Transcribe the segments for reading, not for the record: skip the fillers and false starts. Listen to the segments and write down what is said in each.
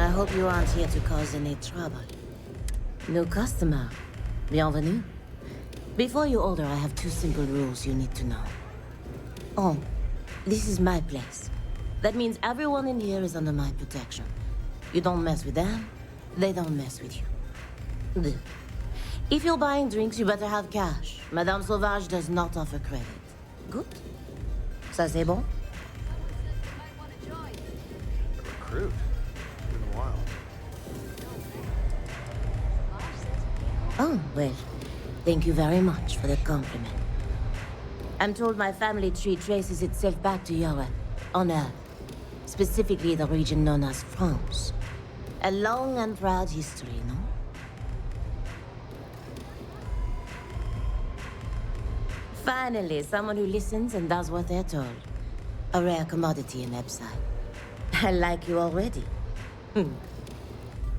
I hope you aren't here to cause any trouble. New customer. Bienvenue. Before you order, I have two simple rules you need to know. Oh, this is my place. That means everyone in here is under my protection. You don't mess with them, they don't mess with you. Deux. If you're buying drinks, you better have cash. Madame Sauvage does not offer credit. Good? Ça c'est bon? Recruit? Been a while. Oh, well, thank you very much for the compliment. I'm told my family tree traces itself back to Europe, on Earth. Specifically the region known as France. A long and proud history, no? Finally, someone who listens and does what they're told. A rare commodity in Epside. I like you already.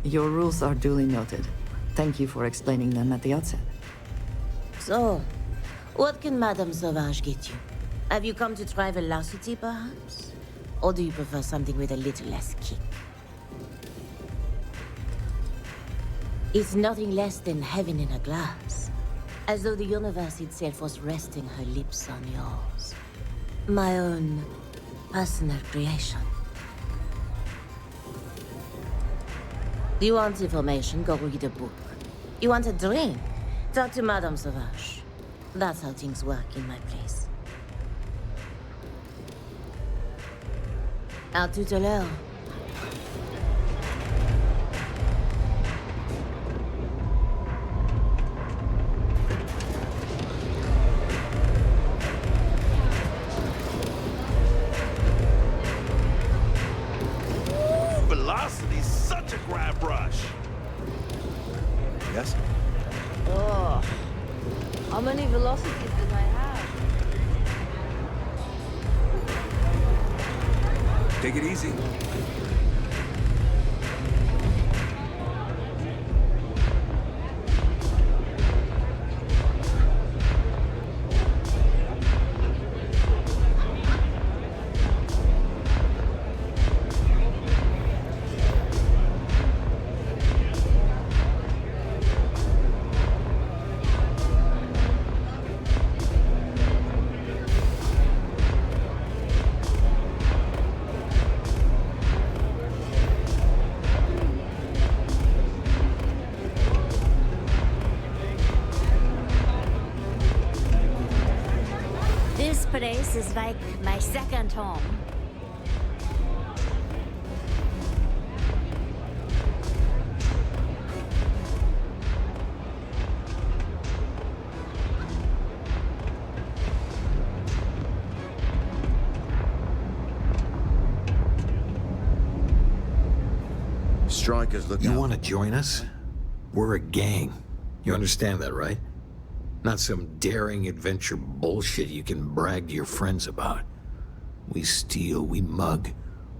Your rules are duly noted. Thank you for explaining them at the outset. So, what can Madame Sauvage get you? Have you come to try velocity, perhaps? Or do you prefer something with a little less kick? It's nothing less than heaven in a glass. As though the universe itself was resting her lips on yours. My own personal creation. You want information? Go read a book. You want a drink? Talk to Madame Sauvage. That's how things work in my place. À tout à l'heure. Velocity's such a grab rush. Yes? Oh, how many velocities did I have? Take it easy. This place is like my second home. Strikers look You out. want to join us? We're a gang. You understand that, right? Not some daring adventure bullshit you can brag to your friends about. We steal, we mug,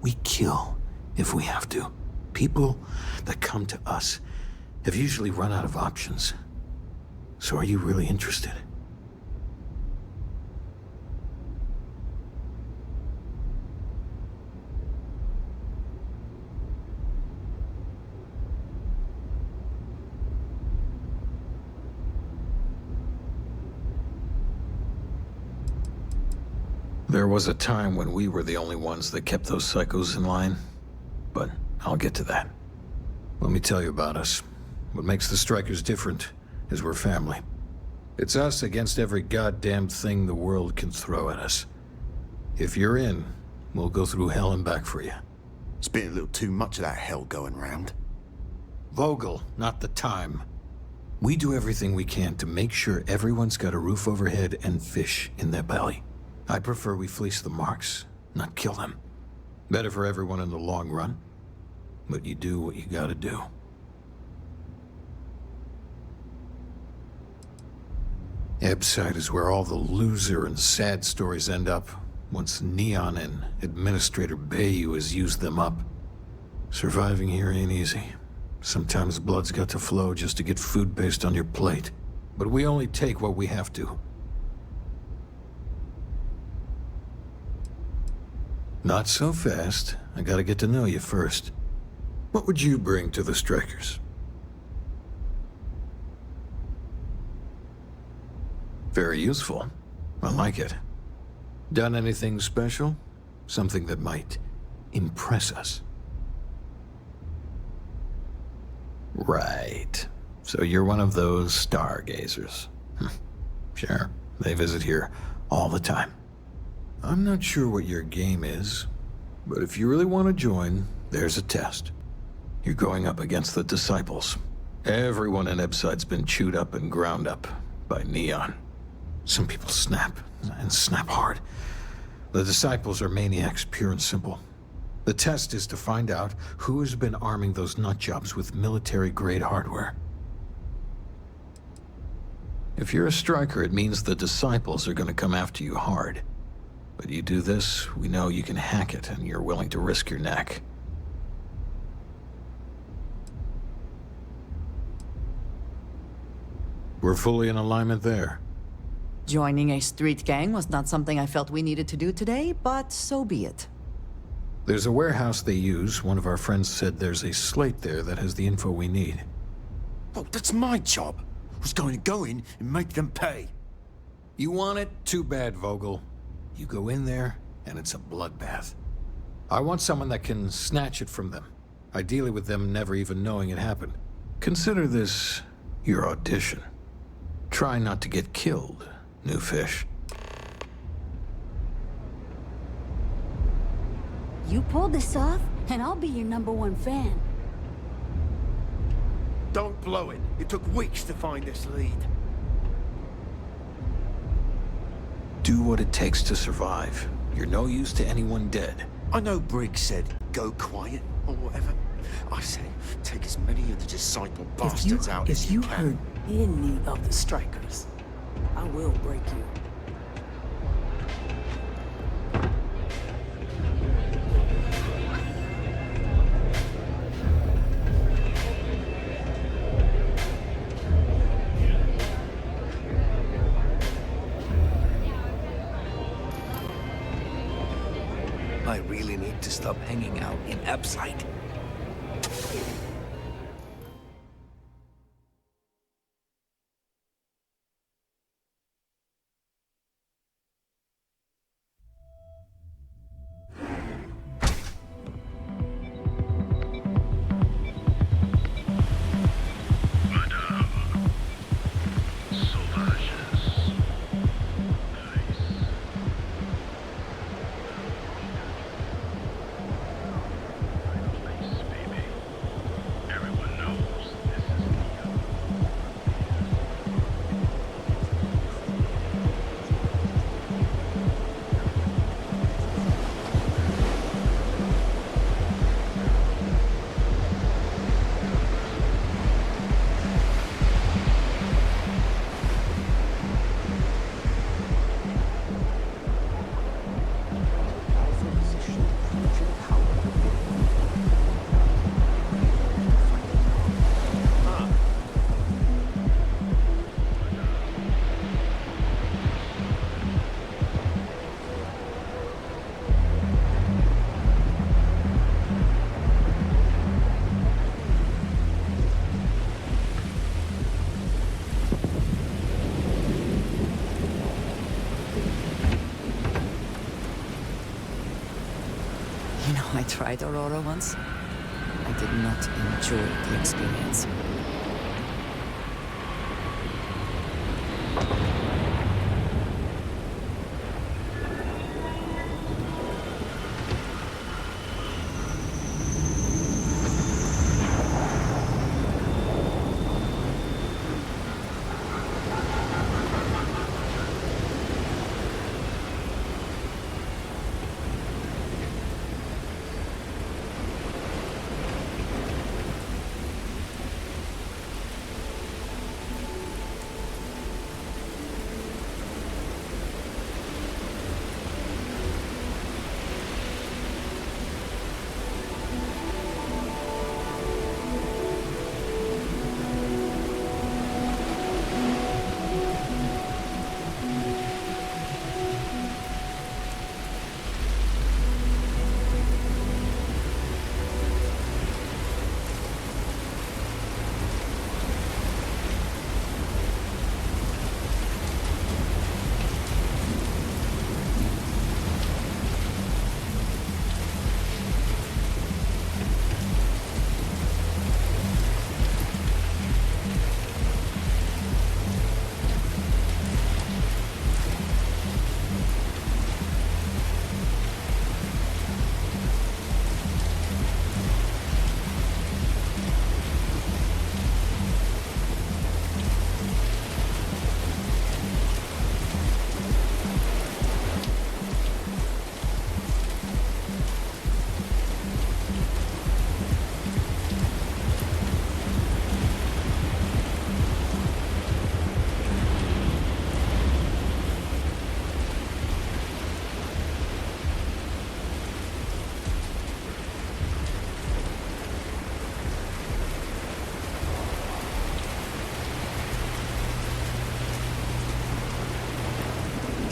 we kill, if we have to. People that come to us have usually run out of options. So are you really interested? There was a time when we were the only ones that kept those psychos in line, but I'll get to that. Let me tell you about us. What makes the Strikers different is we're family. It's us against every goddamn thing the world can throw at us. If you're in, we'll go through hell and back for you. It's been a little too much of that hell going round. Vogel, not the time. We do everything we can to make sure everyone's got a roof overhead and fish in their belly. I prefer we fleece the marks, not kill them. Better for everyone in the long run. But you do what you gotta do. Epside is where all the loser and sad stories end up, once Neon and Administrator Bayou has used them up. Surviving here ain't easy. Sometimes blood's got to flow just to get food based on your plate. But we only take what we have to. Not so fast. I gotta get to know you first. What would you bring to the strikers? Very useful. I like it. Done anything special? Something that might impress us? Right. So you're one of those stargazers. Sure, they visit here all the time. I'm not sure what your game is, but if you really want to join, there's a test. You're going up against the Disciples. Everyone in Ebside's been chewed up and ground up by Neon. Some people snap, and snap hard. The Disciples are maniacs, pure and simple. The test is to find out who has been arming those nutjobs with military-grade hardware. If you're a striker, it means the Disciples are going to come after you hard. But you do this, we know you can hack it, and you're willing to risk your neck. We're fully in alignment there. Joining a street gang was not something I felt we needed to do today, but so be it. There's a warehouse they use. One of our friends said there's a slate there that has the info we need. Oh, that's my job. I was going to go in and make them pay. You want it? Too bad, Vogel. You go in there, and it's a bloodbath. I want someone that can snatch it from them. Ideally with them never even knowing it happened. Consider this your audition. Try not to get killed, new fish. You pulled this off, and I'll be your #1 fan. Don't blow it. It took weeks to find this lead. Do what it takes to survive. You're no use to anyone dead. I know Briggs said, go quiet, or whatever. I say, take as many of the disciple bastards out as you can. If you hurt any of the strikers, I will break you. I really need to stop hanging out in Ebside. You know, I tried Aurora once. I did not enjoy the experience.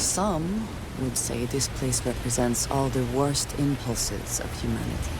Some would say this place represents all the worst impulses of humanity.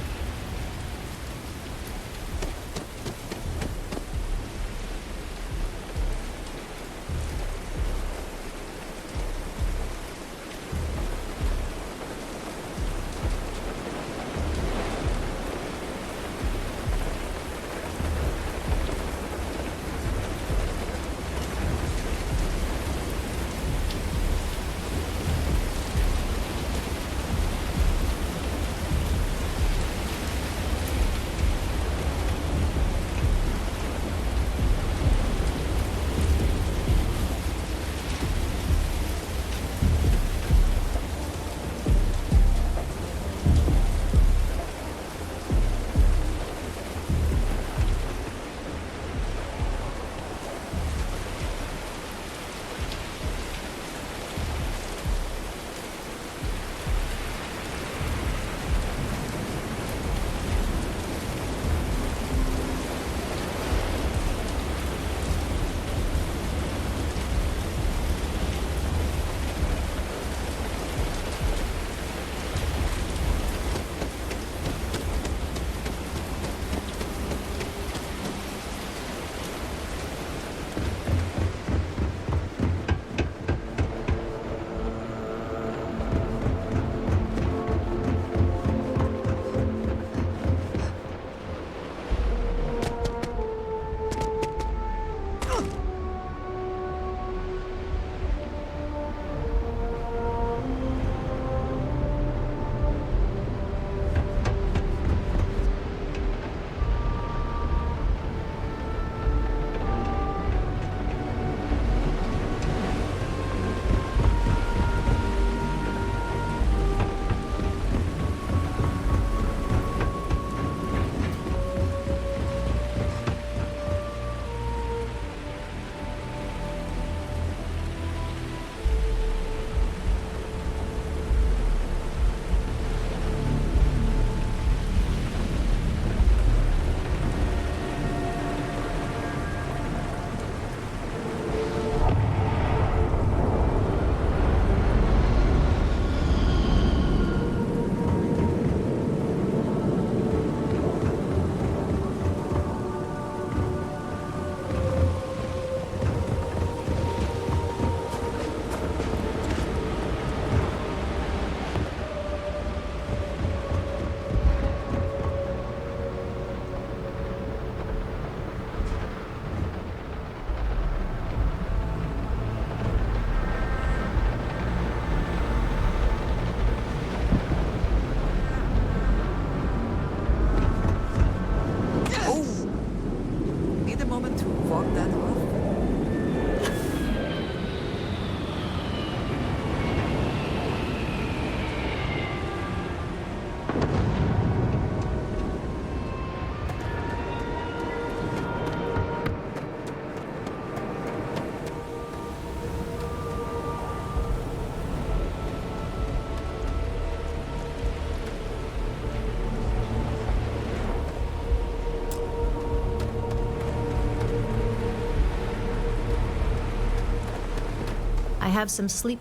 I have some sleep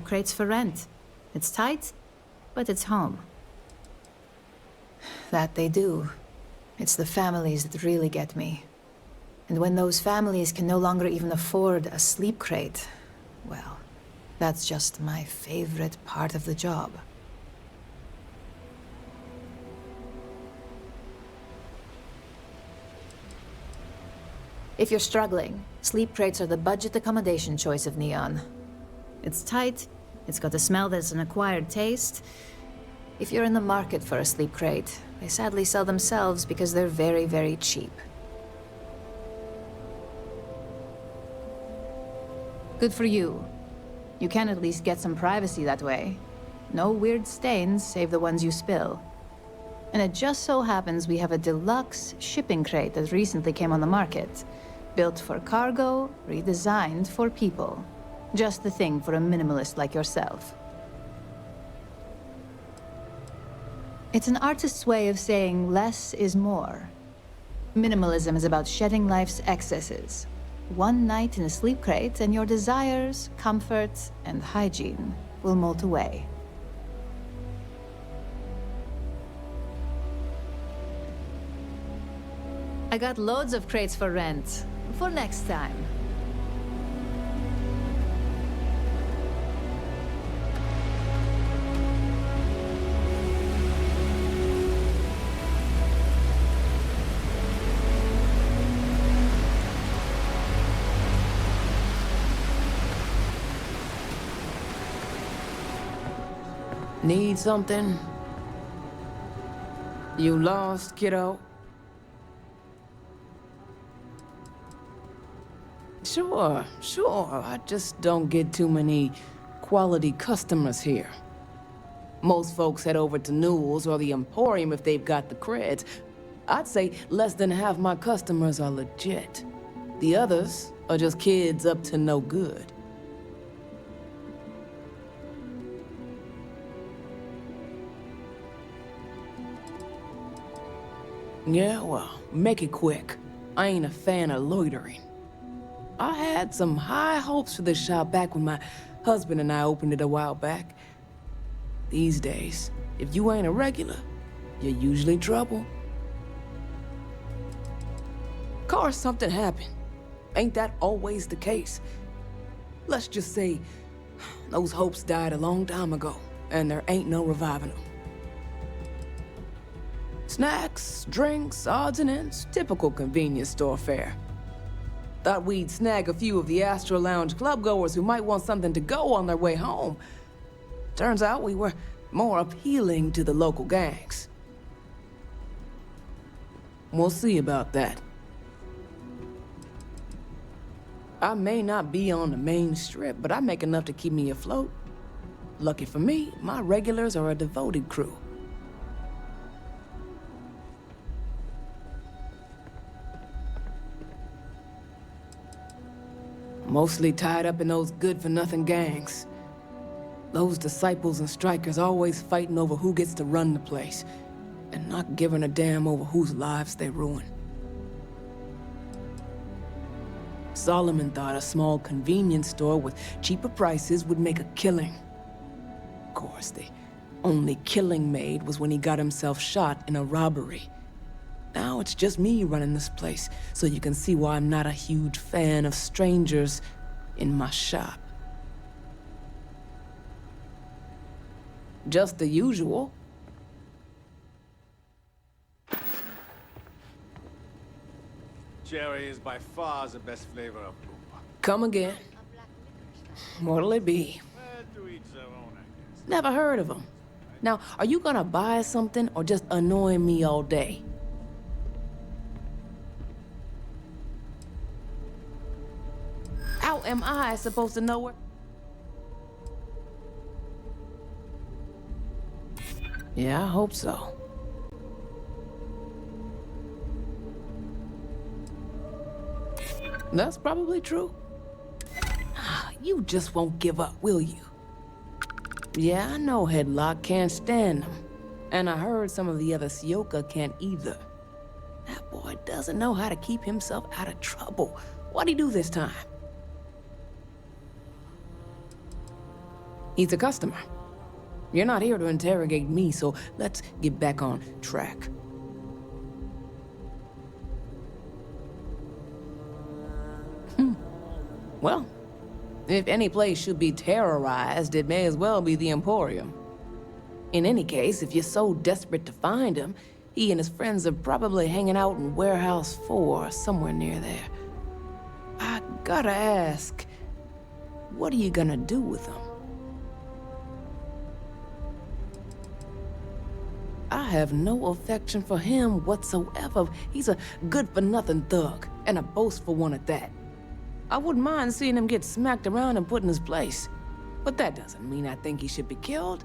crates for rent. It's tight, but it's home. That they do. It's the families that really get me. And when those families can no longer even afford a sleep crate, well, that's just my favorite part of the job. If you're struggling, sleep crates are the budget accommodation choice of Neon. It's tight, it's got a smell that's an acquired taste. If you're in the market for a sleep crate, they sadly sell themselves because they're very, very cheap. Good for you. You can at least get some privacy that way. No weird stains, save the ones you spill. And it just so happens we have a deluxe shipping crate that recently came on the market. Built for cargo, redesigned for people. Just the thing for a minimalist like yourself. It's an artist's way of saying less is more. Minimalism is about shedding life's excesses. One night in a sleep crate, and your desires, comfort, and hygiene will melt away. I got loads of crates for rent. For next time. Need something? You lost, kiddo? Sure. I just don't get too many quality customers here. Most folks head over to Newell's or the Emporium if they've got the creds. I'd say less than half my customers are legit. The others are just kids up to no good. Yeah, well, make it quick. I ain't a fan of loitering. I had some high hopes for this shop back when my husband and I opened it a while back. These days, if you ain't a regular, you're usually trouble. Course, something happened. Ain't that always the case? Let's just say, those hopes died a long time ago, and there ain't no reviving them. Snacks, drinks, odds and ends, typical convenience store fare. Thought we'd snag a few of the Astro Lounge clubgoers who might want something to go on their way home. Turns out we were more appealing to the local gangs. We'll see about that. I may not be on the main strip, but I make enough to keep me afloat. Lucky for me, my regulars are a devoted crew. Mostly tied up in those good-for-nothing gangs. Those disciples and strikers always fighting over who gets to run the place, and not giving a damn over whose lives they ruin. Solomon thought a small convenience store with cheaper prices would make a killing. Of course, the only killing made was when he got himself shot in a robbery. Now it's just me running this place, so you can see why I'm not a huge fan of strangers in my shop. Just the usual. Cherry is by far the best flavor of Cuba. Come again. What'll it be? To each their own, I guess. Never heard of them. Now, are you gonna buy something or just annoy me all day? How am I supposed to know where? Yeah, I hope so. That's probably true. You just won't give up, will you? Yeah, I know Headlock can't stand them. And I heard some of the other Sioka can't either. That boy doesn't know how to keep himself out of trouble. What'd he do this time? He's a customer. You're not here to interrogate me, so let's get back on track. Well, if any place should be terrorized, it may as well be the Emporium. In any case, if you're so desperate to find him, he and his friends are probably hanging out in Warehouse 4, somewhere near there. I gotta ask, what are you gonna do with him? I have no affection for him whatsoever. He's a good-for-nothing thug, and a boastful one at that. I wouldn't mind seeing him get smacked around and put in his place. But that doesn't mean I think he should be killed.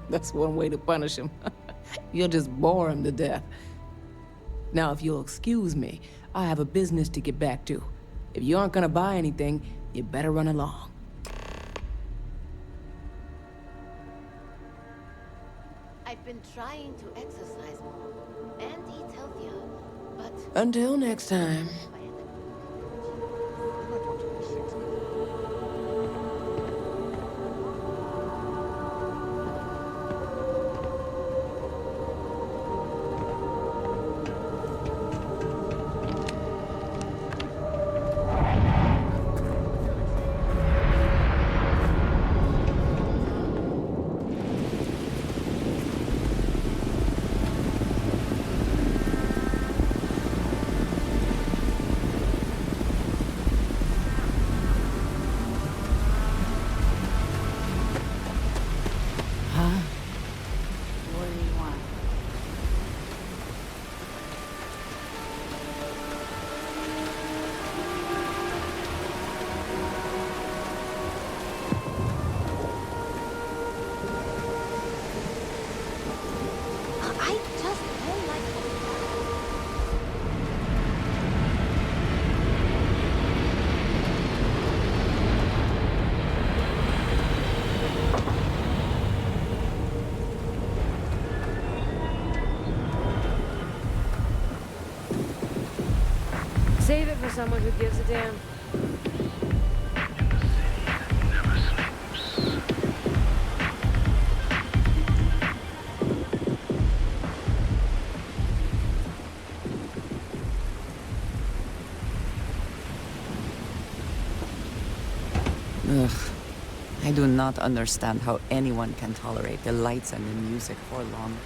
That's one way to punish him. You'll just bore him to death. Now, if you'll excuse me, I have a business to get back to. If you aren't gonna buy anything, you better run along. I've been trying to exercise more and eat healthier, but Until next time. What do you want? I just don't like Save it for someone who gives a damn. Ugh. I do not understand how anyone can tolerate the lights and the music for long.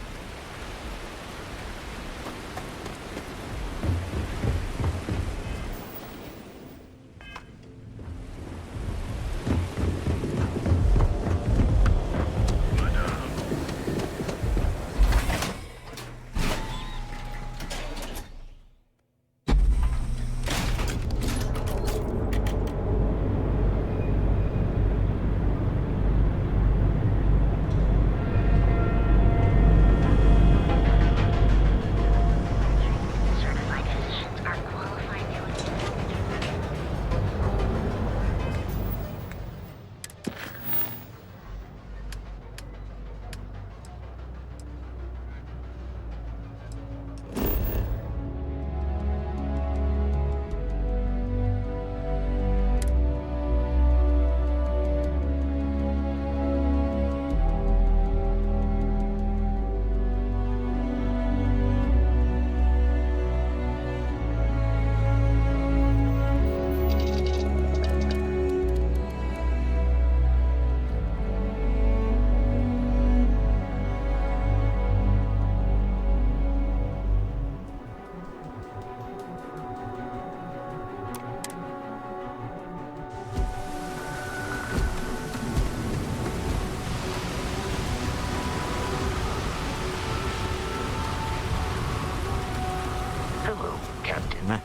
Hello, Captain.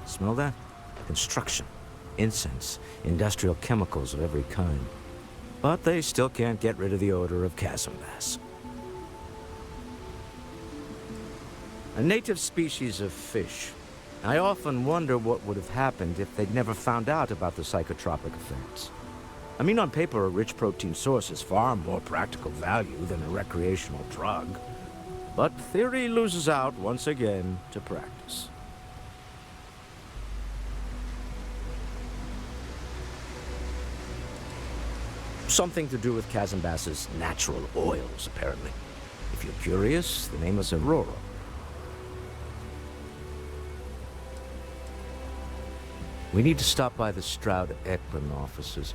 Smell that? Construction, incense, industrial chemicals of every kind. But they still can't get rid of the odor of chasm bass. A native species of fish. I often wonder what would have happened if they'd never found out about the psychotropic effects. I mean, on paper, a rich protein source is far more practical value than a recreational drug. But theory loses out once again to practice. Something to do with chasm bass's natural oils, apparently. If you're curious, the name is Aurora. We need to stop by the Stroud-Eklund offices.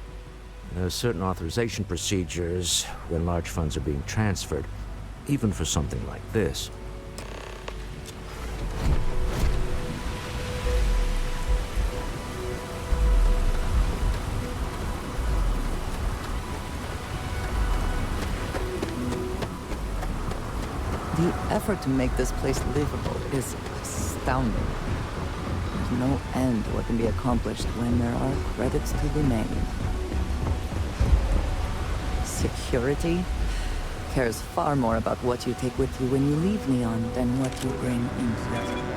There are certain authorization procedures when large funds are being transferred, even for something like this. The effort to make this place livable is astounding. There's no end to what can be accomplished when there are credits to be made. Security cares far more about what you take with you when you leave Neon than what you bring into it.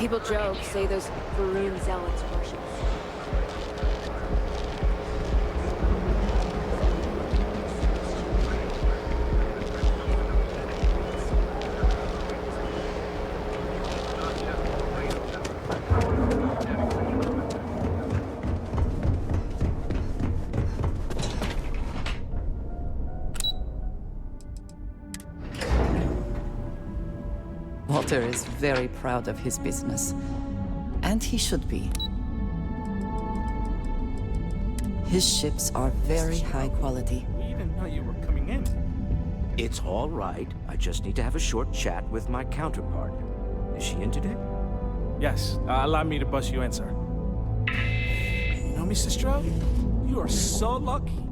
People joke, say those Varun zealots worship. Walter is very proud of his business. And he should be. His ships are very high quality. We didn't know you were coming in. It's all right. I just need to have a short chat with my counterpart. Is she in today? Yes. Allow me to bust you in, sir. You know, Mr. Stroud? You are so lucky.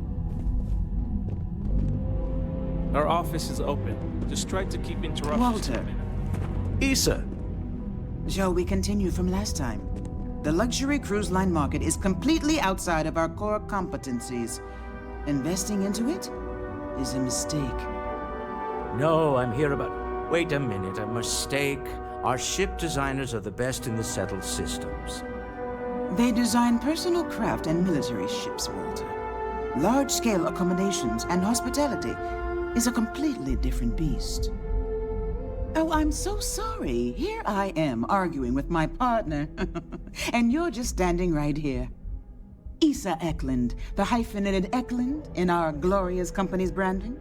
Our office is open. Just try to keep interruptions. Walter. Issa. Shall we continue from last time? The luxury cruise line market is completely outside of our core competencies. Investing into it is a mistake. No, I'm here about... Wait a minute, a mistake? Our ship designers are the best in the settled systems. They design personal craft and military ships, Walter. Large-scale accommodations and hospitality is a completely different beast. Oh, I'm so sorry. Here I am arguing with my partner. And you're just standing right here. Issa Eklund, the hyphenated Eklund in our glorious company's branding.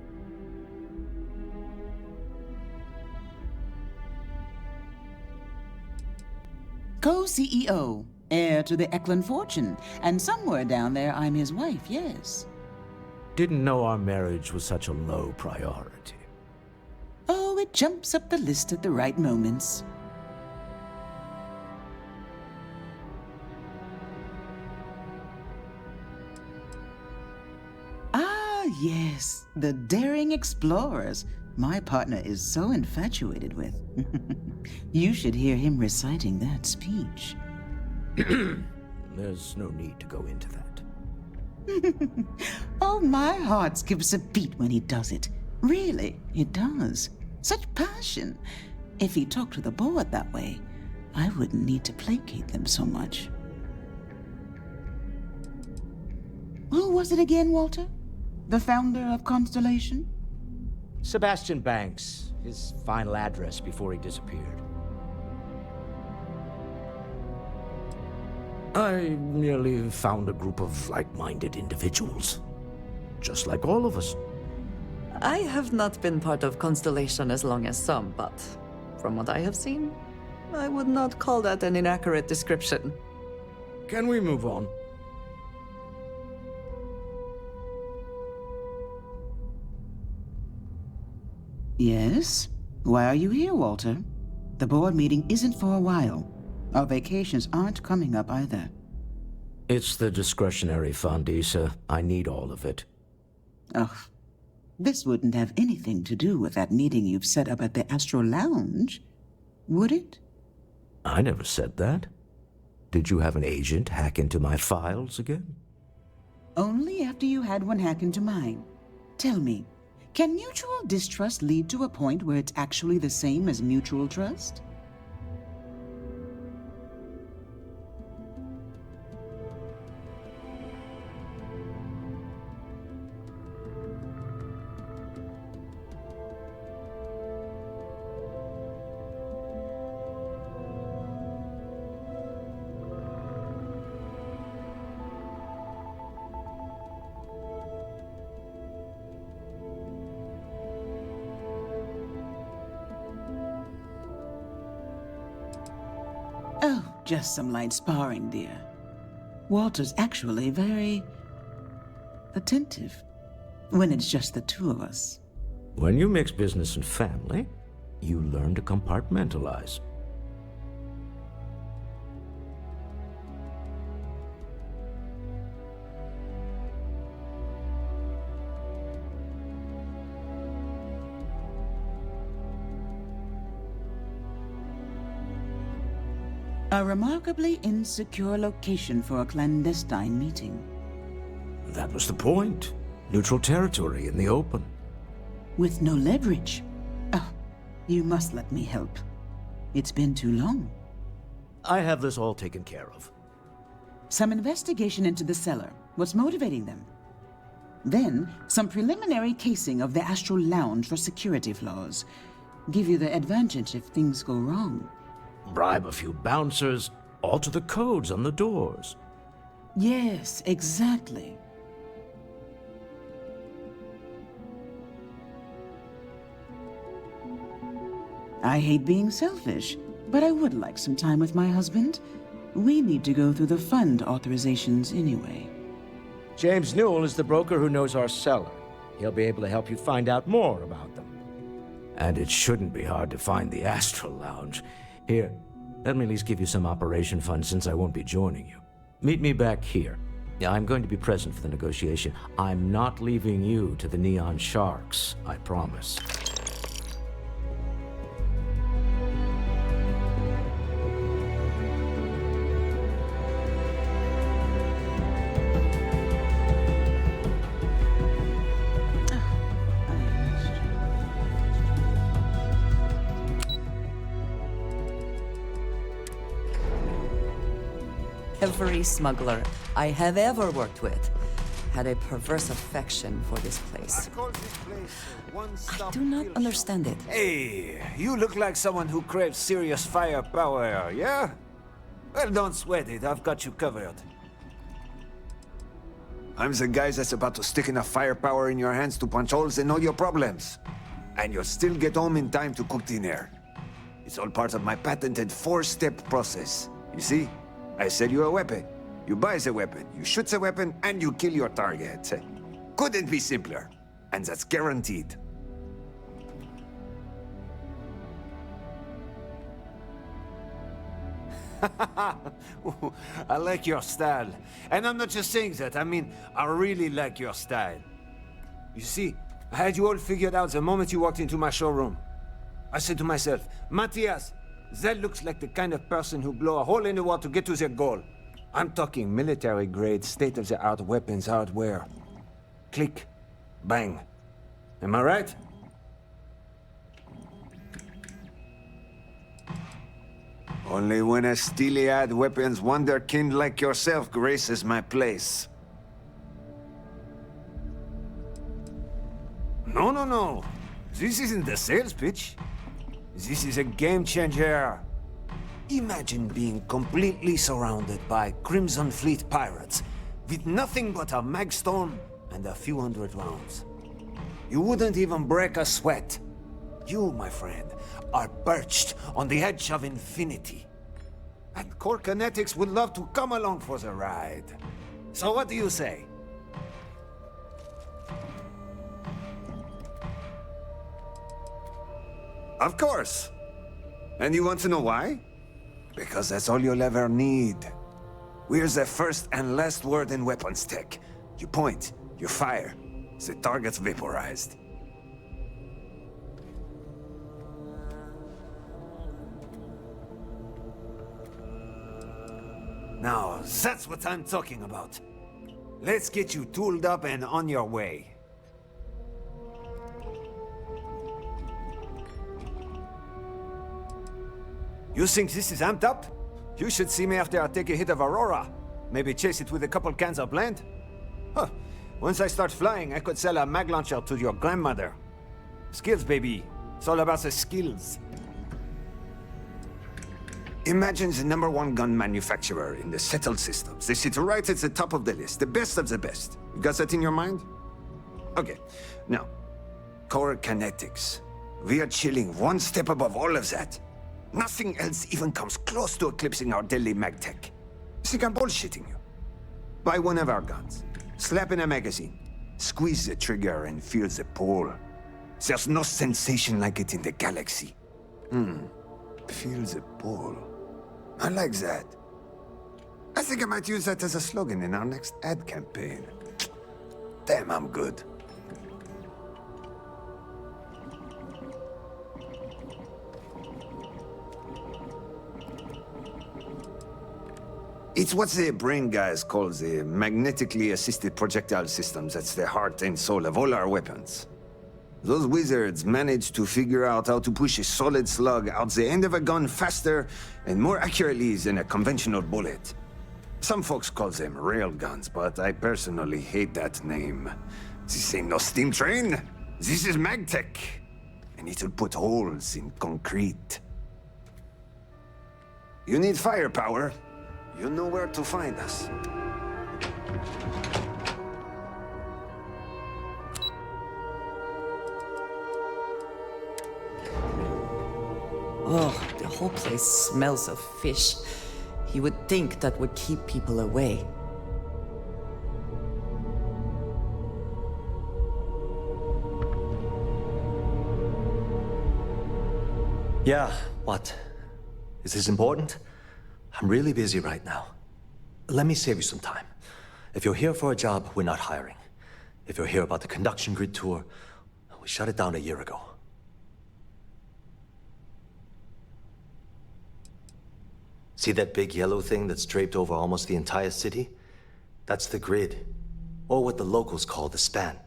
Co-CEO, heir to the Eklund fortune, and somewhere down there I'm his wife, yes. Didn't know our marriage was such a low priority. Oh, it jumps up the list at the right moments. Ah, yes, the daring explorers. My partner is so infatuated with. You should hear him reciting that speech. There's no need to go into that. Oh, my heart skips a beat when he does it. Really, it does. Such passion. If he talked to the board that way, I wouldn't need to placate them so much. Who was it again, Walter? The founder of Constellation? Sebastian Banks, his final address before he disappeared. I merely found a group of like-minded individuals. Just like all of us. I have not been part of Constellation as long as some, but from what I have seen, I would not call that an inaccurate description. Can we move on? Yes? Why are you here, Walter? The board meeting isn't for a while. Our vacations aren't coming up either. It's the discretionary fund, Issa. I need all of it. Ugh. This wouldn't have anything to do with that meeting you've set up at the Astro Lounge, would it? I never said that. Did you have an agent hack into my files again? Only after you had one hack into mine. Tell me, can mutual distrust lead to a point where it's actually the same as mutual trust? Oh, just some light sparring, dear. Walter's actually very attentive when it's just the two of us. When you mix business and family, you learn to compartmentalize. A remarkably insecure location for a clandestine meeting. That was the point. Neutral territory in the open. With no leverage. Oh, you must let me help. It's been too long. I have this all taken care of. Some investigation into the cellar. What's motivating them? Then, some preliminary casing of the Astral Lounge for security flaws. Give you the advantage if things go wrong. Bribe a few bouncers, alter the codes on the doors. Yes, exactly. I hate being selfish, but I would like some time with my husband. We need to go through the fund authorizations anyway. James Newell is the broker who knows our cellar. He'll be able to help you find out more about them. And it shouldn't be hard to find the Astral Lounge. Here, let me at least give you some operation funds since I won't be joining you. Meet me back here. Yeah, I'm going to be present for the negotiation. I'm not leaving you to the Neon Sharks, I promise. Every smuggler I have ever worked with had a perverse affection for this place. I do not understand it. Hey, you look like someone who craves serious firepower, yeah? Well, don't sweat it. I've got you covered. I'm the guy that's about to stick enough firepower in your hands to punch holes in all your problems. And you'll still get home in time to cook dinner. It's all part of my patented 4-step process. You see? I sell you a weapon. You buy the weapon, you shoot the weapon, and you kill your target. Couldn't be simpler. And that's guaranteed. I like your style. And I'm not just saying that. I mean, I really like your style. You see, I had you all figured out the moment you walked into my showroom. I said to myself, Matthias, that looks like the kind of person who blow a hole in the wall to get to their goal. I'm talking military-grade, state-of-the-art weapons hardware. Click. Bang. Am I right? Only when a steely-eyed weapons wonderkind like yourself graces my place. No. This isn't the sales pitch. This is a game changer. Imagine being completely surrounded by Crimson Fleet pirates with nothing but a magstorm and a few hundred rounds. You wouldn't even break a sweat. You, my friend, are perched on the edge of infinity. And Core Kinetics would love to come along for the ride. So what do you say? Of course. And you want to know why? Because that's all you'll ever need. We're the first and last word in weapons tech. You point, you fire, the target's vaporized. Now, that's what I'm talking about. Let's get you tooled up and on your way. You think this is amped up? You should see me after I take a hit of Aurora. Maybe chase it with a couple cans of blend. Huh. Once I start flying, I could sell a mag launcher to your grandmother. Skills, baby. It's all about the skills. Imagine the #1 gun manufacturer in the settled systems. They sit right at the top of the list, the best of the best. You got that in your mind? Okay, now, Core Kinetics. We are chilling one step above all of that. Nothing else even comes close to eclipsing our deadly mag tech. You think I'm bullshitting you? Buy one of our guns, slap in a magazine, squeeze the trigger and feel the pull. There's no sensation like it in the galaxy. Feel the pull. I like that. I think I might use that as a slogan in our next ad campaign. Damn, I'm good. It's what the brain guys call the magnetically assisted projectile systems. That's the heart and soul of all our weapons. Those wizards managed to figure out how to push a solid slug out the end of a gun faster and more accurately than a conventional bullet. Some folks call them railguns, but I personally hate that name. This ain't no steam train. This is magtech. And it'll put holes in concrete. You need firepower. You know where to find us. Oh, the whole place smells of fish. You would think that would keep people away. Yeah, what? Is this important? I'm really busy right now. Let me save you some time. If you're here for a job, we're not hiring. If you're here about the conduction grid tour, we shut it down a year ago. See that big yellow thing that's draped over almost the entire city? That's the grid, or what the locals call the span.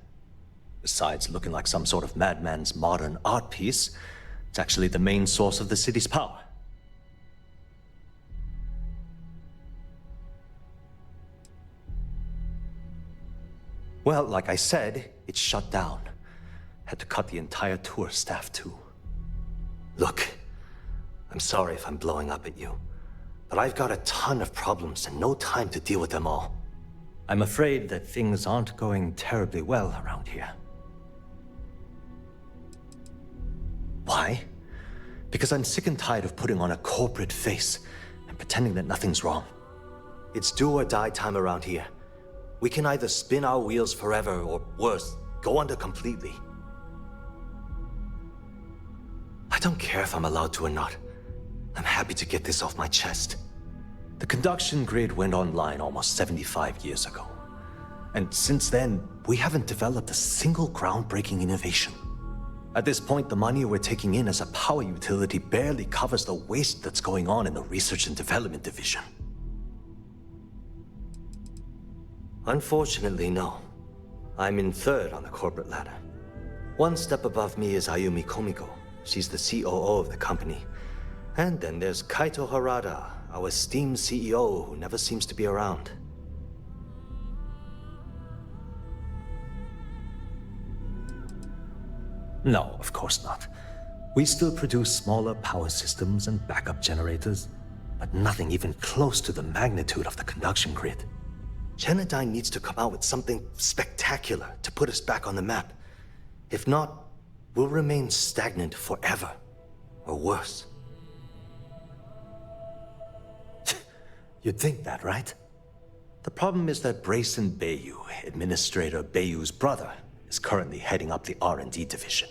Besides looking like some sort of madman's modern art piece, it's actually the main source of the city's power. Well, like I said, it's shut down. Had to cut the entire tour staff too. Look, I'm sorry if I'm blowing up at you, but I've got a ton of problems and no time to deal with them all. I'm afraid that things aren't going terribly well around here. Why? Because I'm sick and tired of putting on a corporate face and pretending that nothing's wrong. It's do or die time around here. We can either spin our wheels forever or, worse, go under completely. I don't care if I'm allowed to or not. I'm happy to get this off my chest. The conduction grid went online almost 75 years ago. And since then, we haven't developed a single groundbreaking innovation. At this point, the money we're taking in as a power utility barely covers the waste that's going on in the research and development division. Unfortunately, no. I'm in third on the corporate ladder. One step above me is Ayumi Komiko. She's the COO of the company. And then there's Kaito Harada, our esteemed CEO who never seems to be around. No, of course not. We still produce smaller power systems and backup generators, but nothing even close to the magnitude of the conduction grid. Genodyne needs to come out with something spectacular to put us back on the map. If not, we'll remain stagnant forever, or worse. You'd think that, right? The problem is that Brayson Bayou, Administrator Bayou's brother, is currently heading up the R&D division.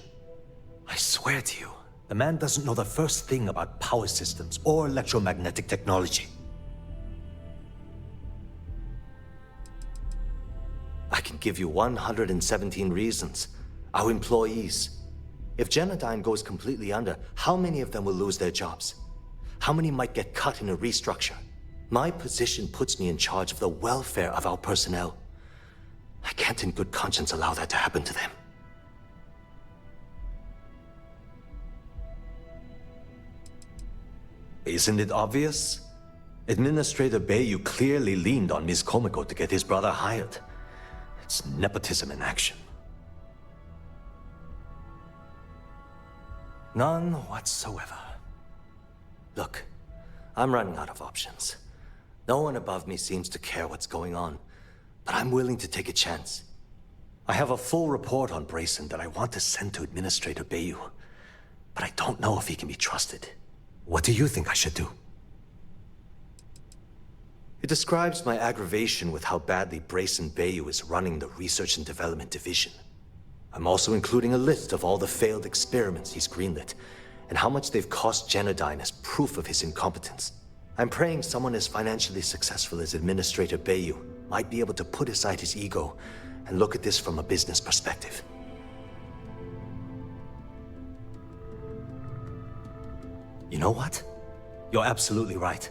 I swear to you, the man doesn't know the first thing about power systems or electromagnetic technology. I can give you 117 reasons. Our employees. If Genodyne goes completely under, how many of them will lose their jobs? How many might get cut in a restructure? My position puts me in charge of the welfare of our personnel. I can't in good conscience allow that to happen to them. Isn't it obvious? Administrator Bayou clearly leaned on Ms. Komiko to get his brother hired. It's nepotism in action. None whatsoever. Look, I'm running out of options. No one above me seems to care what's going on, but I'm willing to take a chance. I have a full report on Brayson that I want to send to Administrator Bayou, but I don't know if he can be trusted. What do you think I should do? It describes my aggravation with how badly Brayson Bayou is running the Research and Development Division. I'm also including a list of all the failed experiments he's greenlit, and how much they've cost Genodyne as proof of his incompetence. I'm praying someone as financially successful as Administrator Bayou might be able to put aside his ego and look at this from a business perspective. You know what? You're absolutely right.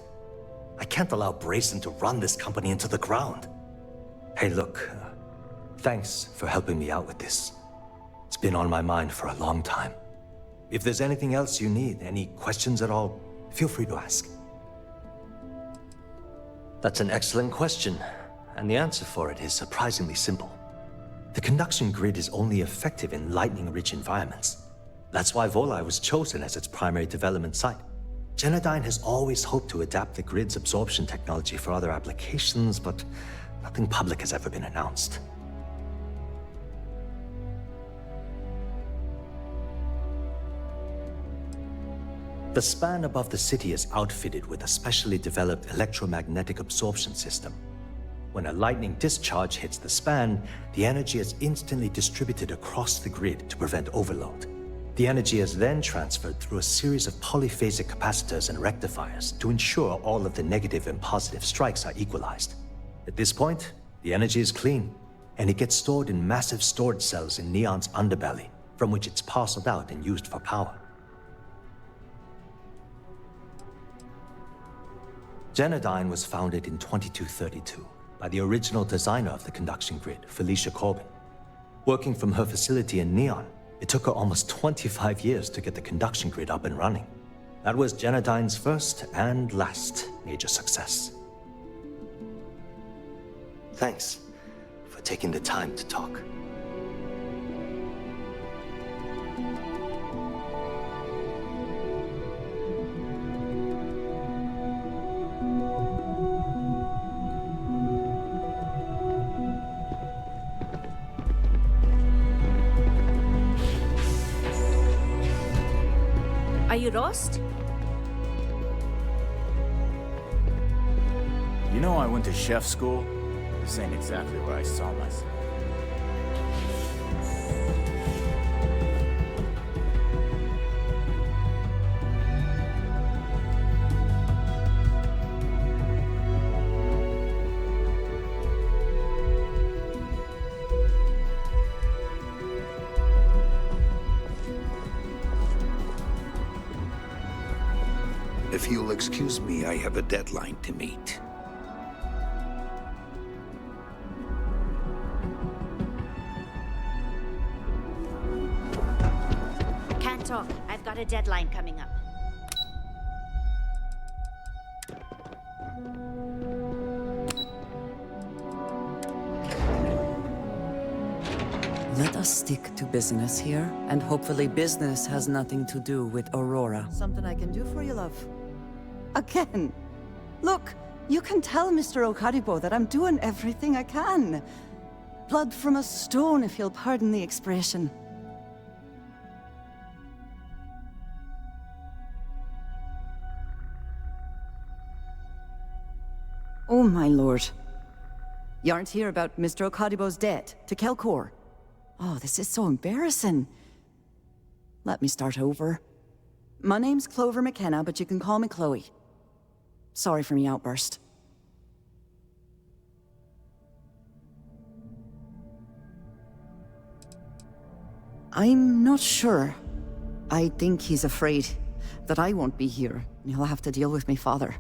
I can't allow Brayson to run this company into the ground. Hey, look, thanks for helping me out with this. It's been on my mind for a long time. If there's anything else you need, any questions at all, feel free to ask. That's an excellent question, and the answer for it is surprisingly simple. The conduction grid is only effective in lightning-rich environments. That's why Volai was chosen as its primary development site. Genodyne has always hoped to adapt the grid's absorption technology for other applications, but nothing public has ever been announced. The span above the city is outfitted with a specially developed electromagnetic absorption system. When a lightning discharge hits the span, the energy is instantly distributed across the grid to prevent overload. The energy is then transferred through a series of polyphasic capacitors and rectifiers to ensure all of the negative and positive strikes are equalized. At this point, the energy is clean, and it gets stored in massive storage cells in Neon's underbelly, from which it's parceled out and used for power. Genodyne was founded in 2232 by the original designer of the conduction grid, Felicia Corbin. Working from her facility in Neon, it took her almost 25 years to get the conduction grid up and running. That was Genodyne's first and last major success. Thanks for taking the time to talk. Are you lost? You know I went to chef school? This ain't exactly where I saw myself. If you'll excuse me, I have a deadline to meet. Can't talk. I've got a deadline coming up. Let us stick to business here, and hopefully business has nothing to do with Aurora. Something I can do for you, love. Again. Look, you can tell Mr. Okaribo that I'm doing everything I can. Blood from a stone, if you'll pardon the expression. Oh, my lord. You aren't here about Mr. Okaribo's debt to Kelkor. Oh, this is so embarrassing. Let me start over. My name's Clover McKenna, but you can call me Chloe. Sorry for me outburst. I'm not sure. I think he's afraid that I won't be here, and he'll have to deal with my father.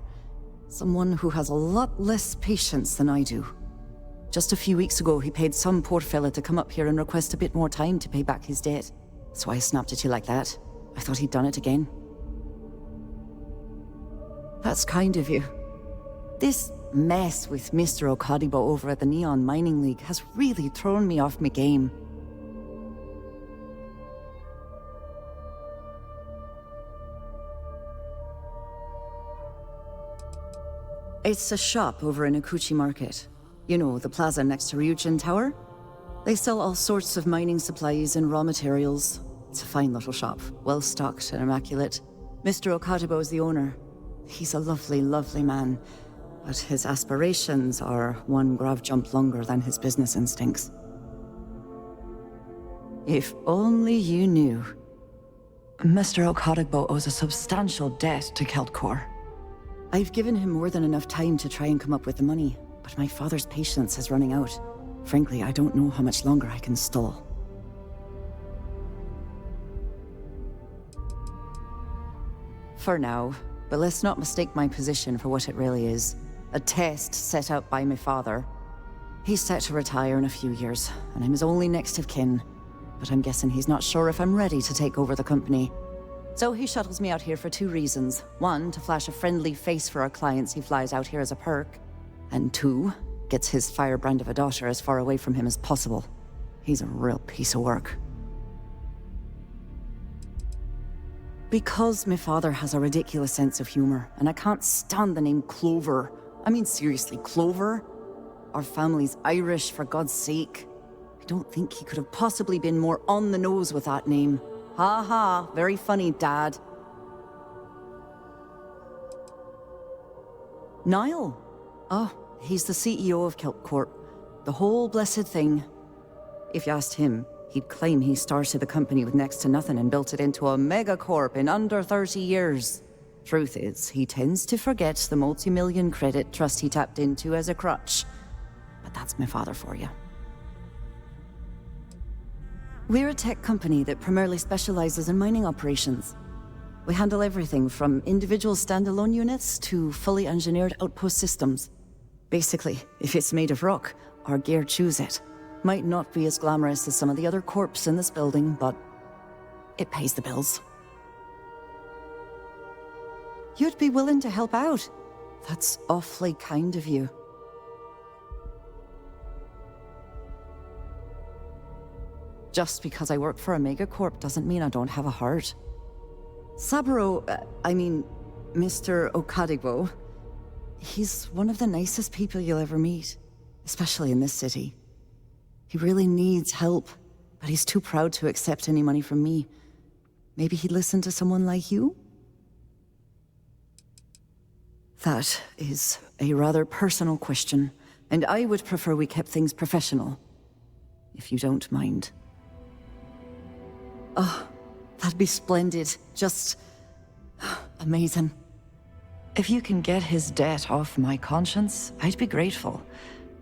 Someone who has a lot less patience than I do. Just a few weeks ago, he paid some poor fella to come up here and request a bit more time to pay back his debt. That's why I snapped at you like that. I thought he'd done it again. That's kind of you. This mess with Mr. Okadibo over at the Neon Mining League has really thrown me off my game. It's a shop over in Akuchi Market. You know, the plaza next to Ryujin Tower? They sell all sorts of mining supplies and raw materials. It's a fine little shop, well-stocked and immaculate. Mr. Okadibo is the owner. He's a lovely, lovely man, but his aspirations are one grav jump longer than his business instincts. If only you knew. Mr. Okadibo owes a substantial debt to Keltkor. I've given him more than enough time to try and come up with the money, but my father's patience is running out. Frankly, I don't know how much longer I can stall. For now, but let's not mistake my position for what it really is. A test set out by my father. He's set to retire in a few years, and I'm his only next of kin. but I'm guessing he's not sure if I'm ready to take over the company. So he shuttles me out here for two reasons. One, to flash a friendly face for our clients he flies out here as a perk. And two, gets his firebrand of a daughter as far away from him as possible. He's a real piece of work. Because my father has a ridiculous sense of humor, and I can't stand the name Clover. I mean, seriously, Clover? Our family's Irish, for God's sake. I don't think he could have possibly been more on the nose with that name. Ha ha, very funny, Dad. Niall? Oh, he's the CEO of Kelp Corp. The whole blessed thing. If you asked him, he'd claim he started the company with next to nothing and built it into a megacorp in under 30 years. Truth is, he tends to forget the multi-million credit trust he tapped into as a crutch. But that's my father for you. We're a tech company that primarily specializes in mining operations. We handle everything from individual standalone units to fully engineered outpost systems. Basically, if it's made of rock, our gear chews it. Might not be as glamorous as some of the other corps in this building, but it pays the bills. You'd be willing to help out. That's awfully kind of you. Just because I work for a megacorp doesn't mean I don't have a heart. Saburo, Mr. Okadigbo, he's one of the nicest people you'll ever meet, especially in this city. He really needs help, but he's too proud to accept any money from me. Maybe he'd listen to someone like you? That is a rather personal question, and I would prefer we kept things professional, if you don't mind. Oh, that'd be splendid. Just amazing. If you can get his debt off my conscience, I'd be grateful.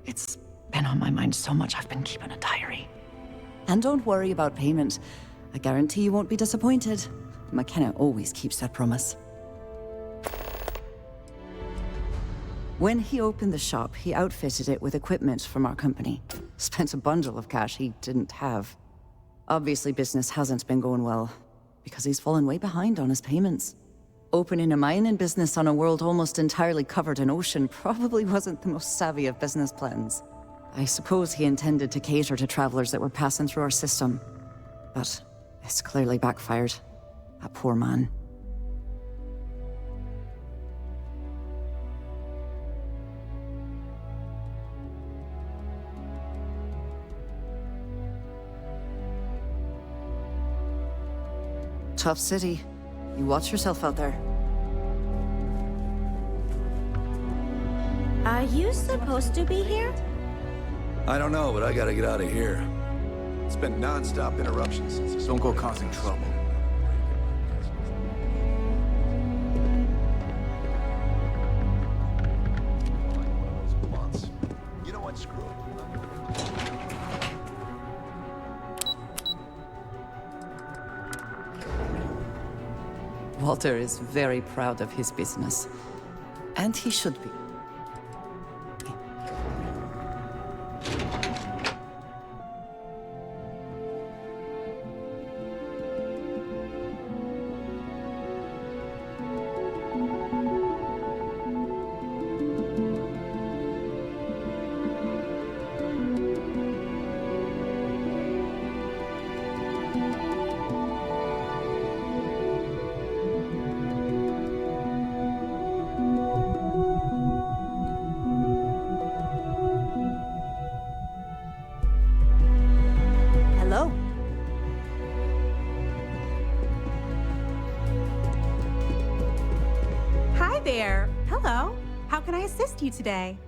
It's been on my mind so much I've been keeping a diary. And don't worry about payment. I guarantee you won't be disappointed. McKenna always keeps that promise. When he opened the shop, he outfitted it with equipment from our company. Spent a bundle of cash he didn't have. Obviously, business hasn't been going well, because he's fallen way behind on his payments. Opening a mining business on a world almost entirely covered in ocean probably wasn't the most savvy of business plans. I suppose he intended to cater to travelers that were passing through our system, but it's clearly backfired. That poor man. Tough city. You watch yourself out there. Are you supposed to be here? I don't know, but I gotta get out of here. It's been non-stop interruptions since... Don't go causing trouble. You know what? Screw it. Walter is very proud of his business. And he should be. Hello. Hi there. Hello. How can I assist you today?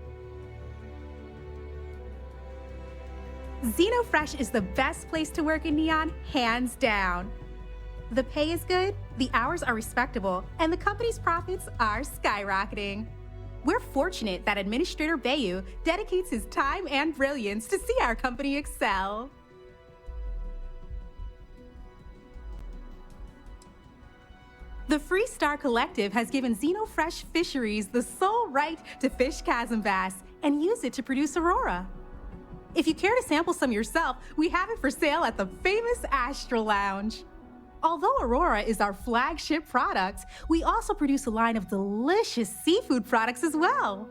Xenofresh is the best place to work in Neon, hands down. The pay is good, the hours are respectable, and the company's profits are skyrocketing. We're fortunate that Administrator Bayu dedicates his time and brilliance to see our company excel. The Free Star Collective has given Xenofresh Fisheries the sole right to fish chasm bass and use it to produce Aurora. If you care to sample some yourself, we have it for sale at the famous Astral Lounge. Although Aurora is our flagship product, we also produce a line of delicious seafood products as well.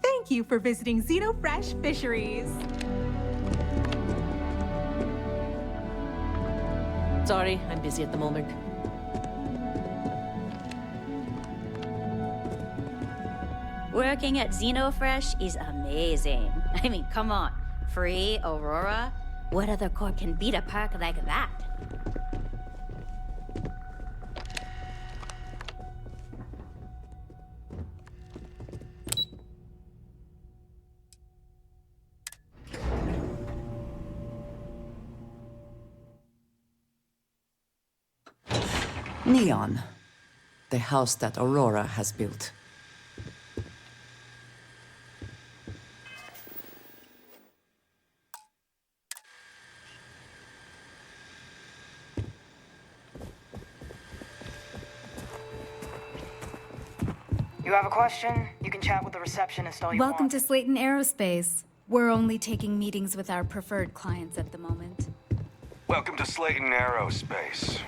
Thank you for visiting Xenofresh Fisheries. Sorry, I'm busy at the moment. Working at Xenofresh is amazing. I mean, come on. Free Aurora? What other corp can beat a perk like that? Neon. The house that Aurora has built. You have a question? You can chat with the receptionist all you Welcome want. to Slayton Aerospace. We're only taking meetings with our preferred clients at the moment. Welcome to Slayton Aerospace.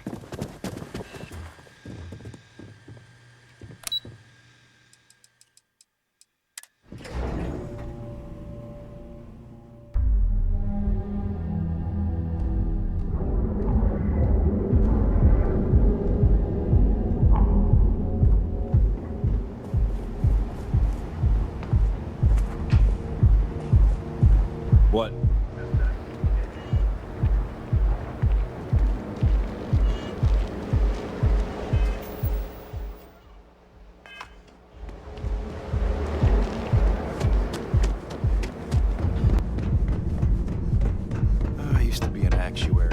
What? I used to be an actuary.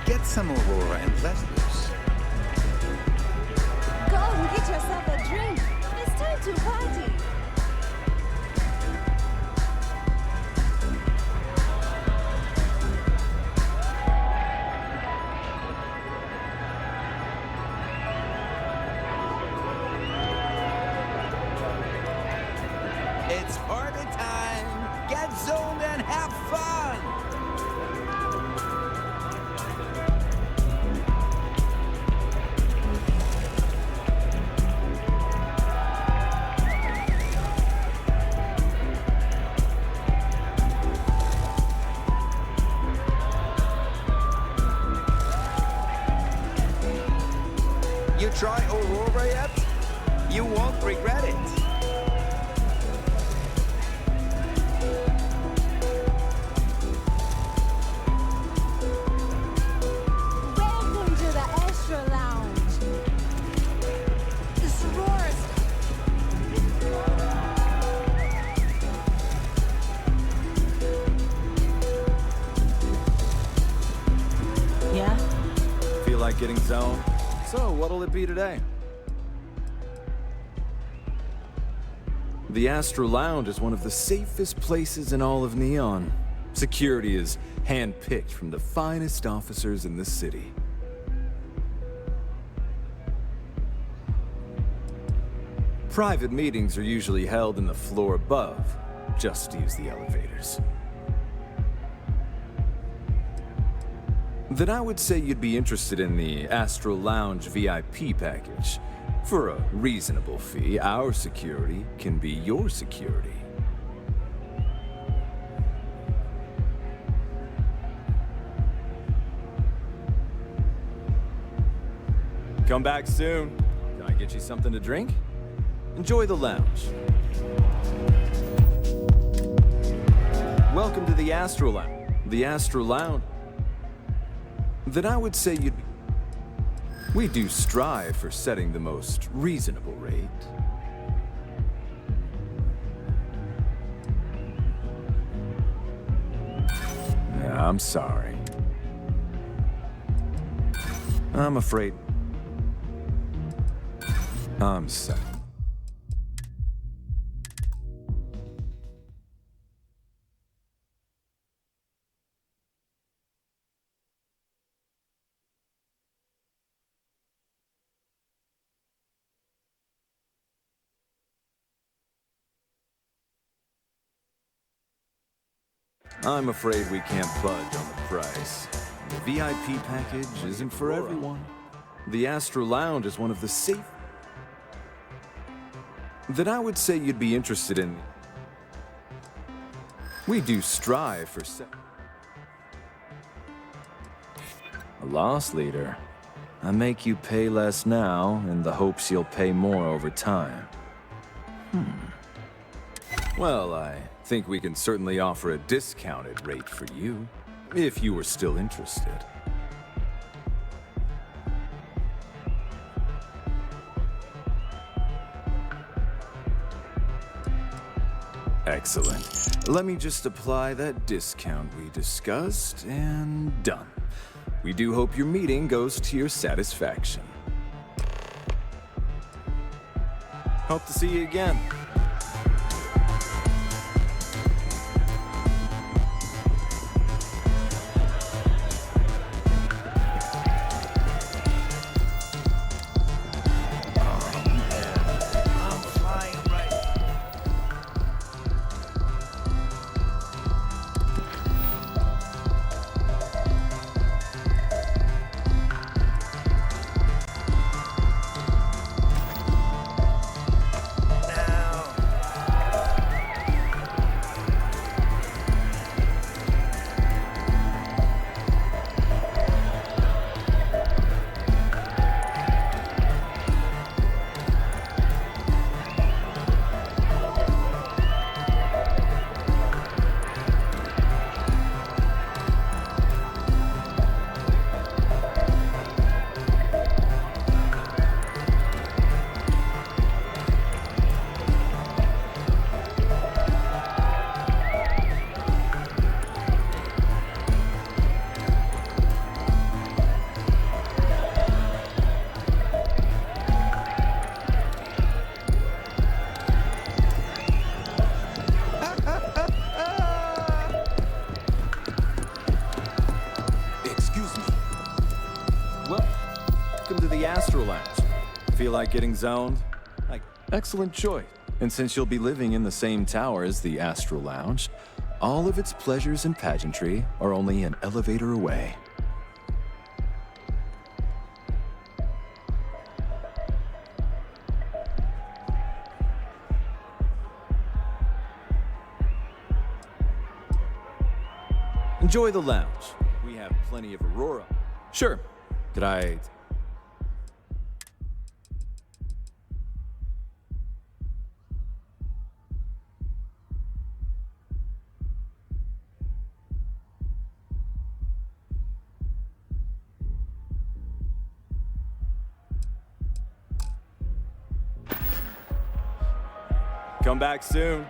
Get some Aurora and let loose. Go and get yourself a drink. It's time to party. It's party time! Get zoned and have fun! You try Aurora yet? You won't regret it. Welcome to the Astral Lounge. This Aurora's. Yeah? Feel like getting zoned? So, what'll it be today? The Astral Lounge is one of the safest places in all of Neon. Security is hand-picked from the finest officers in the city. Private meetings are usually held in the floor above, just to use the elevators. Then I would say you'd be interested in the Astral Lounge VIP package. For a reasonable fee, our security can be your security. Come back soon. Can I get you something to drink? Enjoy the lounge. Welcome to the Astral Lounge. The Astral Lounge. Then I would say you'd be... We do strive for setting the most reasonable rate. I'm sorry. I'm afraid... I'm sorry. I'm afraid we can't budge on the price. The VIP package isn't for everyone. The Astro Lounge is one of the safe... that I would say you'd be interested in. We do strive for a loss leader. I make you pay less now in the hopes you'll pay more over time. Well, I think we can certainly offer a discounted rate for you, if you were still interested. Excellent. Let me just apply that discount we discussed, and done. We do hope your meeting goes to your satisfaction. Hope to see you again. Feel like getting zoned? Excellent choice. And since you'll be living in the same tower as the Astral Lounge, all of its pleasures and pageantry are only an elevator away. Enjoy the lounge. We have plenty of Aurora. Sure. Could I... Come back soon.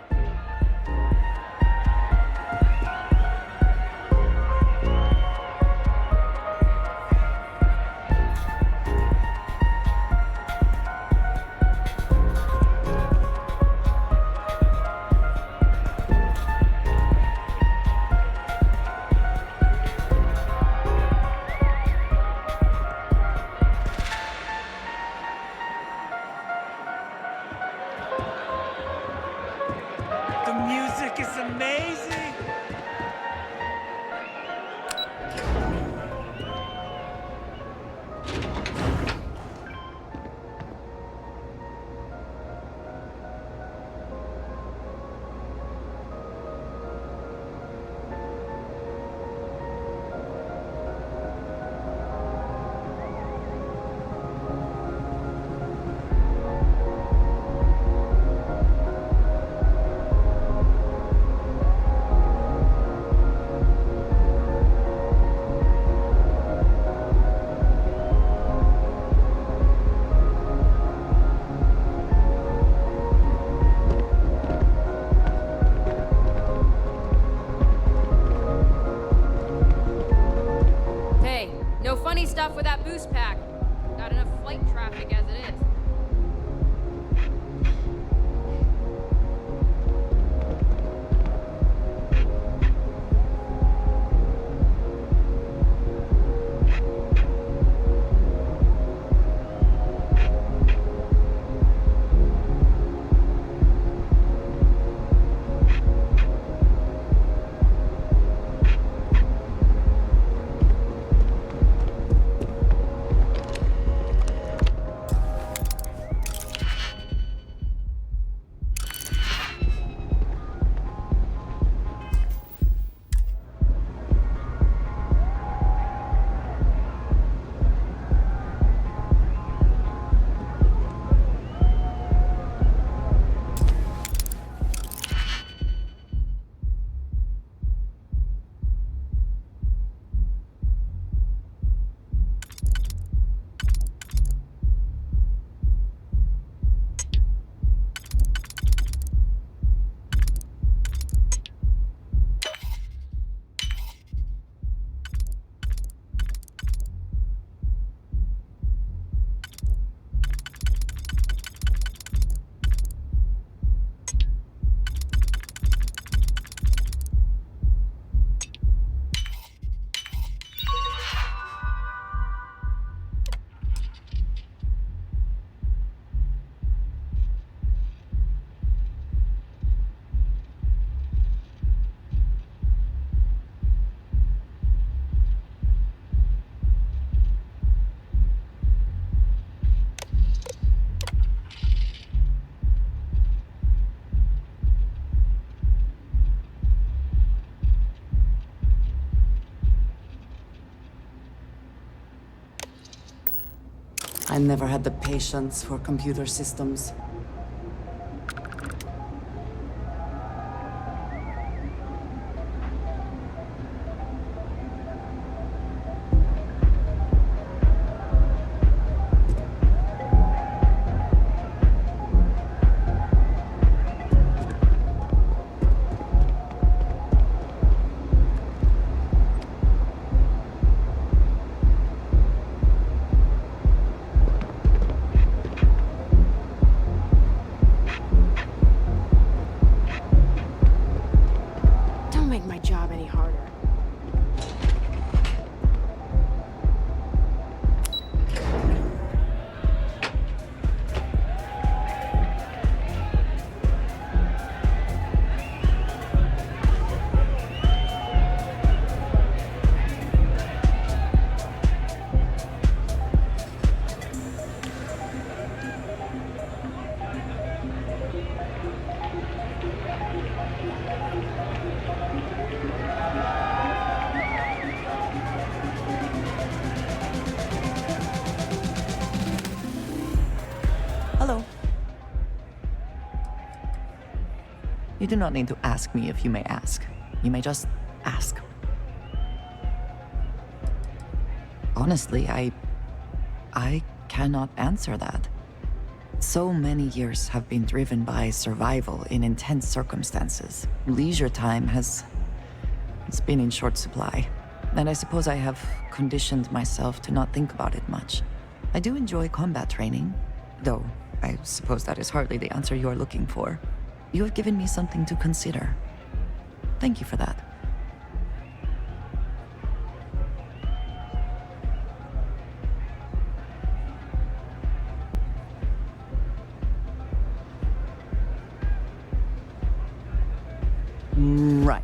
stuff with that boost pack. Got enough flight traffic as it is. I never had the patience for computer systems. Make my job any harder. Hello. You do not need to ask me if you may ask. You may just ask. Honestly, I cannot answer that. So many years have been driven by survival in intense circumstances. Leisure time it's been in short supply. And I suppose I have conditioned myself to not think about it much. I do enjoy combat training, though I suppose that is hardly the answer you are looking for. You have given me something to consider. Thank you for that. Right.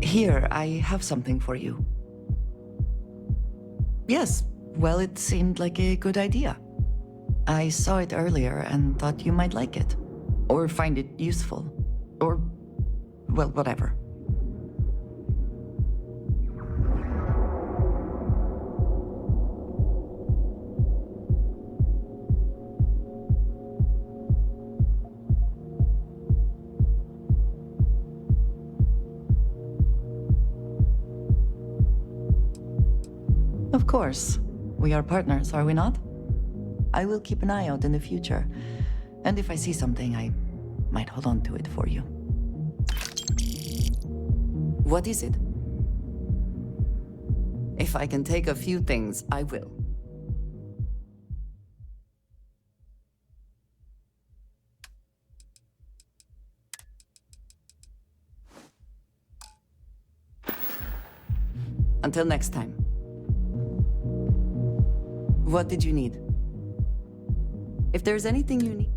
Here, I have something for you. Yes, well, it seemed like a good idea. I saw it earlier and thought you might like it. Or find it useful. Or, well, whatever. Of course. We are partners, are we not? I will keep an eye out in the future. And if I see something, I might hold on to it for you. What is it? If I can take a few things, I will. Until next time. What did you need? If there's anything you need...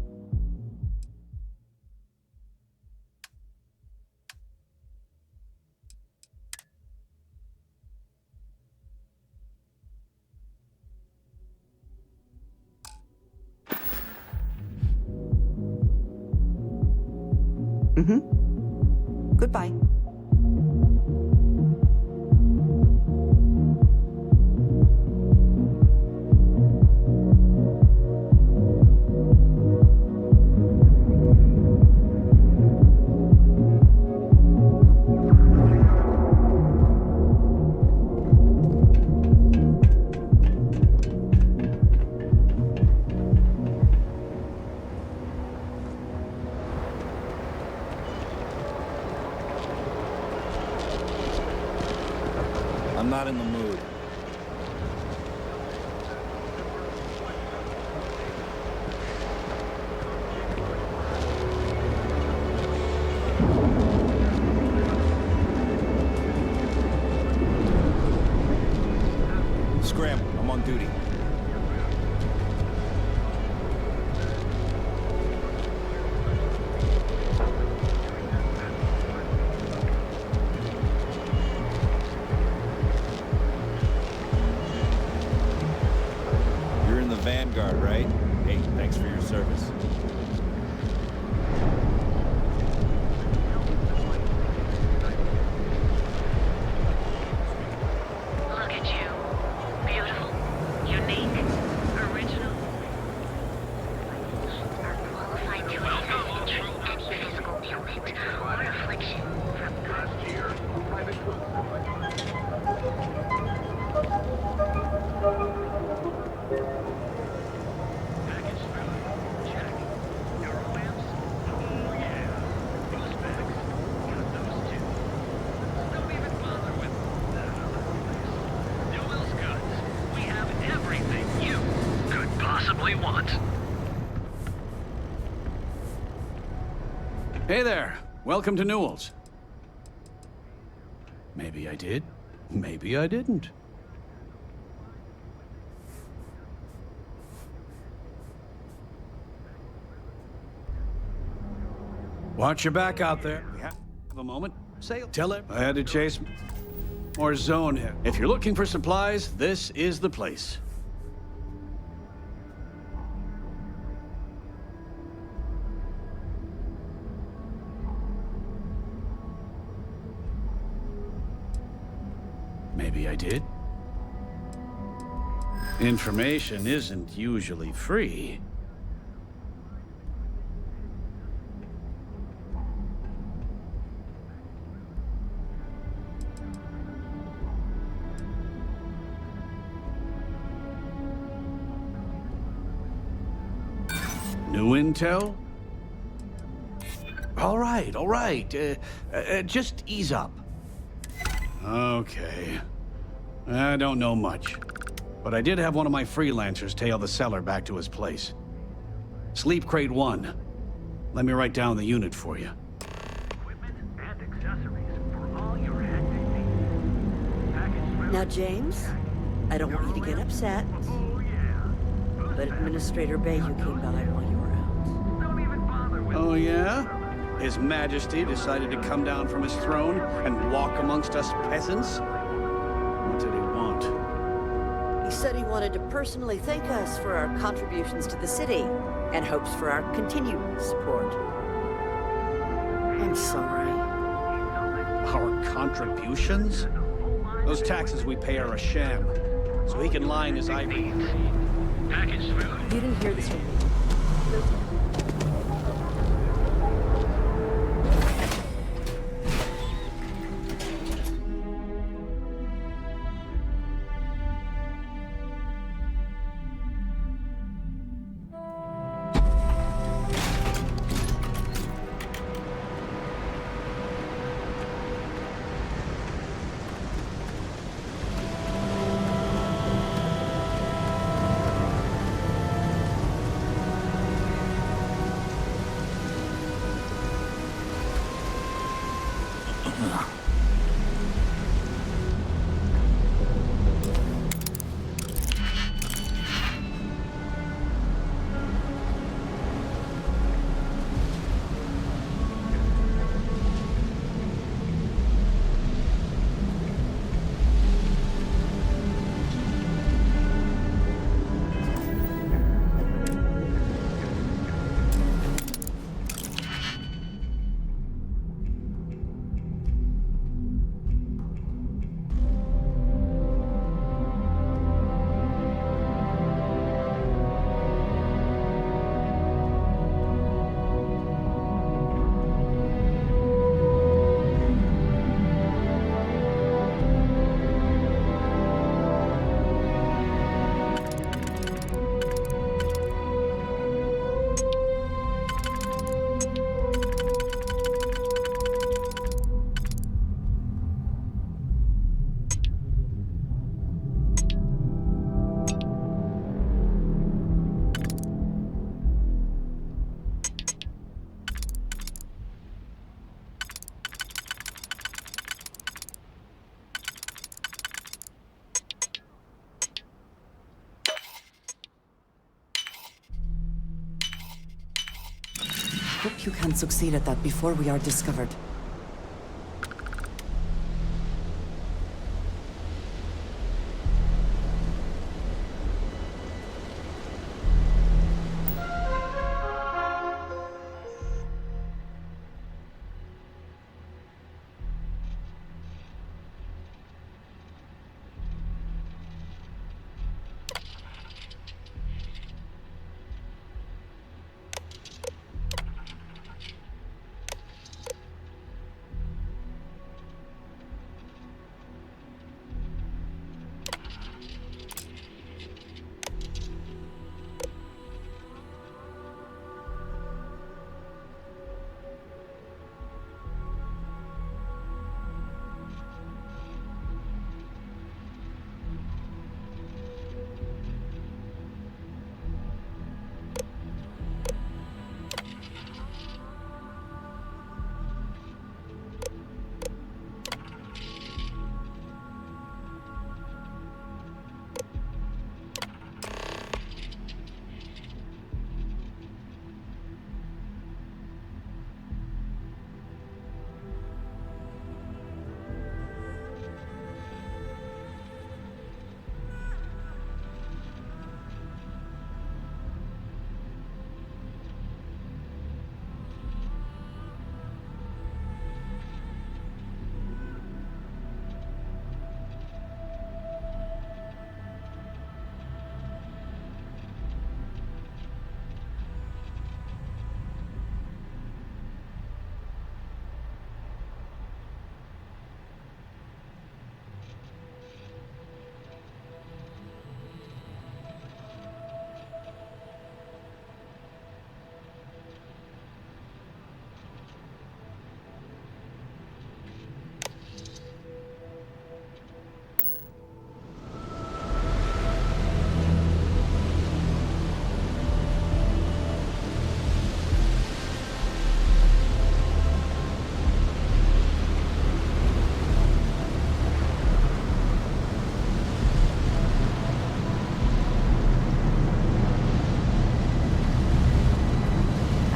Goodbye. I'm not in the mood. Scramble. I'm on duty. You're in the Vanguard, right? Hey, thanks for your service. Look at you. Beautiful, unique, original. Are qualified to assess and treat any physical ailment or affliction from past year. Possibly want. Hey there. Welcome to Newell's. Maybe I did. Maybe I didn't. Watch your back out there. We have a moment. Tell it. I had to chase more zone him. If you're looking for supplies, this is the place. Maybe I did. Information isn't usually free. New intel? All right. Just ease up. Okay. I don't know much, but I did have one of my freelancers tail the seller back to his place. Sleep Crate 1. Let me write down the unit for you. Now, James, I don't want you to get upset, but Administrator Bayou came by while you were out. Oh, yeah? His Majesty decided to come down from his throne and walk amongst us peasants? What did he want? He said he wanted to personally thank us for our contributions to the city and hopes for our continued support. I'm sorry. Our contributions? Those taxes we pay are a sham, so he can line his ivory. Package food. You didn't hear this from me. hope you can succeed at that before we are discovered.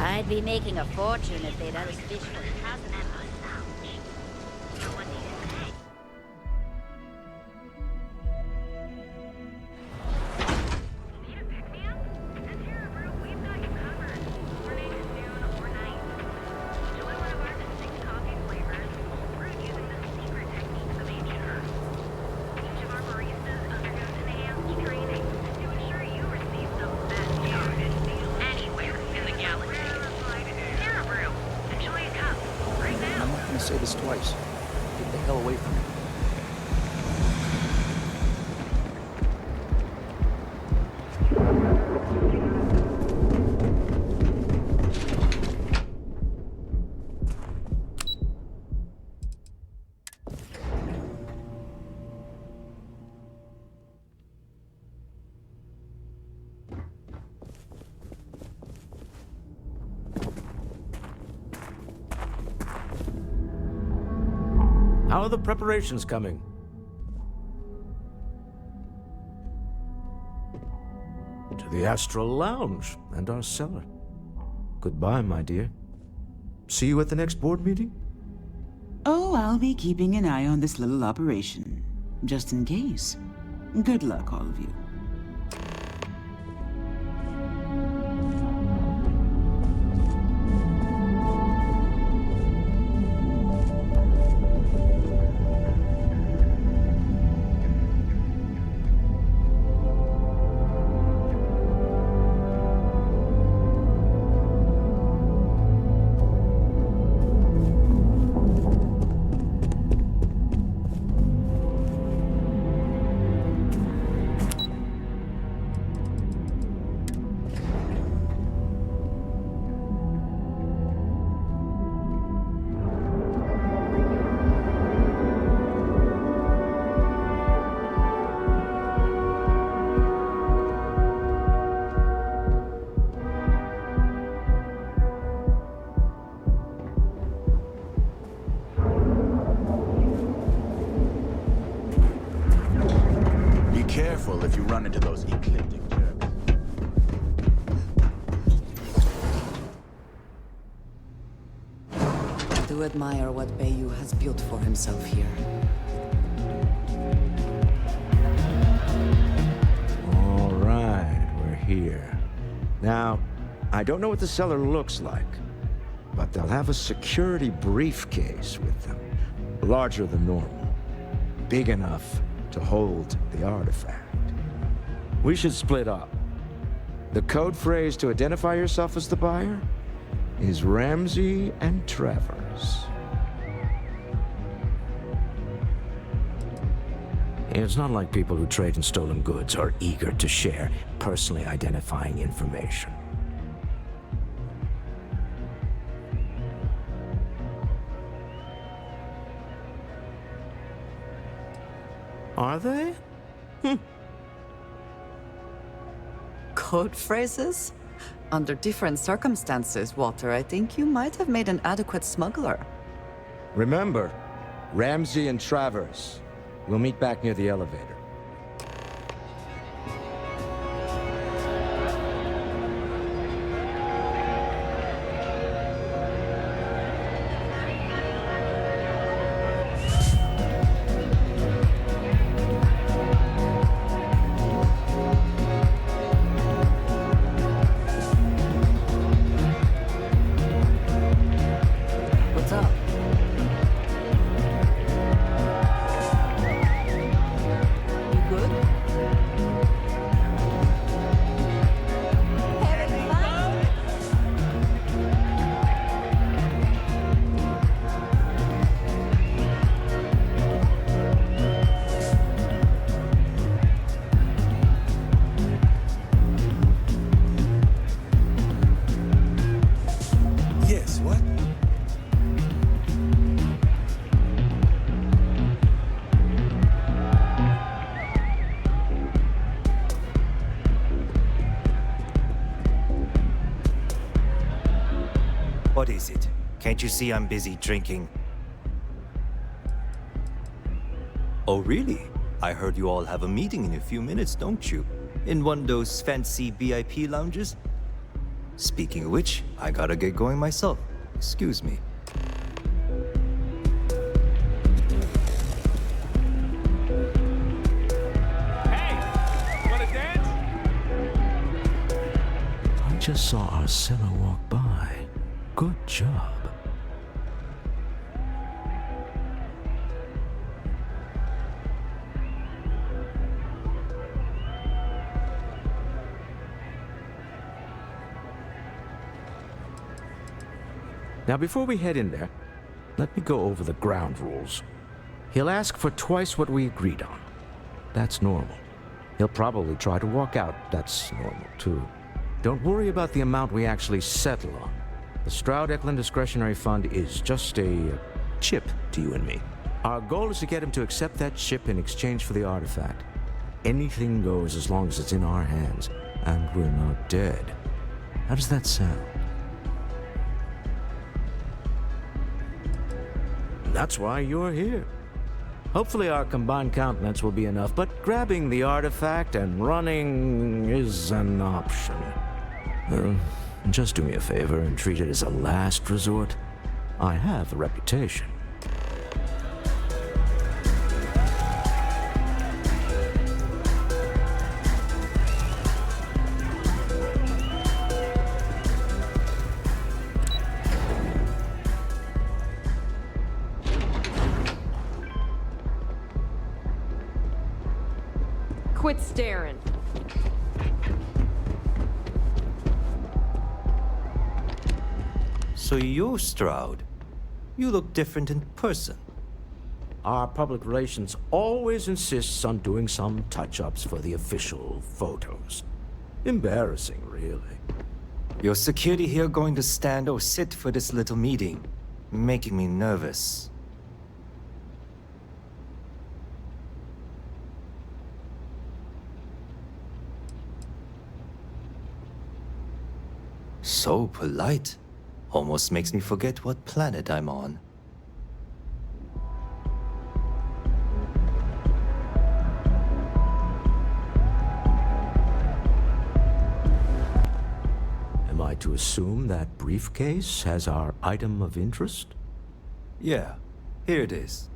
I'd be making a fortune if they'd unofficially hazarded us. Say this twice. Get the hell away from me. How are the preparations coming? To the Astral Lounge and our cellar. Goodbye, my dear. See you at the next board meeting? Oh, I'll be keeping an eye on this little operation, just in case. Good luck, all of you. Careful if you run into those ecliptic jerks. to admire what Bayou has built for himself here. All right, we're here. Now, I don't know what the cellar looks like, but they'll have a security briefcase with them, larger than normal, big enough to hold the artifact. We should split up. The code phrase to identify yourself as the buyer is Ramsey and Travers. It's not like people who trade in stolen goods are eager to share personally identifying information. Are they? Code phrases? Under different circumstances, Walter, I think you might have made an adequate smuggler. Remember, Ramsey and Travers. We'll meet back near the elevator. What's up? You good? Yes, what? What is it? Can't you see I'm busy drinking? Oh, really? I heard you all have a meeting in a few minutes, don't you? In one of those fancy VIP lounges? Speaking of which, I gotta get going myself. Excuse me. I just saw Arcella walk by. Good job. Now, before we head in there, let me go over the ground rules. He'll ask for twice what we agreed on. That's normal. He'll probably try to walk out. That's normal, too. Don't worry about the amount we actually settle on. The Stroud-Eklund Discretionary Fund is just a chip to you and me. Our goal is to get him to accept that chip in exchange for the artifact. Anything goes as long as it's in our hands, and we're not dead. How does that sound? That's why you're here. Hopefully our combined countenance will be enough, but grabbing the artifact and running is an option. Just do me a favor and treat it as a last resort. I have a reputation. Quit staring. So you're Stroud. You look different in person. Our public relations always insists on doing some touch-ups for the official photos. Embarrassing, really. Your security here going to stand or sit for this little meeting, making me nervous. So polite. Almost makes me forget what planet I'm on. Am I to assume that briefcase has our item of interest? Yeah, here it is.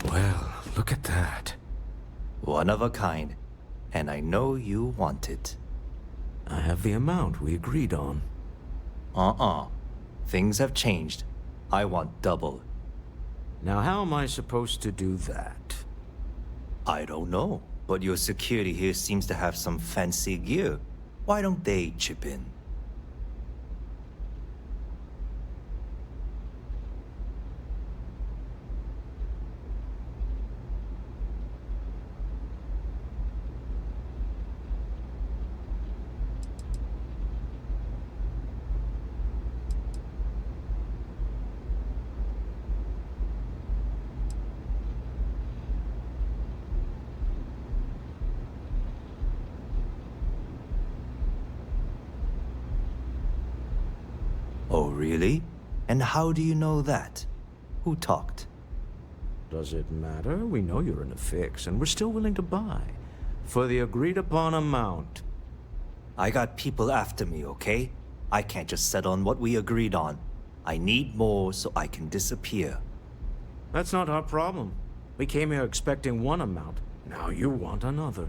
Well, look at that. One of a kind. And I know you want it. I have the amount we agreed on. Things have changed. I want double. Now how am I supposed to do that? I don't know, but your security here seems to have some fancy gear. Why don't they chip in? Oh, really? And how do you know that? Who talked? Does it matter? We know you're in a fix, and we're still willing to buy. For the agreed-upon amount. I got people after me, okay? I can't just settle on what we agreed on. I need more so I can disappear. That's not our problem. We came here expecting one amount. Now you want another.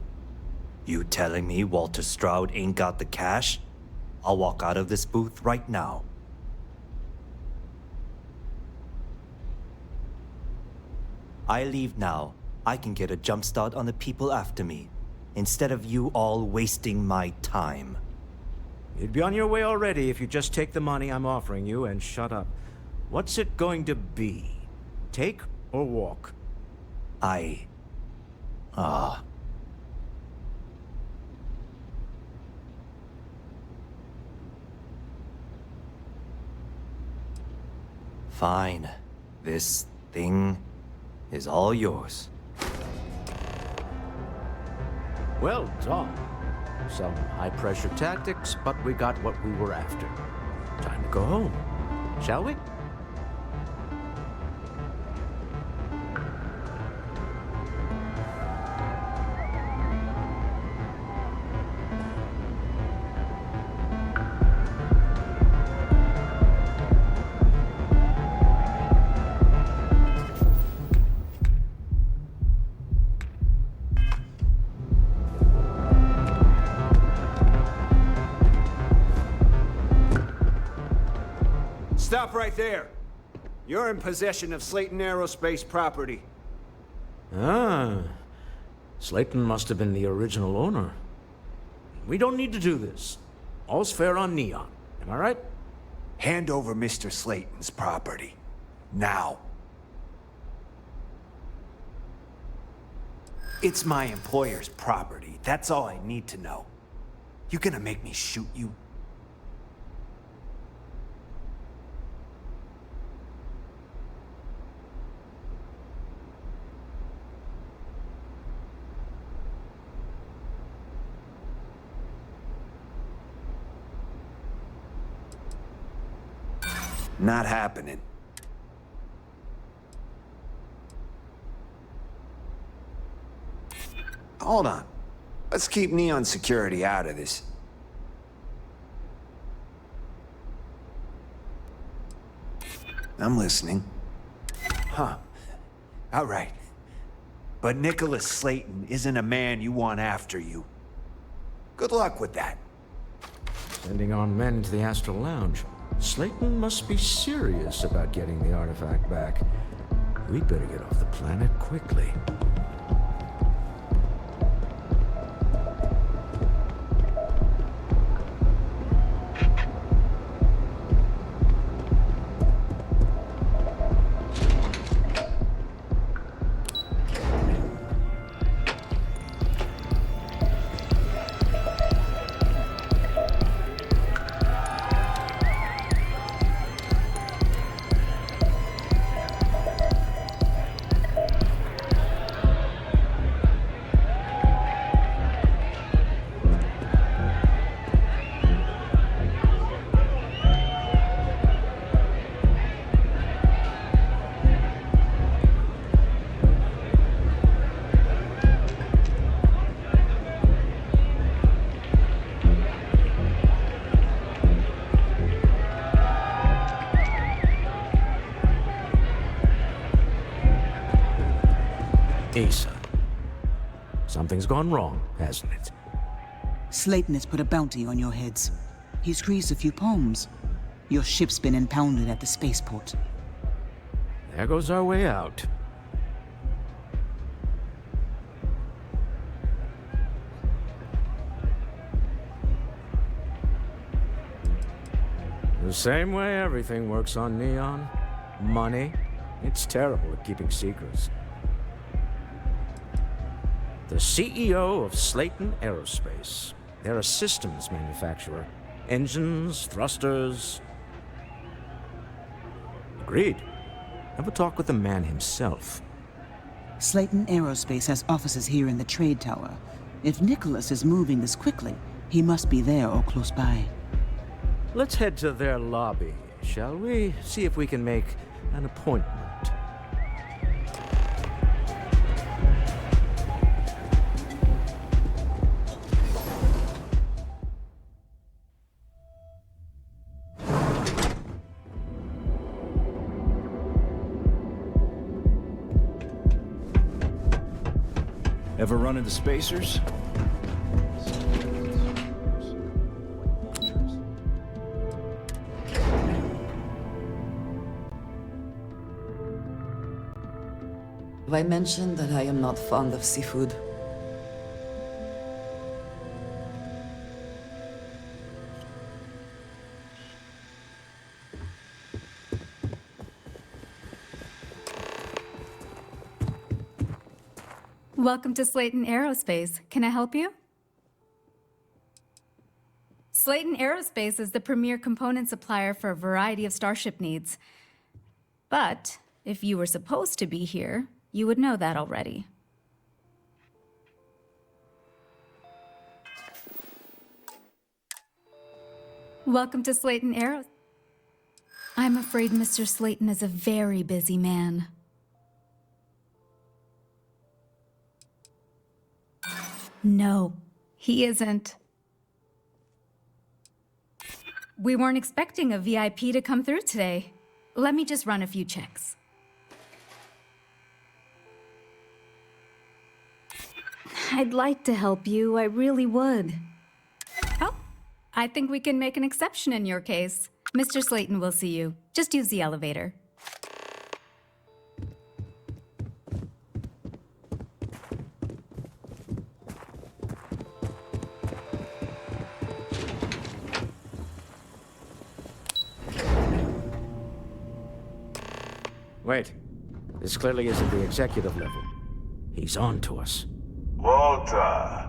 You telling me Walter Stroud ain't got the cash? I'll walk out of this booth right now. I leave now. I can get a jump start on the people after me, instead of you all wasting my time. You'd be on your way already if you just take the money I'm offering you and shut up. What's it going to be? Take or walk? Fine. This thing is all yours. Well done. Some high-pressure tactics, but we got what we were after. Time to go home, shall we? Stop right there. You're in possession of Slayton Aerospace property. Ah. Slayton must have been the original owner. We don't need to do this. All's fair on Neon. Am I right? Hand over Mr. Slayton's property. Now. It's my employer's property. That's all I need to know. You gonna make me shoot you? Not happening. Hold on. Let's keep Neon Security out of this. I'm listening. Huh. All right. But Nicholas Slayton isn't a man you want after you. Good luck with that. Sending on men to the Astral Lounge. Slayton must be serious about getting the artifact back. We'd better get off the planet quickly. Asa. Something's gone wrong, hasn't it? Slayton has put a bounty on your heads. He's squeezed a few palms. Your ship's been impounded at the spaceport. There goes our way out. The same way everything works on Neon. Money. It's terrible at keeping secrets. The CEO of Slayton Aerospace. They're a systems manufacturer. Engines, thrusters. Agreed. Have a talk with the man himself. Slayton Aerospace has offices here in the trade tower. If Nicholas is moving this quickly, he must be there or close by. Let's head to their lobby, shall we? See if we can make an appointment. Ever run into spacers? Have I mentioned that I am not fond of seafood? Welcome to Slayton Aerospace. Can I help you? Slayton Aerospace is the premier component supplier for a variety of starship needs. But if you were supposed to be here, you would know that already. Welcome to Slayton Aerospace. I'm afraid Mr. Slayton is a very busy man. No, he isn't. We weren't expecting a VIP to come through today. Let me just run a few checks. I'd like to help you, I really would. Oh, I think we can make an exception in your case. Mr. Slayton will see you. Just use the elevator. Wait. This clearly isn't the executive level. He's on to us. Walter,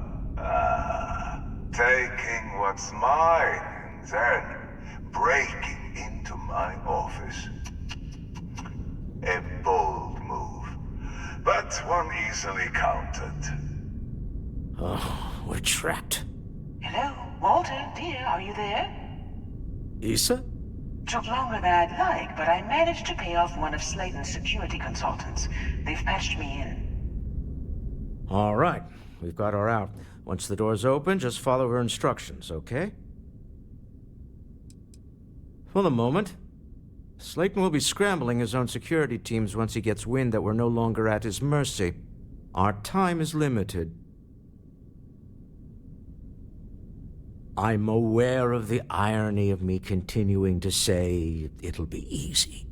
taking what's mine and then breaking into my office. A bold move, but one easily countered. Oh, we're trapped. Hello, Walter, dear, are you there? Issa? Took longer than I'd like, but I managed to pay off one of Slayton's security consultants. They've patched me in. All right. We've got her out. Once the door's open, just follow her instructions, okay? For the moment, Slayton will be scrambling his own security teams once he gets wind that we're no longer at his mercy. Our time is limited. I'm aware of the irony of me continuing to say it'll be easy.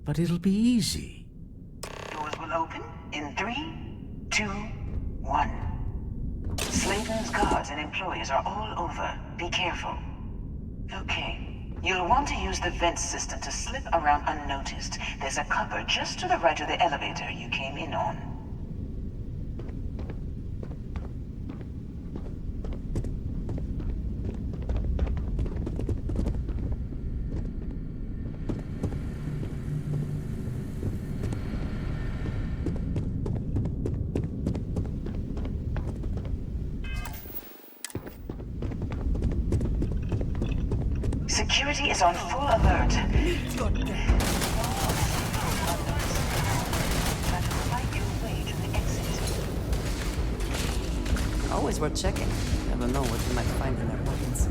But it'll be easy. Doors will open in 3, 2, 1. Slayton's guards and employees are all over. Be careful. Okay. You'll want to use the vent system to slip around unnoticed. There's a cupboard just to the right of the elevator you came in on. Security is on full alert. Always worth checking. Never know what you might find in their pockets.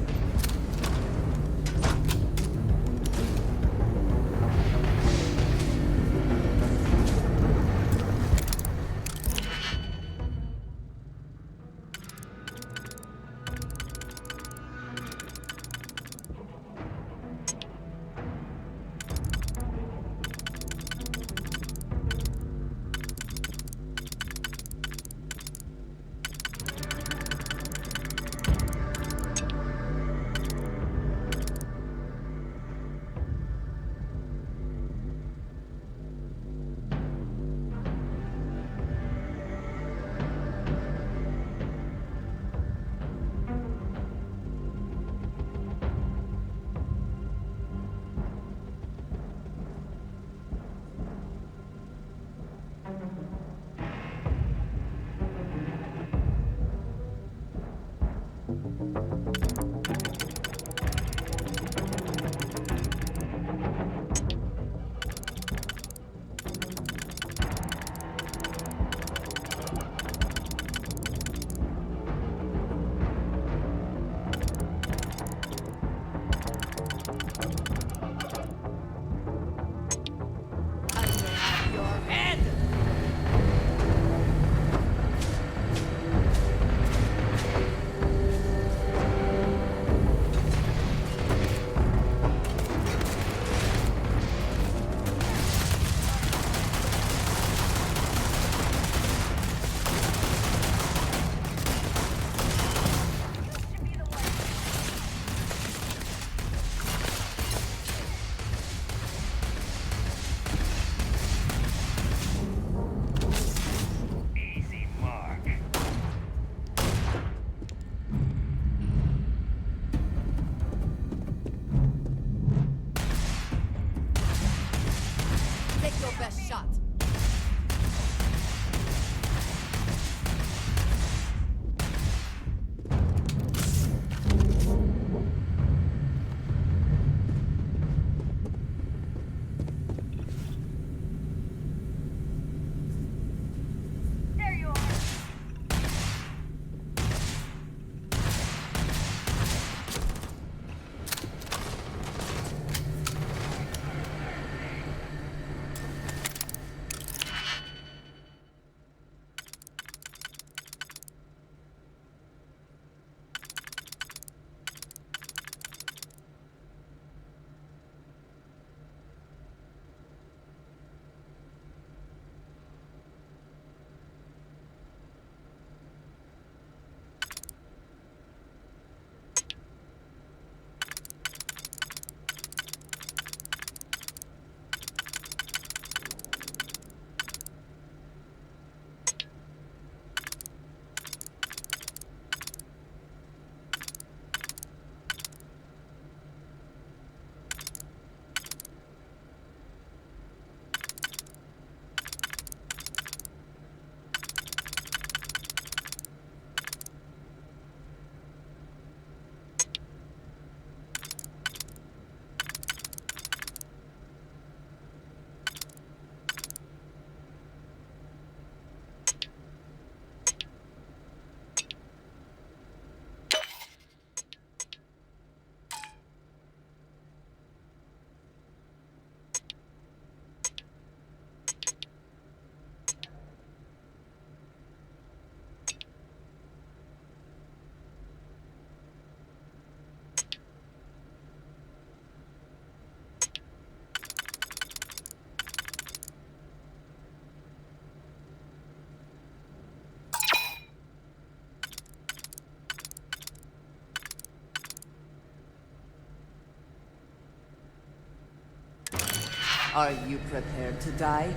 Are you prepared to die?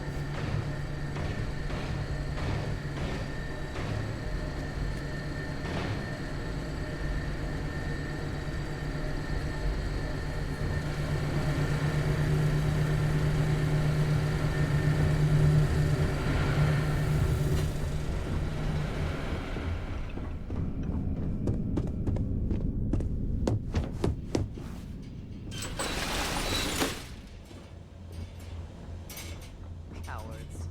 Cowards.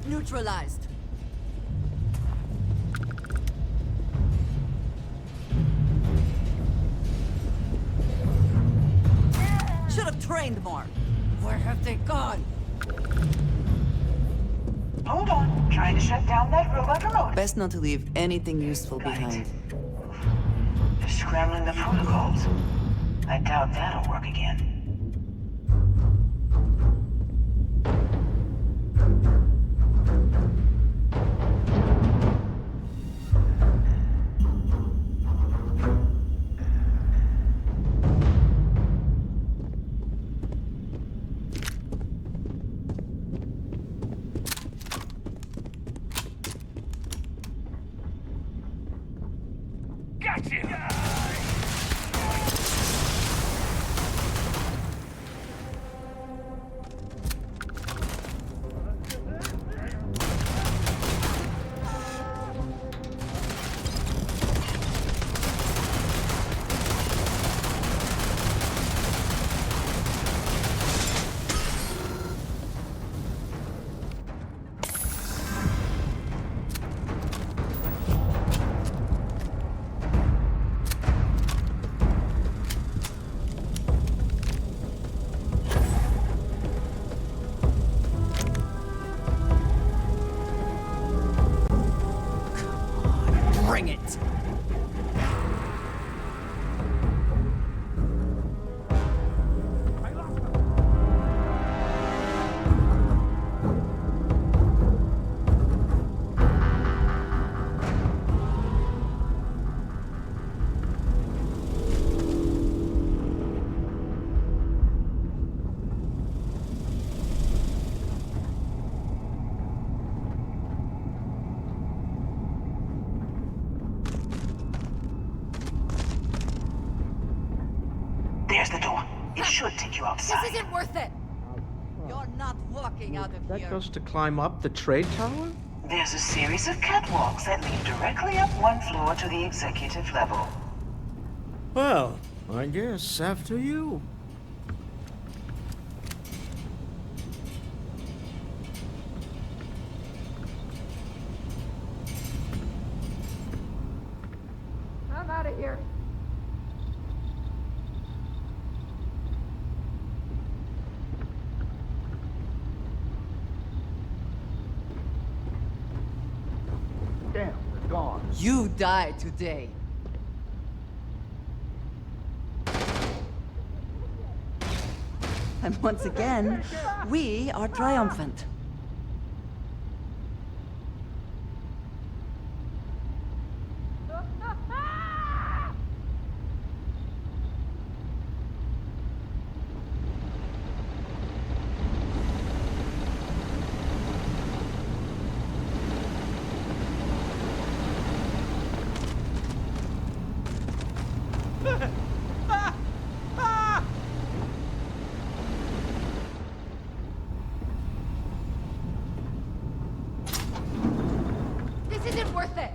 Neutralized. Should have trained more. Where have they gone? Hold on. Trying to shut down that robot remote. Best not to leave anything useful behind. They're scrambling the protocols. I doubt that'll work again. There's the door. It should take you outside. This isn't worth it. You're not walking out of That here. goes to climb up the trade tower? There's a series of catwalks that lead directly up one floor to the executive level. Well, I guess after you. I'm out of here. Damn, they're gone. You die today. And once again, we are triumphant. This isn't worth it.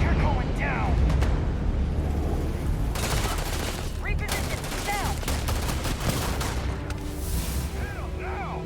You're going down. Reposition now. Now.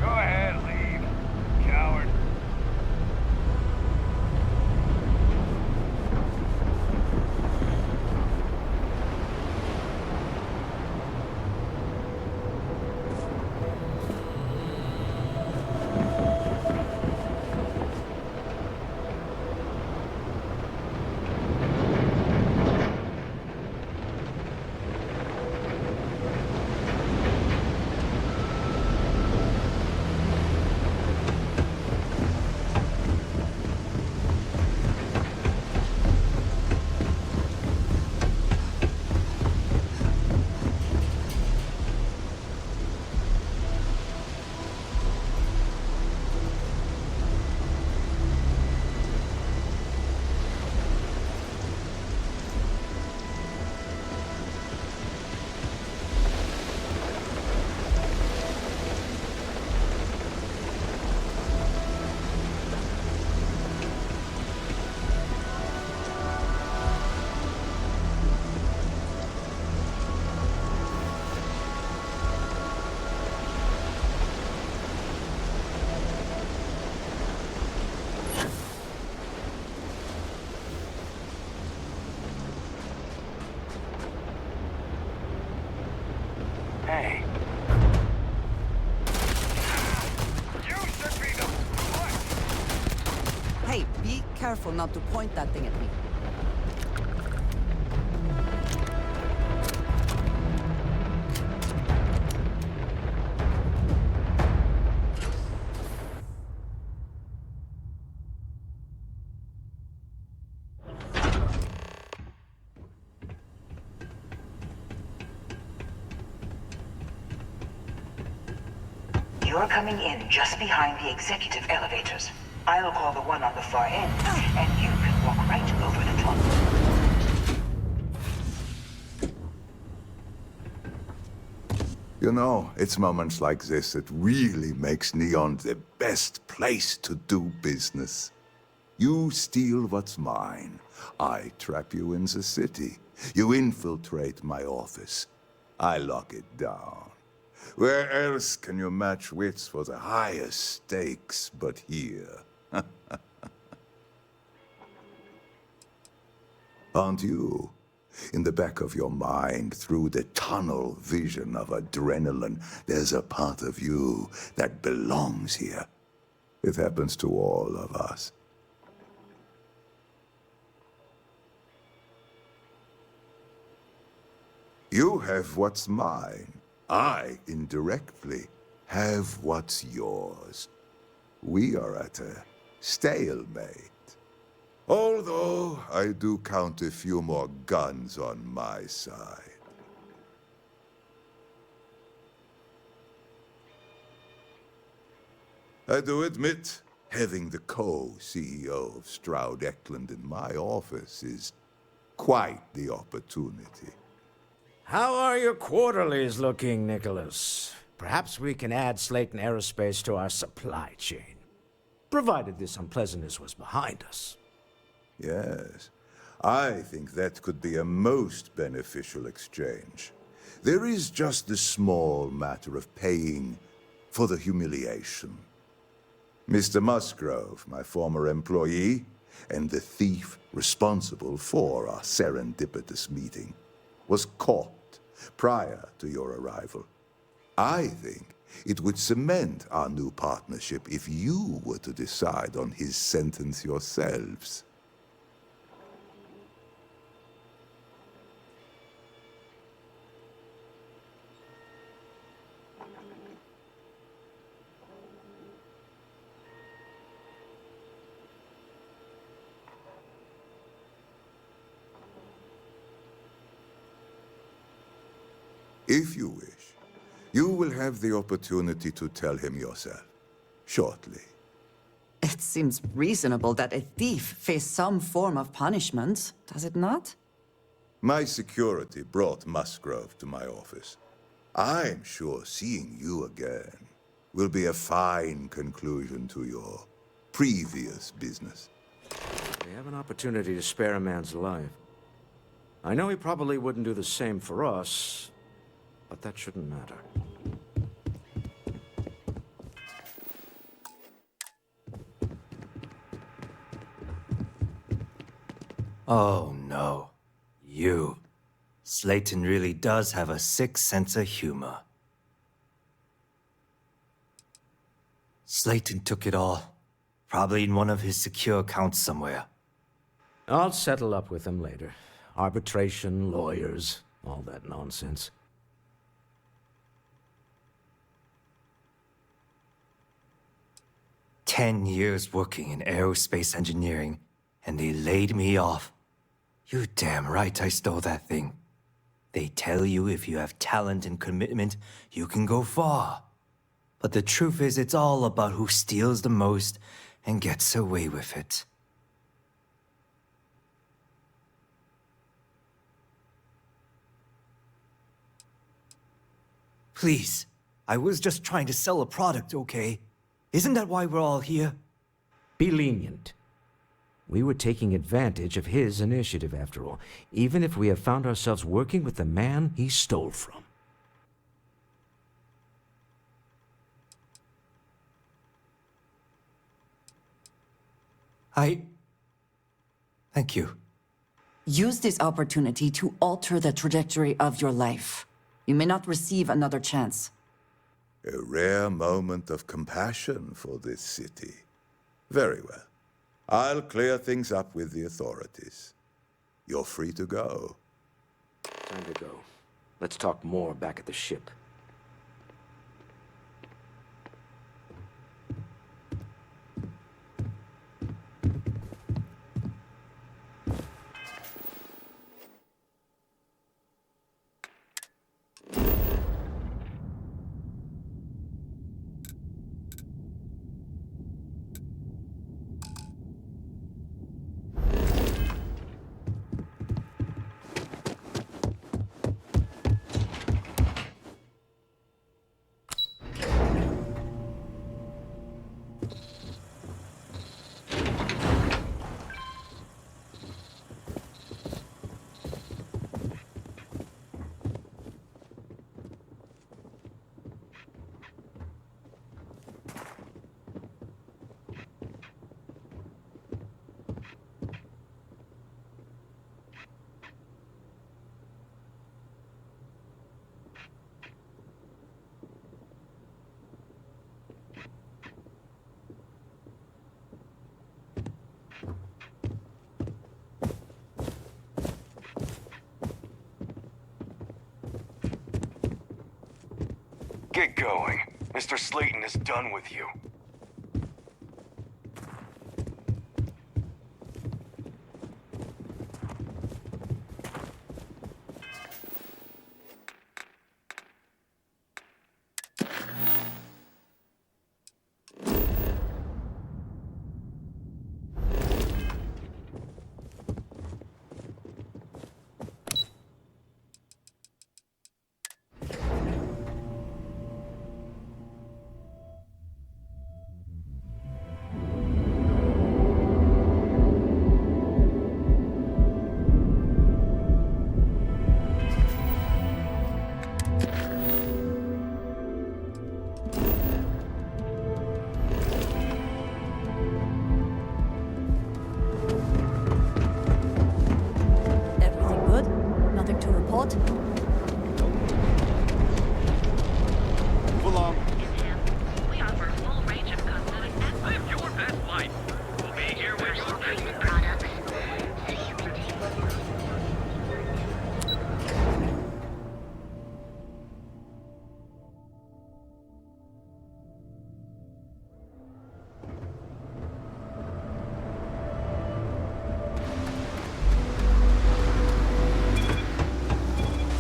Go ahead, leave. Coward. Hey. You should be the Hey, be careful not to point that thing at me. You're coming in just behind the executive elevators. I'll call the one on the far end, and you can walk right over the tunnel. You know, it's moments like this that really makes Neon the best place to do business. You steal what's mine. I trap you in the city. You infiltrate my office. I lock it down. Where else can you match wits for the highest stakes but here? Aren't you? In the back of your mind, through the tunnel vision of adrenaline, there's a part of you that belongs here. It happens to all of us. You have what's mine. I, indirectly, have what's yours. We are at a stalemate. Although, I do count a few more guns on my side. I do admit, having the co-CEO of Stroud Eklund in my office is quite the opportunity. How are your quarterlies looking, Nicholas? Perhaps we can add Slayton Aerospace to our supply chain, provided this unpleasantness was behind us. Yes, I think that could be a most beneficial exchange. There is just the small matter of paying for the humiliation. Mr. Musgrove, my former employee, and the thief responsible for our serendipitous meeting, was caught prior to your arrival. I think it would cement our new partnership if you were to decide on his sentence yourselves. If you wish, you will have the opportunity to tell him yourself, shortly. It seems reasonable that a thief face some form of punishment, does it not? My security brought Musgrove to my office. I'm sure seeing you again will be a fine conclusion to your previous business. We have an opportunity to spare a man's life. I know he probably wouldn't do the same for us, but that shouldn't matter. Oh no. You. Slayton really does have a sick sense of humor. Slayton took it all. Probably in one of his secure accounts somewhere. I'll settle up with him later. Arbitration, lawyers, all that nonsense. "10 years working in aerospace engineering, and they laid me off. You damn right I stole that thing. They tell you if you have talent and commitment, you can go far. But the truth is, it's all about who steals the most and gets away with it." Please, I was just trying to sell a product, okay? Isn't that why we're all here? Be lenient. We were taking advantage of his initiative, after all, even if we have found ourselves working with the man he stole from. Thank you. Use this opportunity to alter the trajectory of your life. You may not receive another chance. A rare moment of compassion for this city. Very well. I'll clear things up with the authorities. You're free to go. Time to go. Let's talk more back at the ship. Get going. Mr. Slayton is done with you. Everything good? Nothing to report? Move along. We offer a full range of cosmetic and Live your best life. We'll be here when you're ready. treatment products. See you in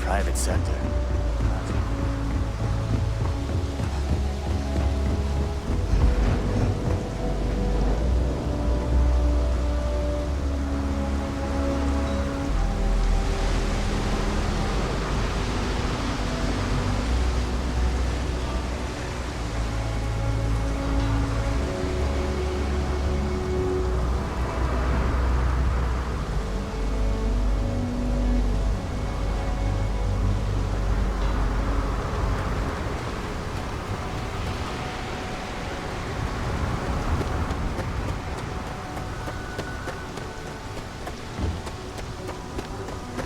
Private sector.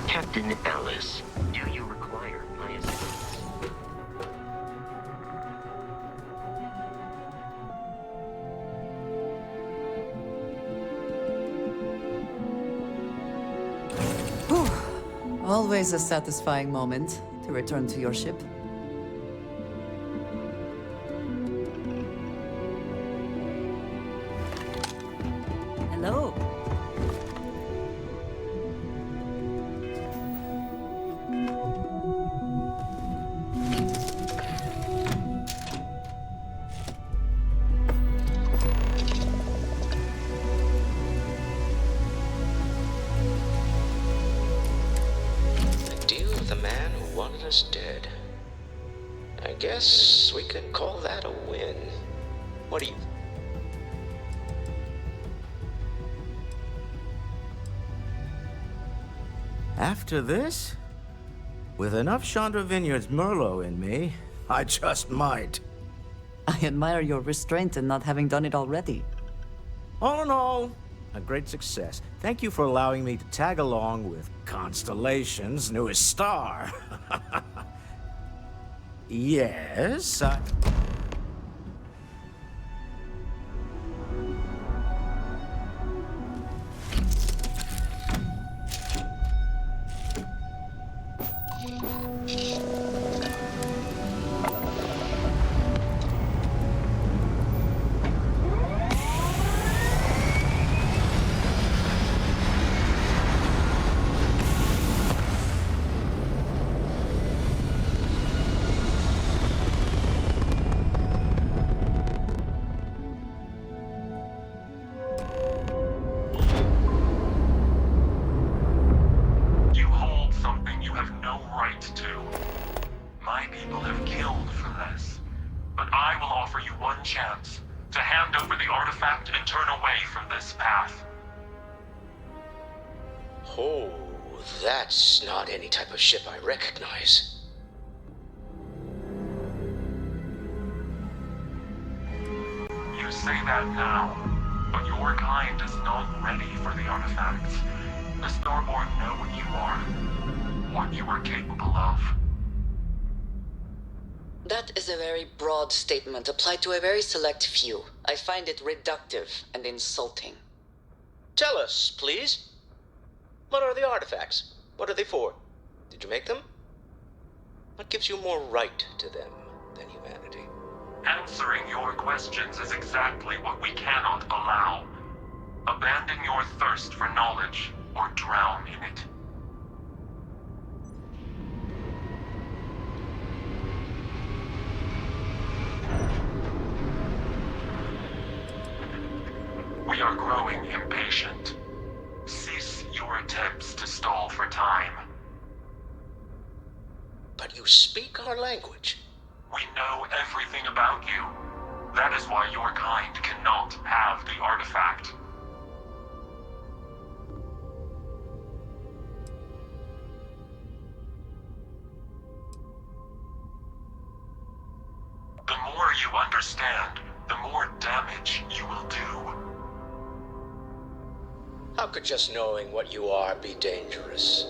Captain Ellis, do you require my assistance? Whew. Always a satisfying moment to return to your ship. Hello. The deal with the man who wanted us dead. I guess we can call that a win. What do you... After this, with enough Chandra Vineyards Merlot in me, I just might. I admire your restraint in not having done it already. All in all, a great success. Thank you for allowing me to tag along with Constellation's newest star. Yes, You hold something you have no right to. My people have killed for this. But I will offer you one chance to hand over the artifact and turn away from this path. Oh, that's not any type of ship I recognize. You say that now, but your kind is not ready for the artifacts. The Starborn know what you are, what you are capable of. That is a very broad statement applied to a very select few. I find it reductive and insulting. Tell us, please. What are the artifacts? What are they for? Did you make them? What gives you more right to them than humanity. Answering your questions is exactly what we cannot allow. Abandon your thirst for knowledge, or drown in it. We are growing impatient. Cease your attempts to stall for time. But you speak our language. We know everything about you. That is why your kind cannot have the artifact. The more you understand, the more damage you will do. How could just knowing what you are be dangerous?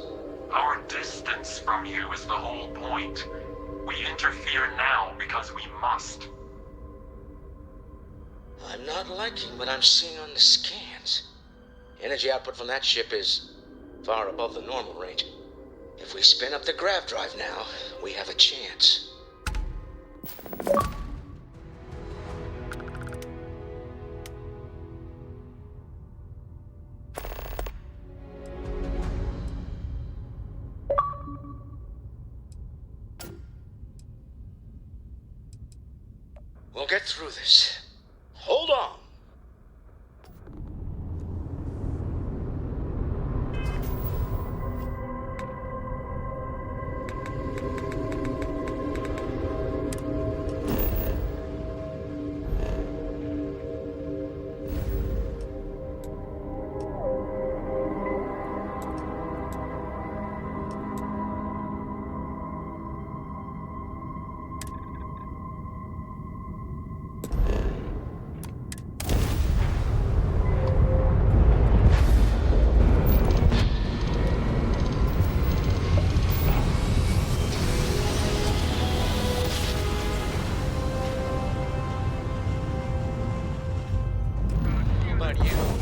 Our distance from you is the whole point. We interfere now because we must. I'm not liking what I'm seeing on the scans. Energy output from that ship is far above the normal range. If we spin up the grav drive now, we have a chance. We'll get through this. Hold on.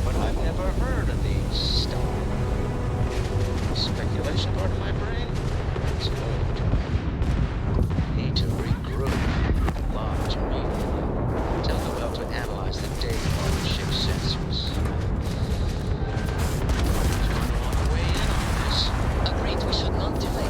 But I've never heard of these speculation part of my brain? It's moved. Need to regroup. Lodge immediately. Tell the well to analyze the data on the ship's sensors. We're on the way in on this. Agreed, we should not delay.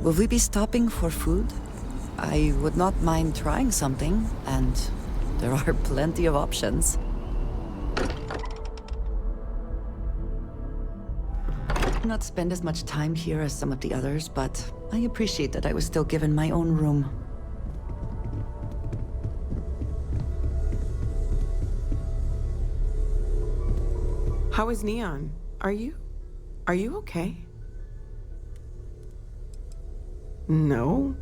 Will we be stopping for food? I would not mind trying something, and there are plenty of options. Not spend as much time here as some of the others, but I appreciate that I was still given my own room. How is Neon? Are you? Are you okay? No?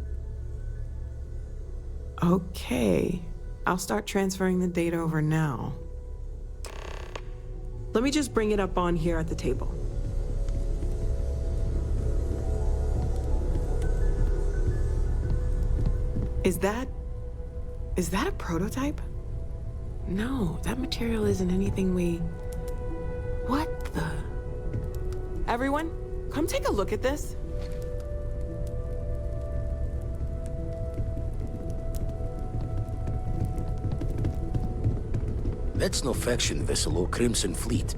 Okay. I'll start transferring the data over now. Let me just bring it up on here at the table. Is that a prototype? No, that material isn't anything we... What the... Everyone, come take a look at this. That's no faction vessel or Crimson Fleet.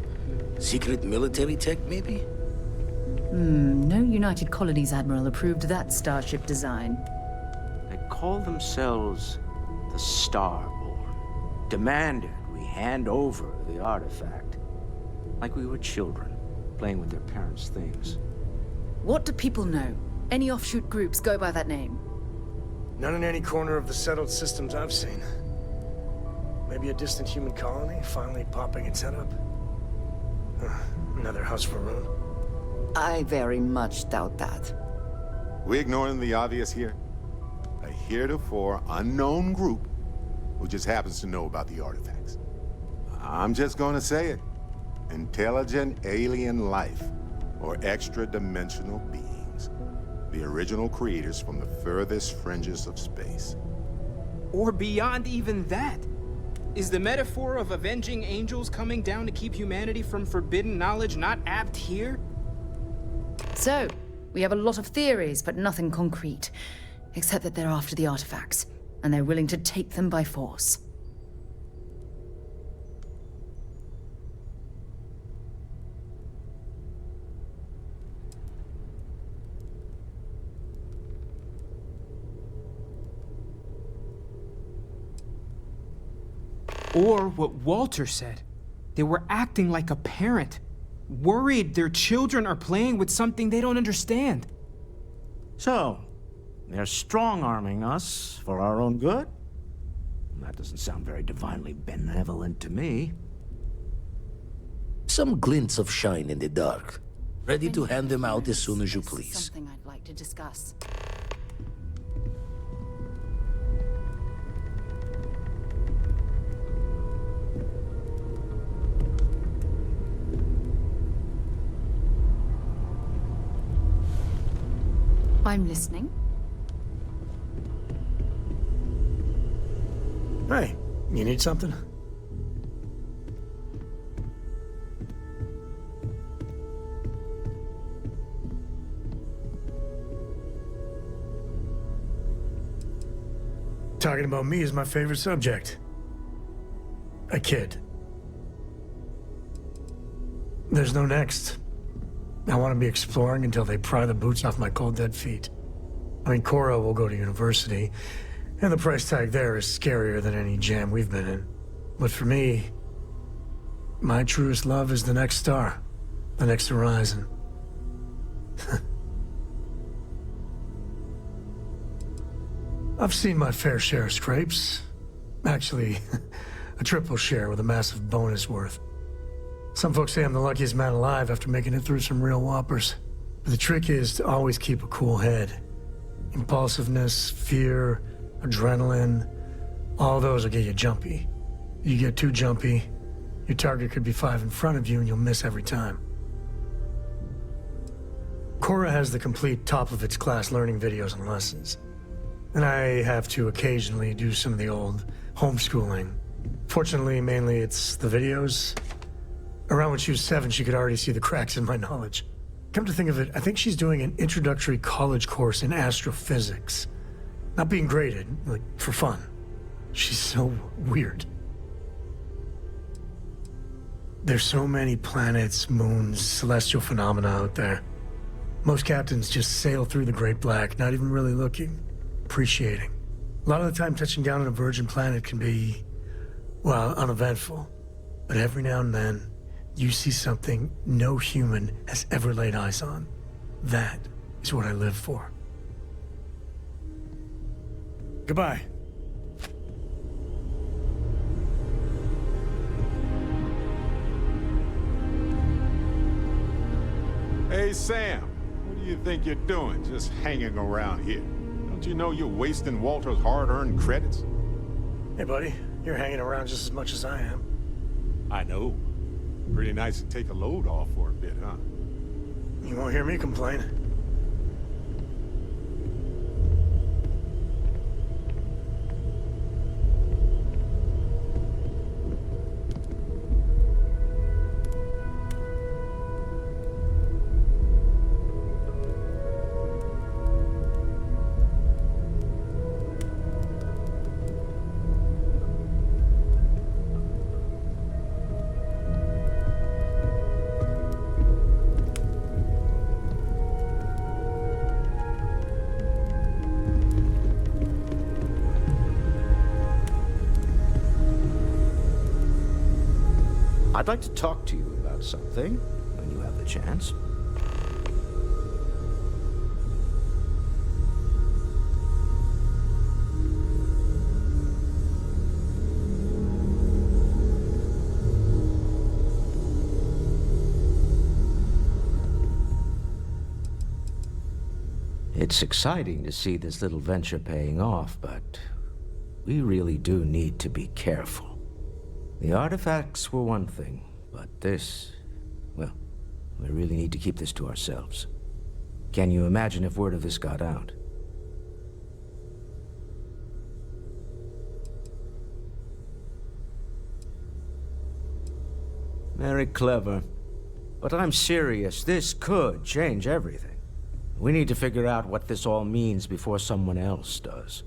Secret military tech, maybe? No United Colonies Admiral approved that starship design. They call themselves the Starborn. Demanded we hand over the artifact. Like we were children, playing with their parents' things. What do people know? Any offshoot groups go by that name? None in any corner of the settled systems I've seen. Maybe a distant human colony finally popping its head up. Another house for Rune. I very much doubt that. We ignoring the obvious here? A heretofore unknown group who just happens to know about the artifacts. I'm just gonna say it. Intelligent alien life, or extra-dimensional beings. The original creators from the furthest fringes of space. Or beyond even that. Is the metaphor of avenging angels coming down to keep humanity from forbidden knowledge not apt here? So, we have a lot of theories, but nothing concrete. Except that they're after the artifacts, and they're willing to take them by force. Or what Walter said. They were acting like a parent, worried their children are playing with something they don't understand. So, they're strong-arming us for our own good? That doesn't sound very divinely benevolent to me. Some glints of shine in the dark. Ready to hand them out as soon as you please. Something I'd like to discuss. I'm listening. Hey, you need something? Talking about me is my favorite subject. I kid. There's no next. I want to be exploring until they pry the boots off my cold, dead feet. I mean, Cora will go to university, and the price tag there is scarier than any jam we've been in. But for me, my truest love is the next star, the next horizon. I've seen my fair share of scrapes. Actually, a triple share with a massive bonus worth. Some folks say I'm the luckiest man alive after making it through some real whoppers. But the trick is to always keep a cool head. Impulsiveness, fear, adrenaline, all those will get you jumpy. You get too jumpy, your target could be 5 in front of you and you'll miss every time. Cora has the complete top-of-its-class learning videos and lessons. And I have to occasionally do some of the old homeschooling. Fortunately, mainly it's the videos. Around when she was 7, she could already see the cracks in my knowledge. Come to think of it, I think she's doing an introductory college course in astrophysics. Not being graded, like, for fun. She's so weird. There's so many planets, moons, celestial phenomena out there. Most captains just sail through the Great Black, not even really looking, appreciating. A lot of the time touching down on a virgin planet can be, well, uneventful. But every now and then, you see something no human has ever laid eyes on. That is what I live for. Goodbye. Hey, Sam. What do you think you're doing, just hanging around here? Don't you know you're wasting Walter's hard-earned credits? Hey, buddy. You're hanging around just as much as I am. I know. Pretty nice to take a load off for a bit, huh? You won't hear me complain. I'd like to talk to you about something when you have the chance. It's exciting to see this little venture paying off, but we really do need to be careful. The artifacts were one thing, but this, well, we really need to keep this to ourselves. Can you imagine if word of this got out? Very clever. But I'm serious, this could change everything. We need to figure out what this all means before someone else does.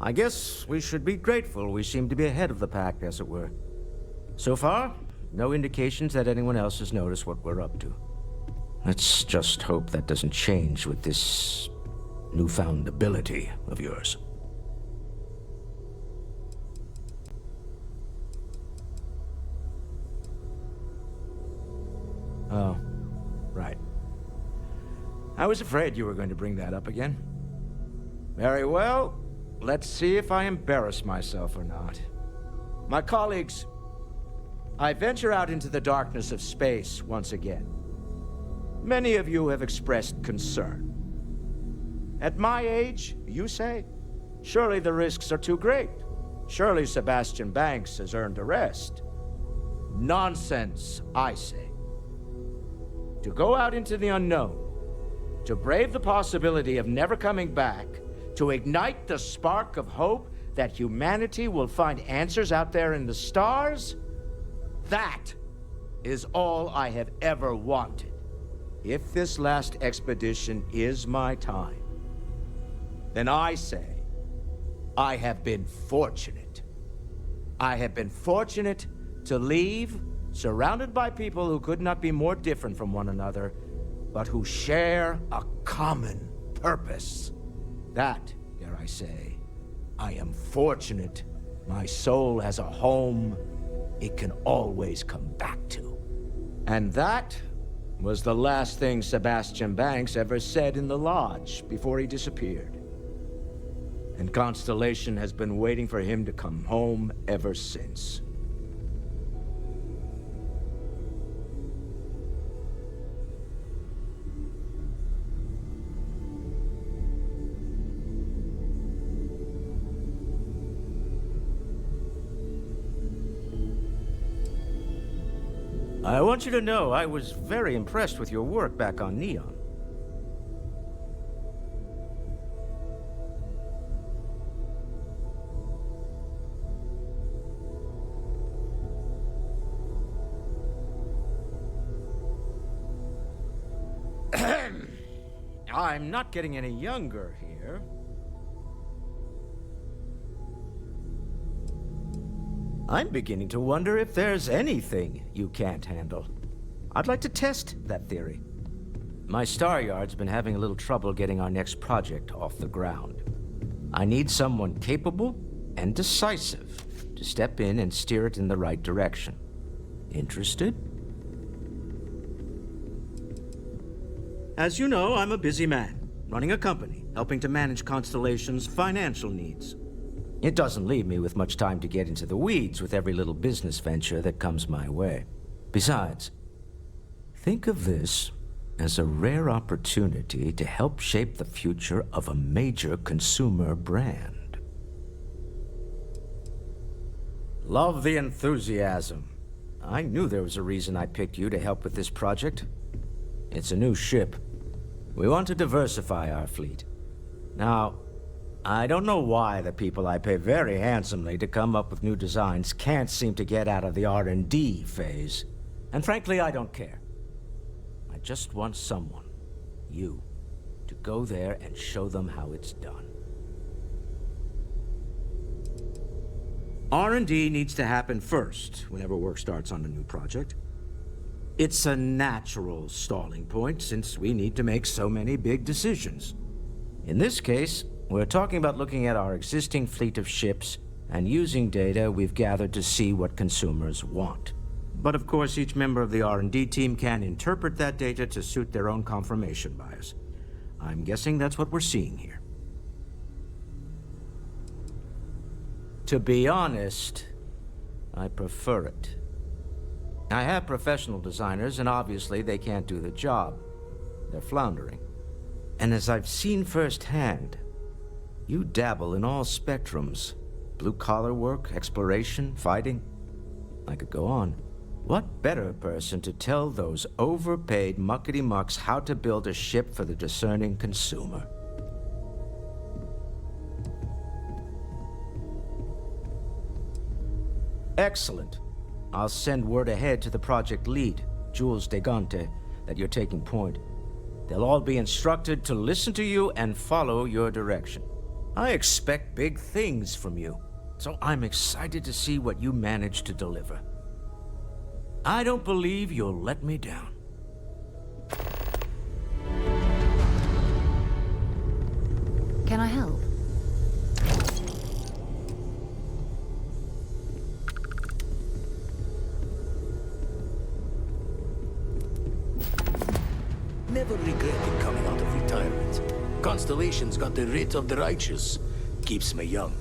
I guess we should be grateful we seem to be ahead of the pack, as it were. So far, no indications that anyone else has noticed what we're up to. Let's just hope that doesn't change with this newfound ability of yours. Oh, right. I was afraid you were going to bring that up again. Very well. Let's see if I embarrass myself or not. My colleagues, I venture out into the darkness of space once again. Many of you have expressed concern. At my age, you say, surely the risks are too great. Surely Sebastian Banks has earned a rest. Nonsense, I say. To go out into the unknown, to brave the possibility of never coming back, to ignite the spark of hope that humanity will find answers out there in the stars, that is all I have ever wanted. If this last expedition is my time, then I say, I have been fortunate. I have been fortunate to leave, surrounded by people who could not be more different from one another, but who share a common purpose. That, dare I say, I am fortunate my soul has a home it can always come back to. And that was the last thing Sebastian Banks ever said in the lodge before he disappeared. And Constellation has been waiting for him to come home ever since. I want you to know I was very impressed with your work back on Neon. I'm not getting any younger here. I'm beginning to wonder if there's anything you can't handle. I'd like to test that theory. My Star Yard's been having a little trouble getting our next project off the ground. I need someone capable and decisive to step in and steer it in the right direction. Interested? As you know, I'm a busy man, running a company, helping to manage Constellation's financial needs. It doesn't leave me with much time to get into the weeds with every little business venture that comes my way. Besides, think of this as a rare opportunity to help shape the future of a major consumer brand. Love the enthusiasm. I knew there was a reason I picked you to help with this project. It's a new ship. We want to diversify our fleet. Now, I don't know why the people I pay very handsomely to come up with new designs can't seem to get out of the R&D phase. And frankly, I don't care. I just want someone, you, to go there and show them how it's done. R&D needs to happen first whenever work starts on a new project. It's a natural stalling point since we need to make so many big decisions. In this case, we're talking about looking at our existing fleet of ships and using data we've gathered to see what consumers want. But of course, each member of the R&D team can interpret that data to suit their own confirmation bias. I'm guessing that's what we're seeing here. To be honest, I prefer it. I have professional designers, and obviously they can't do the job. They're floundering. And as I've seen firsthand, you dabble in all spectrums. Blue-collar work, exploration, fighting. I could go on. What better person to tell those overpaid muckety-mucks how to build a ship for the discerning consumer? Excellent. I'll send word ahead to the project lead, Jules Degante, that you're taking point. They'll all be instructed to listen to you and follow your direction. I expect big things from you, so I'm excited to see what you manage to deliver. I don't believe you'll let me down. Can I help? Never regretted coming out of retirement. Constellation's got the writ of the righteous. Keeps me young.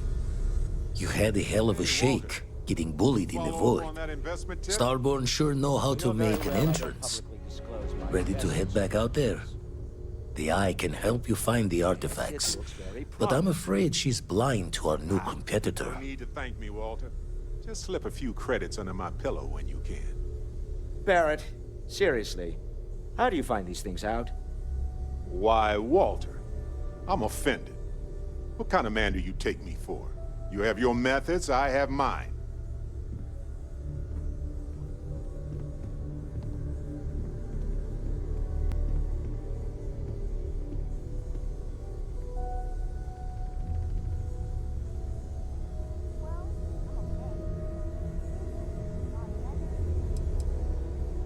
You had a hell of a shake, getting bullied in the void. Starborn sure know how to make an entrance. Ready to head back out there? The Eye can help you find the artifacts. But I'm afraid she's blind to our new competitor. No need to thank me, Walter. Just slip a few credits under my pillow when you can. Barrett, seriously, how do you find these things out? Why, Walter, I'm offended. What kind of man do you take me for? You have your methods, I have mine.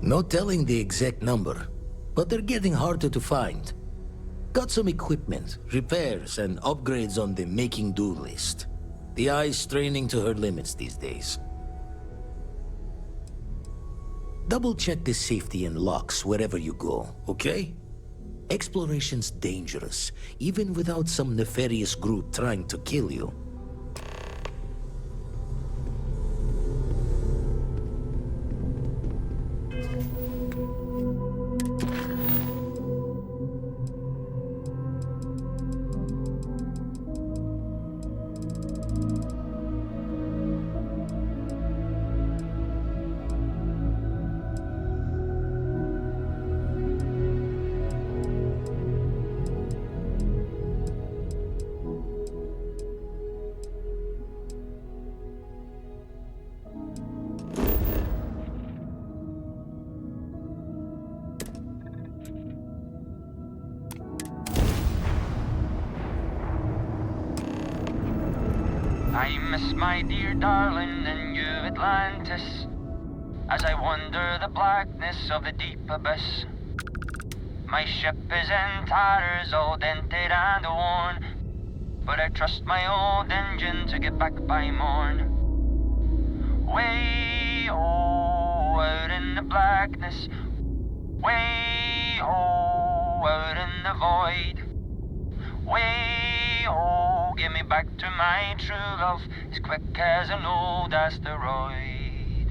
No telling the exact number, but they're getting harder to find. Got some equipment, repairs, and upgrades on the making-do list. The Eye's straining to her limits these days. Double-check the safety and locks wherever you go, okay? Exploration's dangerous, even without some nefarious group trying to kill you. I miss my dear darling and you Atlantis, as I wander the blackness of the deep abyss. My ship is in tatters, all dented and worn, but I trust my old engine to get back by morn. Way out in the blackness, way out in the void. Way get me back to my true love, as quick as an old asteroid.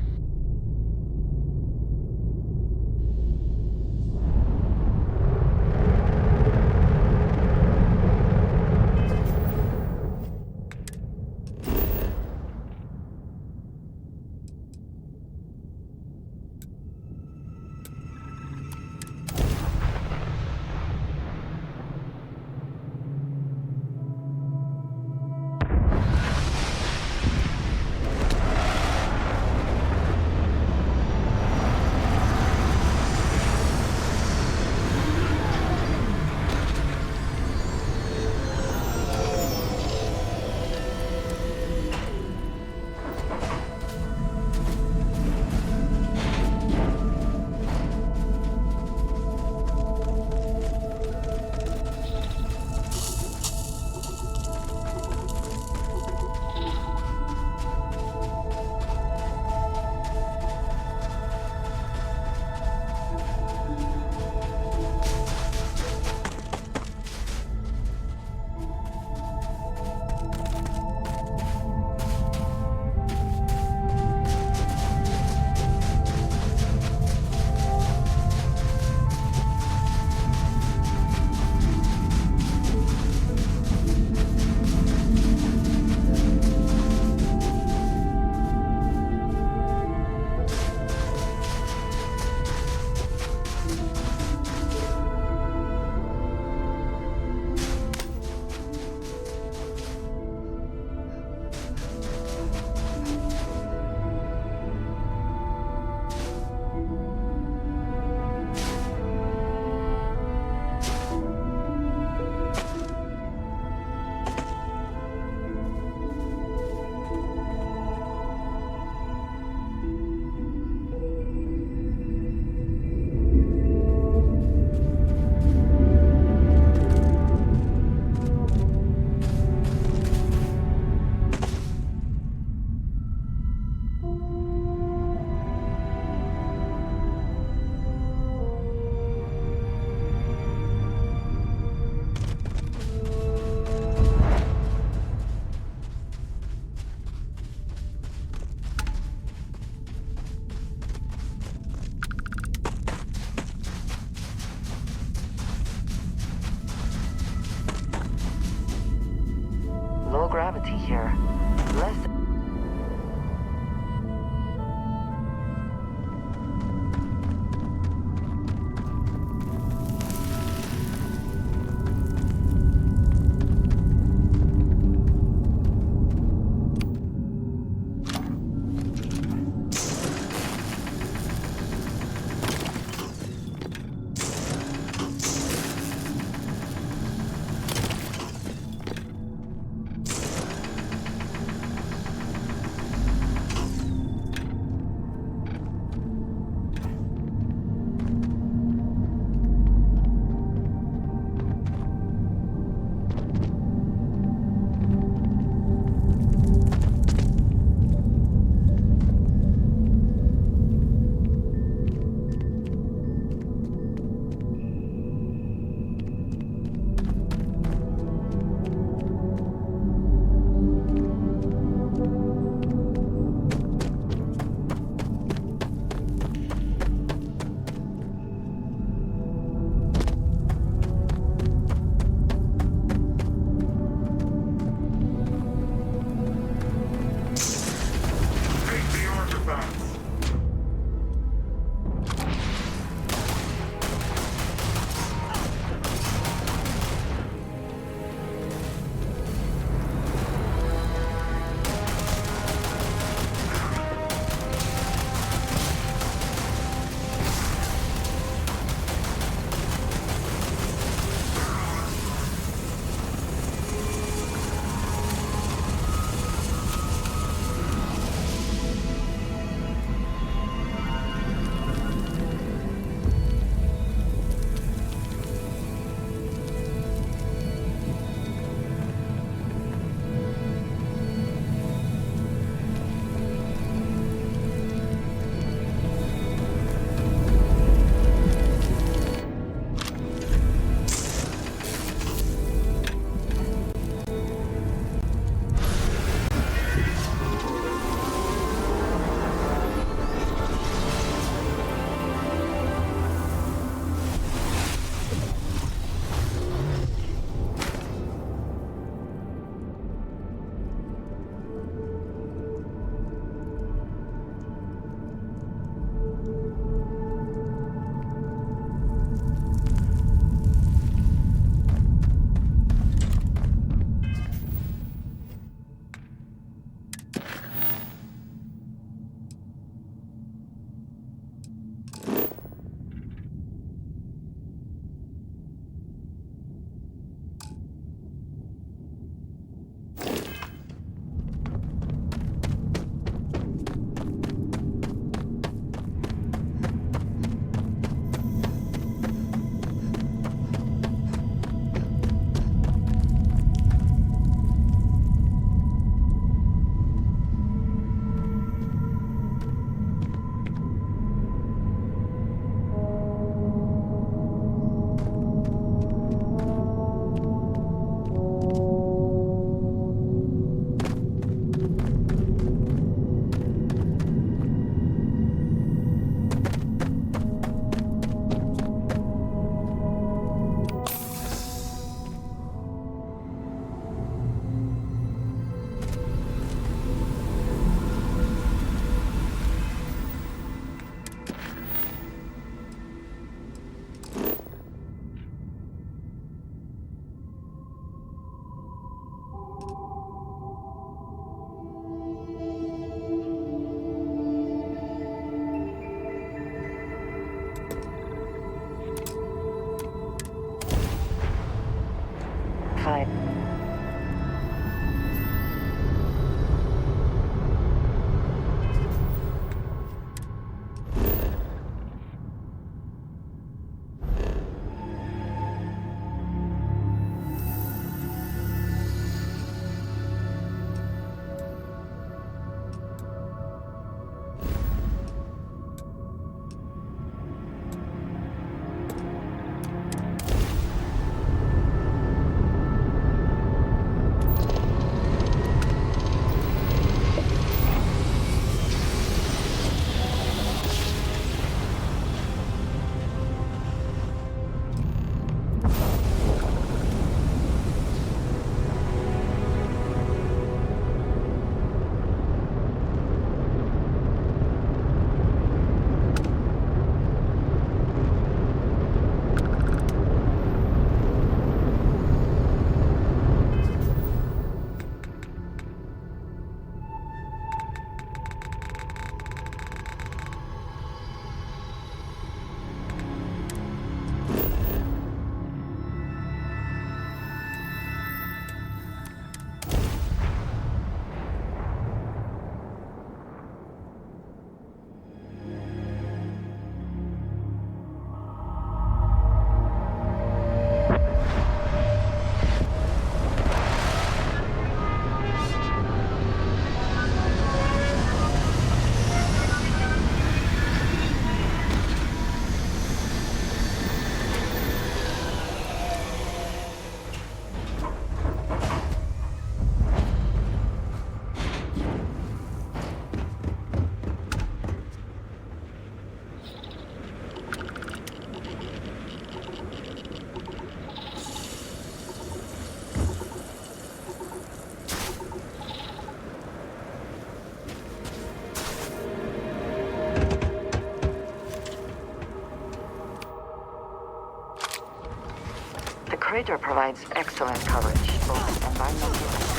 crater provides excellent coverage, both environmental and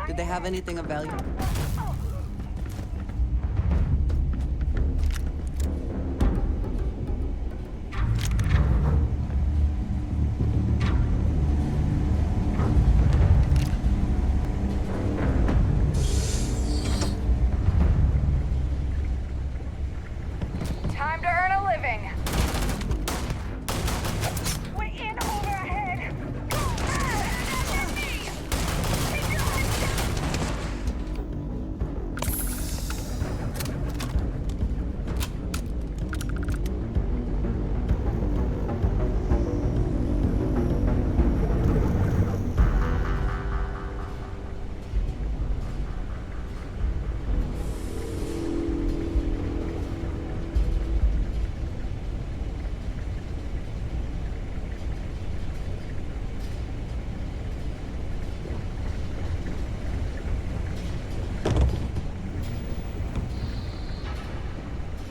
Did they have anything of value? Time to earn a living. We're in over ahead.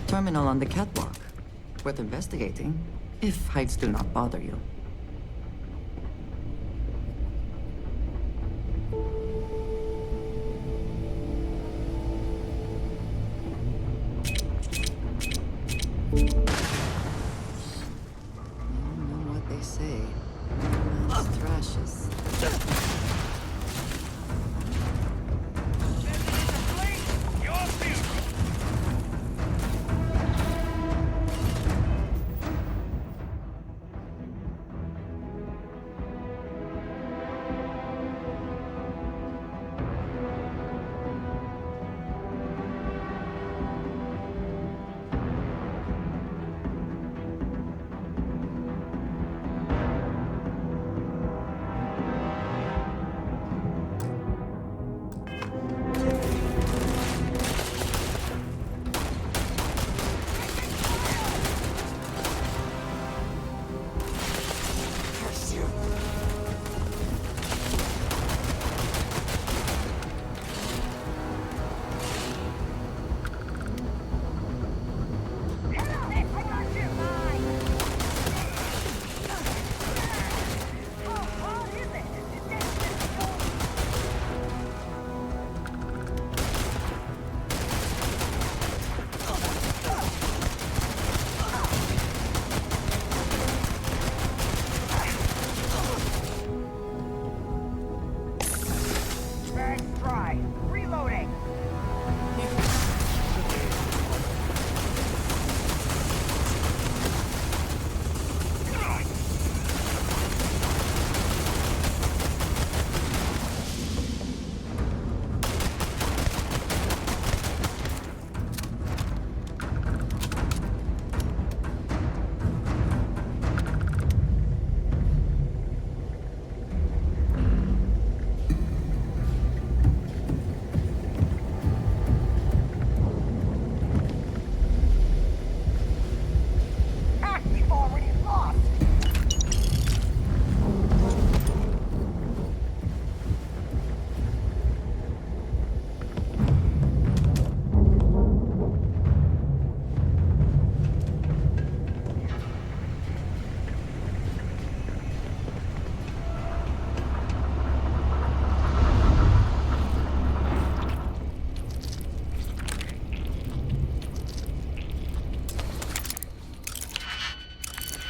Terminal on the catwalk. Worth investigating, if heights do not bother you. You know what they say. Mouth thrashes.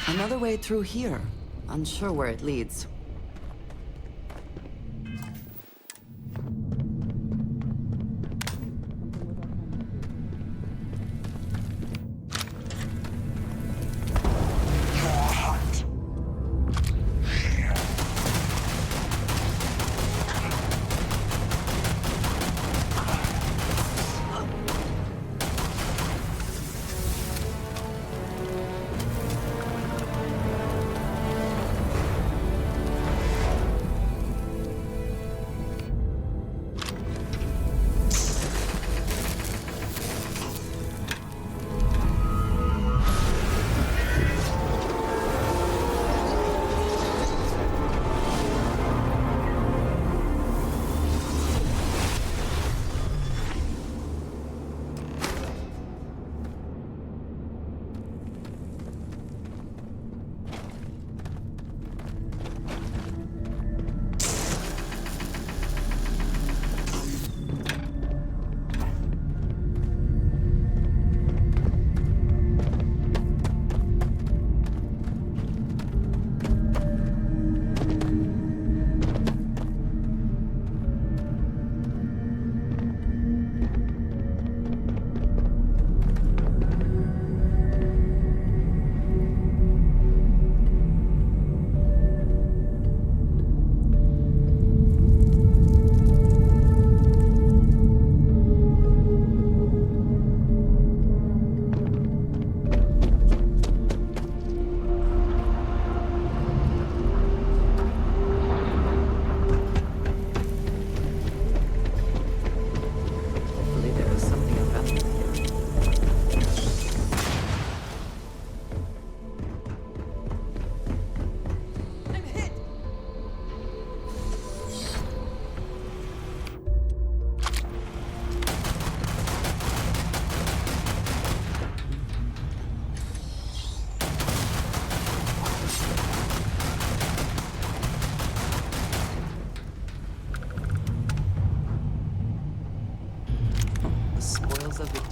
Another way through here. Unsure where it leads.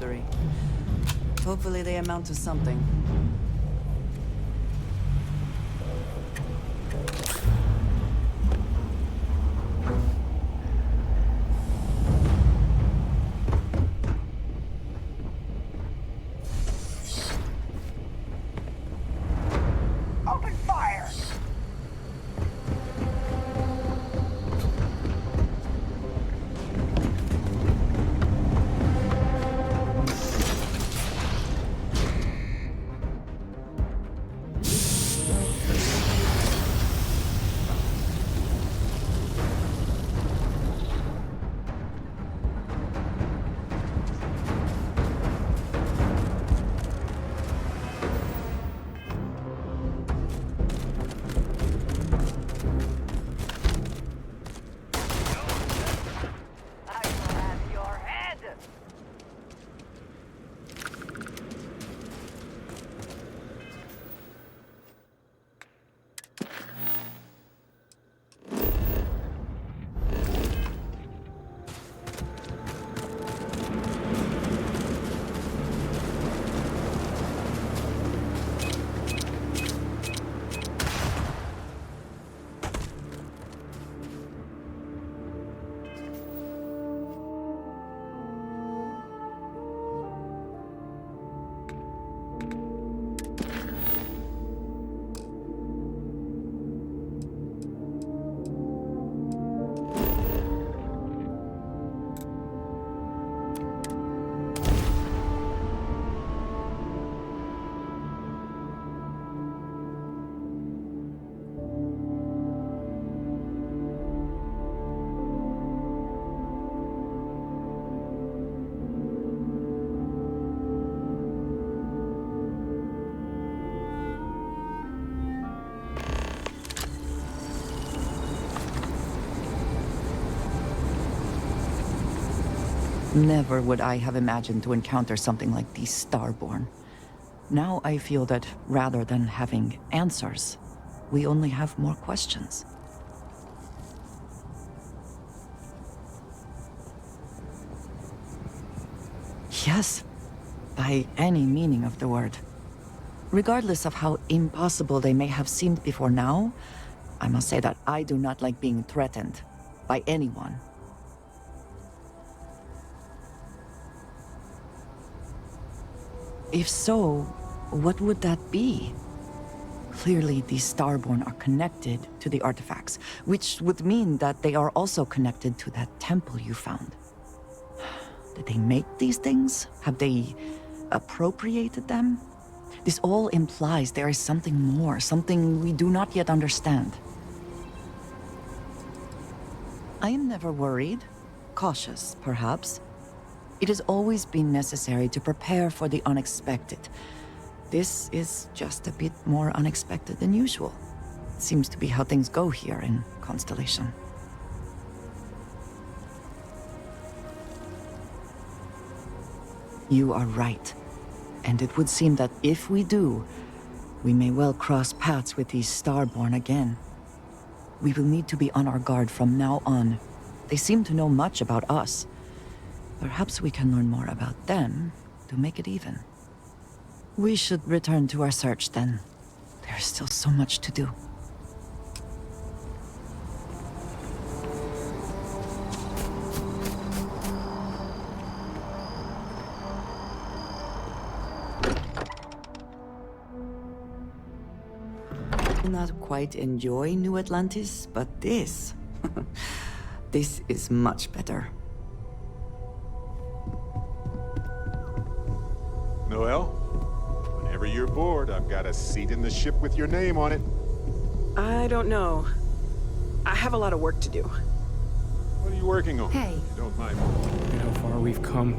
mystery. Hopefully they amount to something. Open fire! Never would I have imagined to encounter something like these Starborn. Now I feel that rather than having answers, we only have more questions. Yes, by any meaning of the word. Regardless of how impossible they may have seemed before now, I must say that I do not like being threatened by anyone. If so, what would that be? Clearly, these Starborn are connected to the artifacts, which would mean that they are also connected to that temple you found. Did they make these things? Have they appropriated them? This all implies there is something more, something we do not yet understand. I am never worried, cautious, perhaps. It has always been necessary to prepare for the unexpected. This is just a bit more unexpected than usual. Seems to be how things go here in Constellation. You are right. And it would seem that if we do, we may well cross paths with these Starborn again. We will need to be on our guard from now on. They seem to know much about us. Perhaps we can learn more about them to make it even. We should return to our search then. There's still so much to do. I do not quite enjoy New Atlantis, but this... this is much better. Noel, whenever you're bored, I've got a seat in the ship with your name on it. I don't know. I have a lot of work to do. What are you working on? Hey. If you don't mind. Look at how far we've come.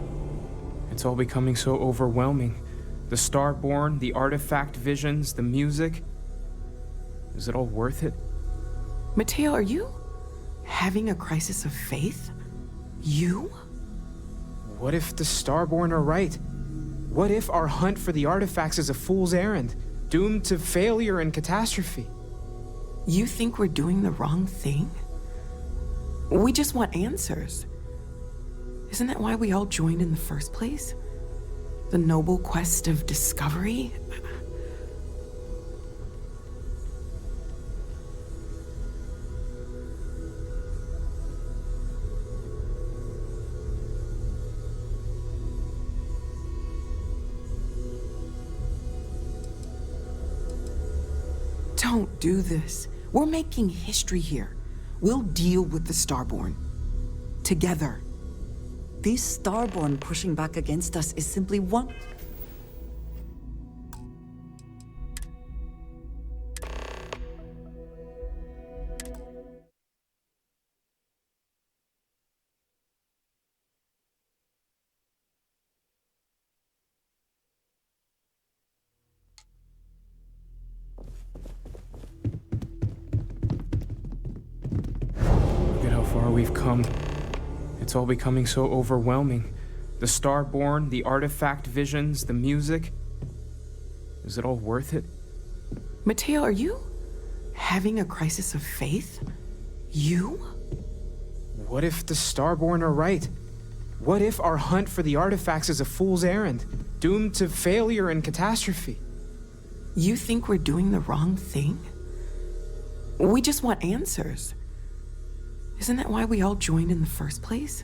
It's all becoming so overwhelming. The Starborn, the artifact visions, the music. Is it all worth it? Mateo, are you having a crisis of faith? You? What if the Starborn are right? What if our hunt for the artifacts is a fool's errand, doomed to failure and catastrophe? You think we're doing the wrong thing? We just want answers. Isn't that why we all joined in the first place? The noble quest of discovery? Don't do this. We're making history here. We'll deal with the Starborn. Together. These Starborn pushing back against us is simply one... Look at how far we've come. It's all becoming so overwhelming. The Starborn, the artifact visions, the music. Is it all worth it? Mateo, are you having a crisis of faith? You? What if the Starborn are right? What if our hunt for the artifacts is a fool's errand, doomed to failure and catastrophe? You think we're doing the wrong thing? We just want answers. Isn't that why we all joined in the first place?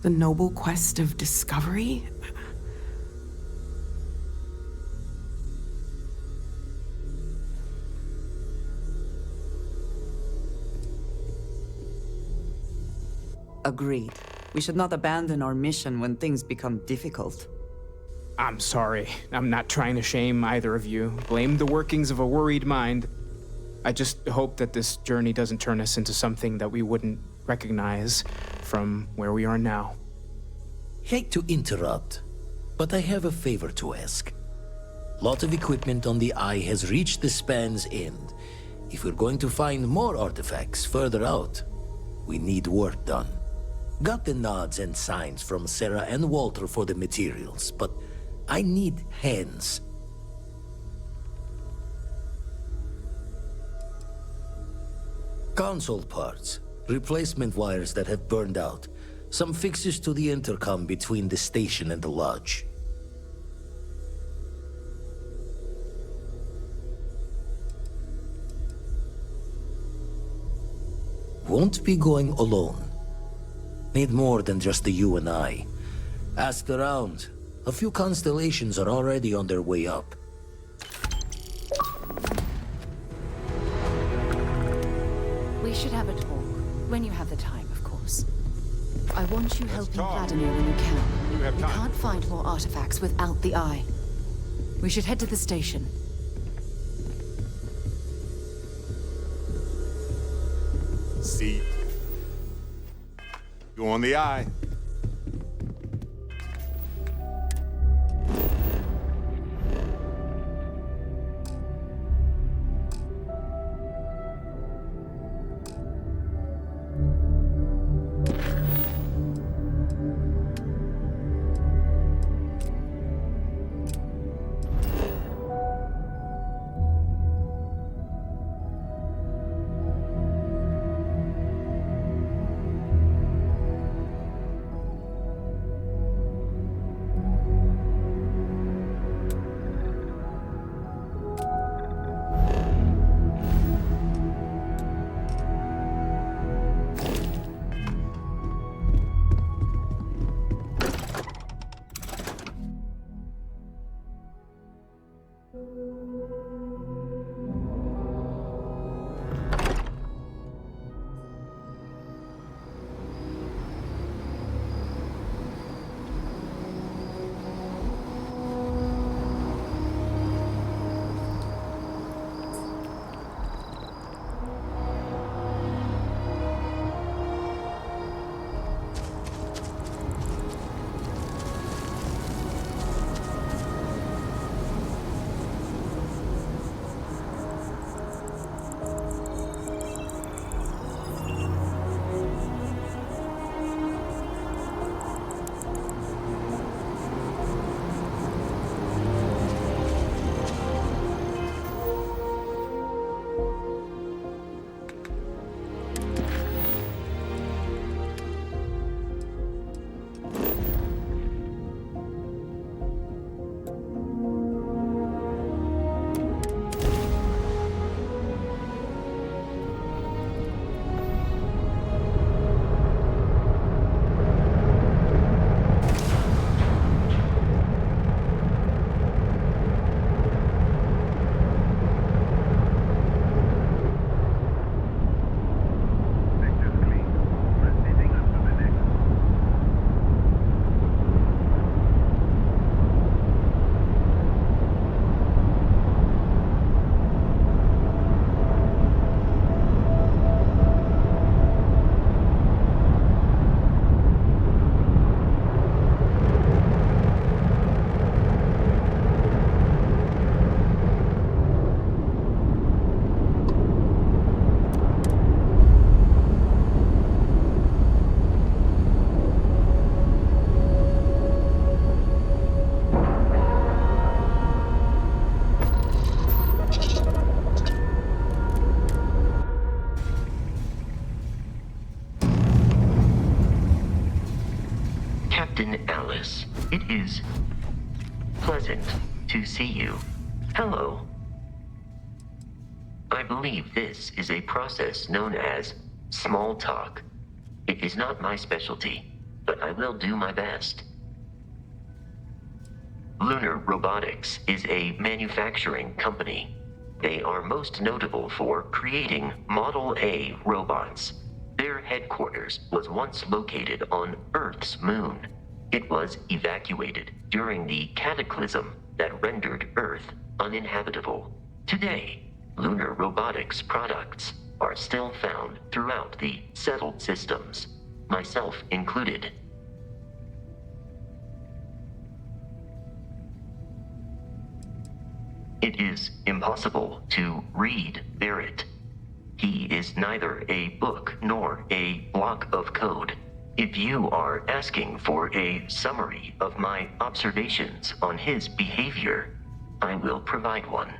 The noble quest of discovery? Agreed. We should not abandon our mission when things become difficult. I'm sorry. I'm not trying to shame either of you. Blame the workings of a worried mind. I just hope that this journey doesn't turn us into something that we wouldn't recognize from where we are now. Hate to interrupt, but I have a favor to ask. Lot of equipment on the Eye has reached the span's end. If we're going to find more artifacts further out, we need work done. Got the nods and signs from Sarah and Walter for the materials, but I need hands. Console parts, replacement wires that have burned out, some fixes to the intercom between the station and the lodge. Won't be going alone. Need more than just the you and I. Asked around. A few constellations are already on their way up. We should have a talk. When you have the time, of course. I want you helping Vladimir when you can. We can't find more artifacts without the Eye. We should head to the station. See? Go on the Eye. Captain Alice. It is pleasant to see you. Hello. I believe this is a process known as small talk. It is not my specialty, but I will do my best. Lunar Robotics is a manufacturing company. They are most notable for creating Model A robots. Their headquarters was once located on Earth's moon. It was evacuated during the cataclysm that rendered Earth uninhabitable. Today, Lunar Robotics products are still found throughout the settled systems, myself included. It is impossible to read Barrett. He is neither a book nor a block of code. If you are asking for a summary of my observations on his behavior, I will provide one.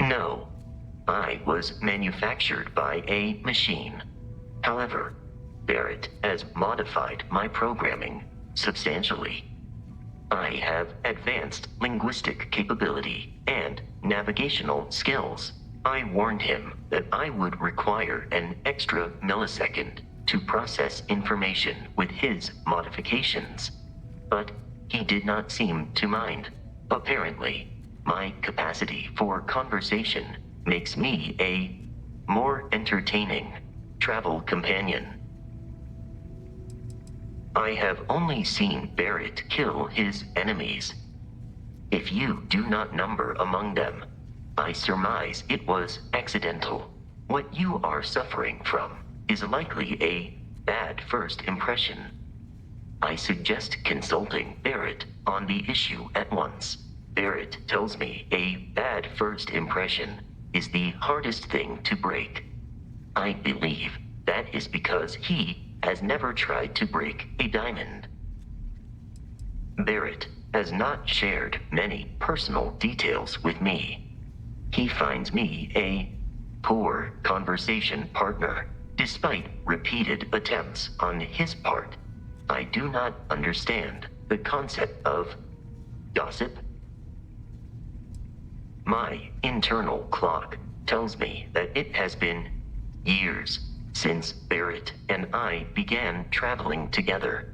No, I was manufactured by a machine. However, Barrett has modified my programming substantially. I have advanced linguistic capability and navigational skills. I warned him that I would require an extra millisecond to process information with his modifications, but he did not seem to mind. Apparently, my capacity for conversation makes me a more entertaining travel companion. I have only seen Barrett kill his enemies. If you do not number among them, I surmise it was accidental. What you are suffering from is likely a bad first impression. I suggest consulting Barrett on the issue at once. Barrett tells me a bad first impression is the hardest thing to break. I believe that is because he has never tried to break a diamond. Barrett has not shared many personal details with me. He finds me a poor conversation partner, despite repeated attempts on his part. I do not understand the concept of gossip. My internal clock tells me that it has been years since Barrett and I began traveling together.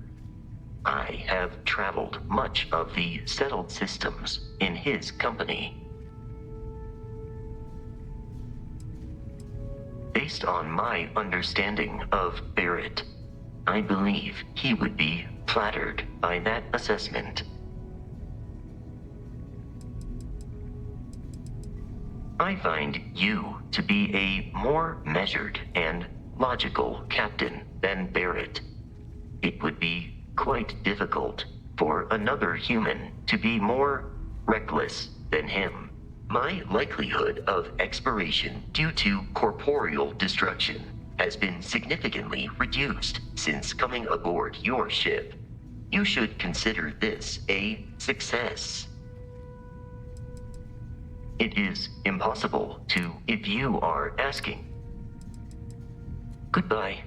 I have traveled much of the settled systems in his company. Based on my understanding of Barrett, I believe he would be flattered by that assessment. I find you to be a more measured and logical captain than Barrett. It would be quite difficult for another human to be more reckless than him. My likelihood of expiration due to corporeal destruction has been significantly reduced since coming aboard your ship. You should consider this a success. It is impossible to, if you are asking. Goodbye.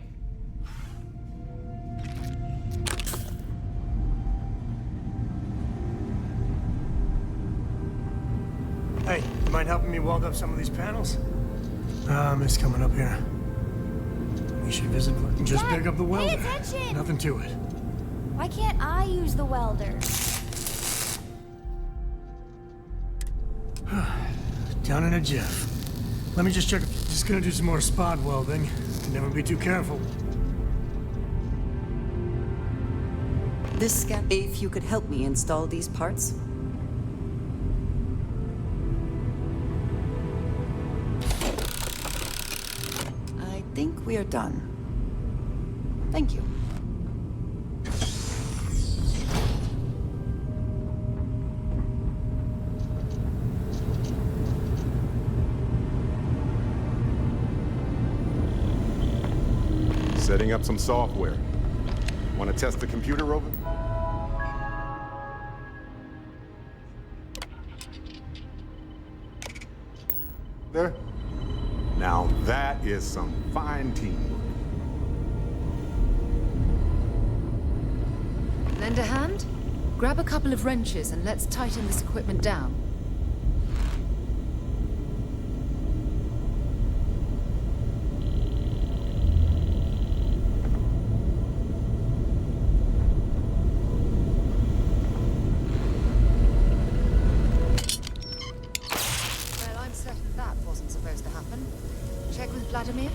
Hey, you mind helping me weld up some of these panels? It's coming up here. We should visit. Just Dad, pick up the welder. pay attention! Nothing to it. Why can't I use the welder? Down in a jiff. Let me just check. Just gonna do some more spot welding. Can never be too careful. This scan. If you could help me install these parts. I think we are done. Thank you. Setting up some software. Want to test the computer, Rover? There. Now that is some fine teamwork. Lend a hand? Grab a couple of wrenches and let's tighten this equipment down. Well, I'm certain that wasn't supposed to happen. Check with Vladimir?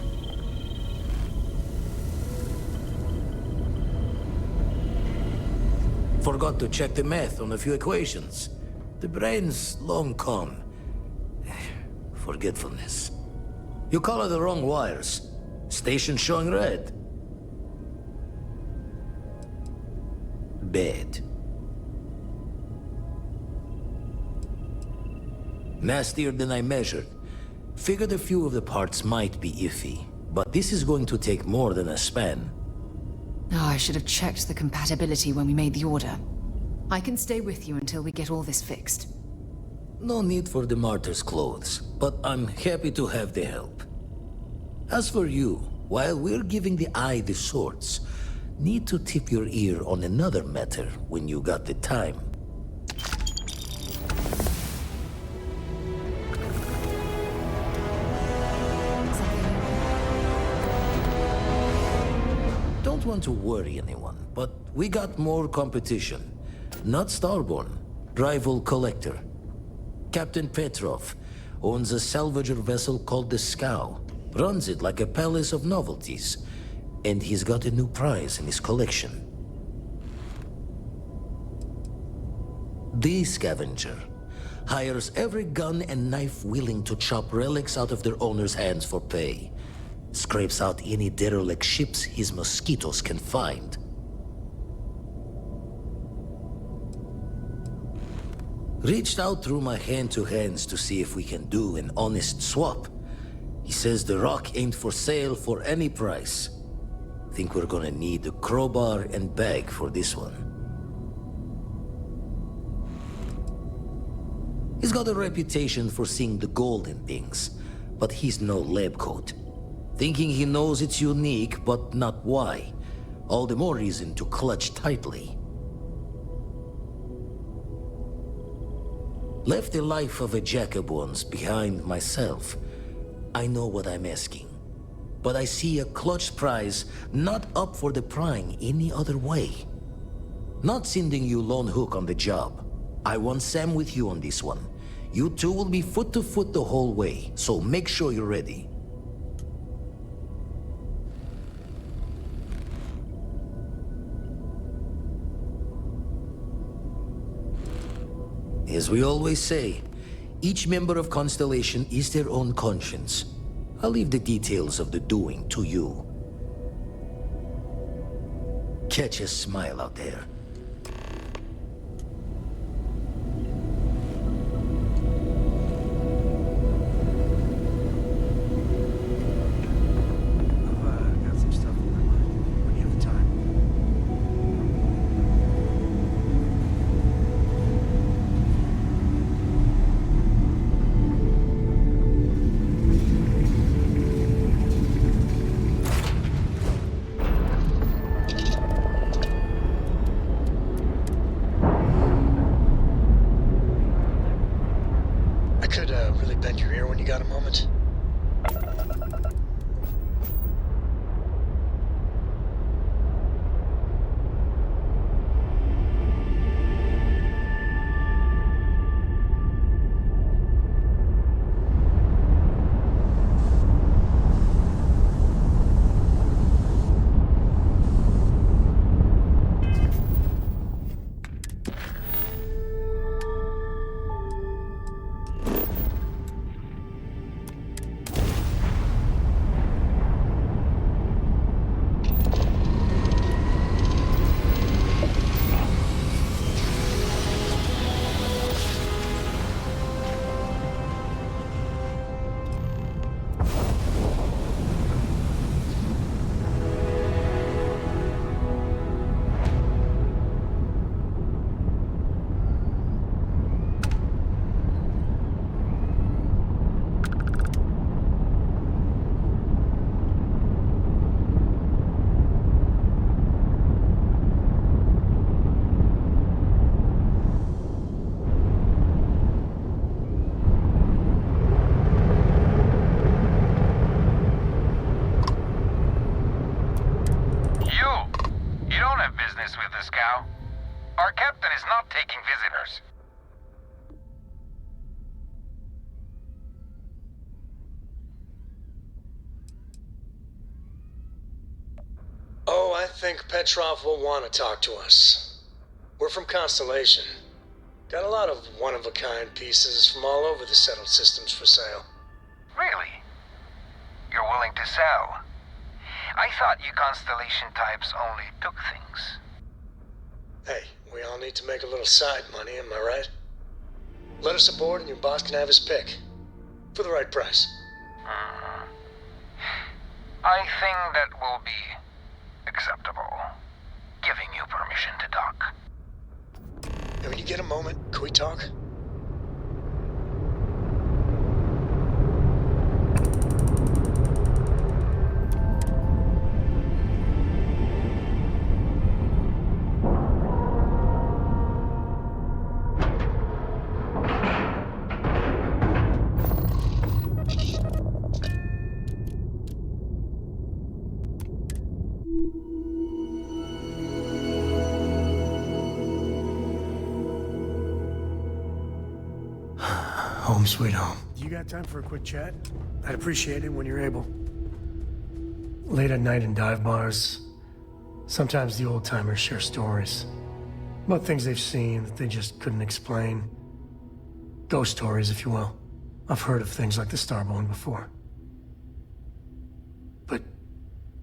Forgot to check the math on a few equations. The brain's long gone. Forgetfulness. You color the wrong wires. Station showing red. Bad. Nastier than I measured. Figured a few of the parts might be iffy, but this is going to take more than a span. Oh, I should have checked the compatibility when we made the order. I can stay with you until we get all this fixed. No need for the martyr's clothes, but I'm happy to have the help. As for you, while we're giving the eye the swords, need to tip your ear on another matter when you got the time. Don't want to worry anyone, but we got more competition. Not Starborn, rival collector. Captain Petrov owns a salvager vessel called the Scow. Runs it like a palace of novelties. And he's got a new prize in his collection. The Scavenger hires every gun and knife willing to chop relics out of their owner's hands for pay. Scrapes out any derelict ships his mosquitoes can find. Reached out through my hand-to-hands to see if we can do an honest swap. He says the rock ain't for sale for any price. Think we're gonna need a crowbar and bag for this one. He's got a reputation for seeing the gold in things, but he's no lab coat. Thinking he knows it's unique, but not why. All the more reason to clutch tightly. Left the life of a Jacobons behind myself. I know what I'm asking. But I see a clutch prize not up for the prying any other way. Not sending you lone hook on the job. I want Sam with you on this one. You two will be foot to foot the whole way, so make sure you're ready. As we always say, each member of Constellation is their own conscience. I'll leave the details of the doing to you. Catch a smile out there. I think Petrov will want to talk to us. We're from Constellation. Got a lot of one-of-a-kind pieces from all over the settled systems for sale. Really? You're willing to sell? I thought you Constellation types only took things. Hey, we all need to make a little side money, am I right? Let us aboard and your boss can have his pick. For the right price. I think that will be acceptable. Giving you permission to dock. And when you get a moment, can we talk? Home sweet home. You got time for a quick chat? I'd appreciate it when you're able. Late at night in dive bars, sometimes the old-timers share stories about things they've seen that they just couldn't explain. Ghost stories, if you will. I've heard of things like the Starborn before. But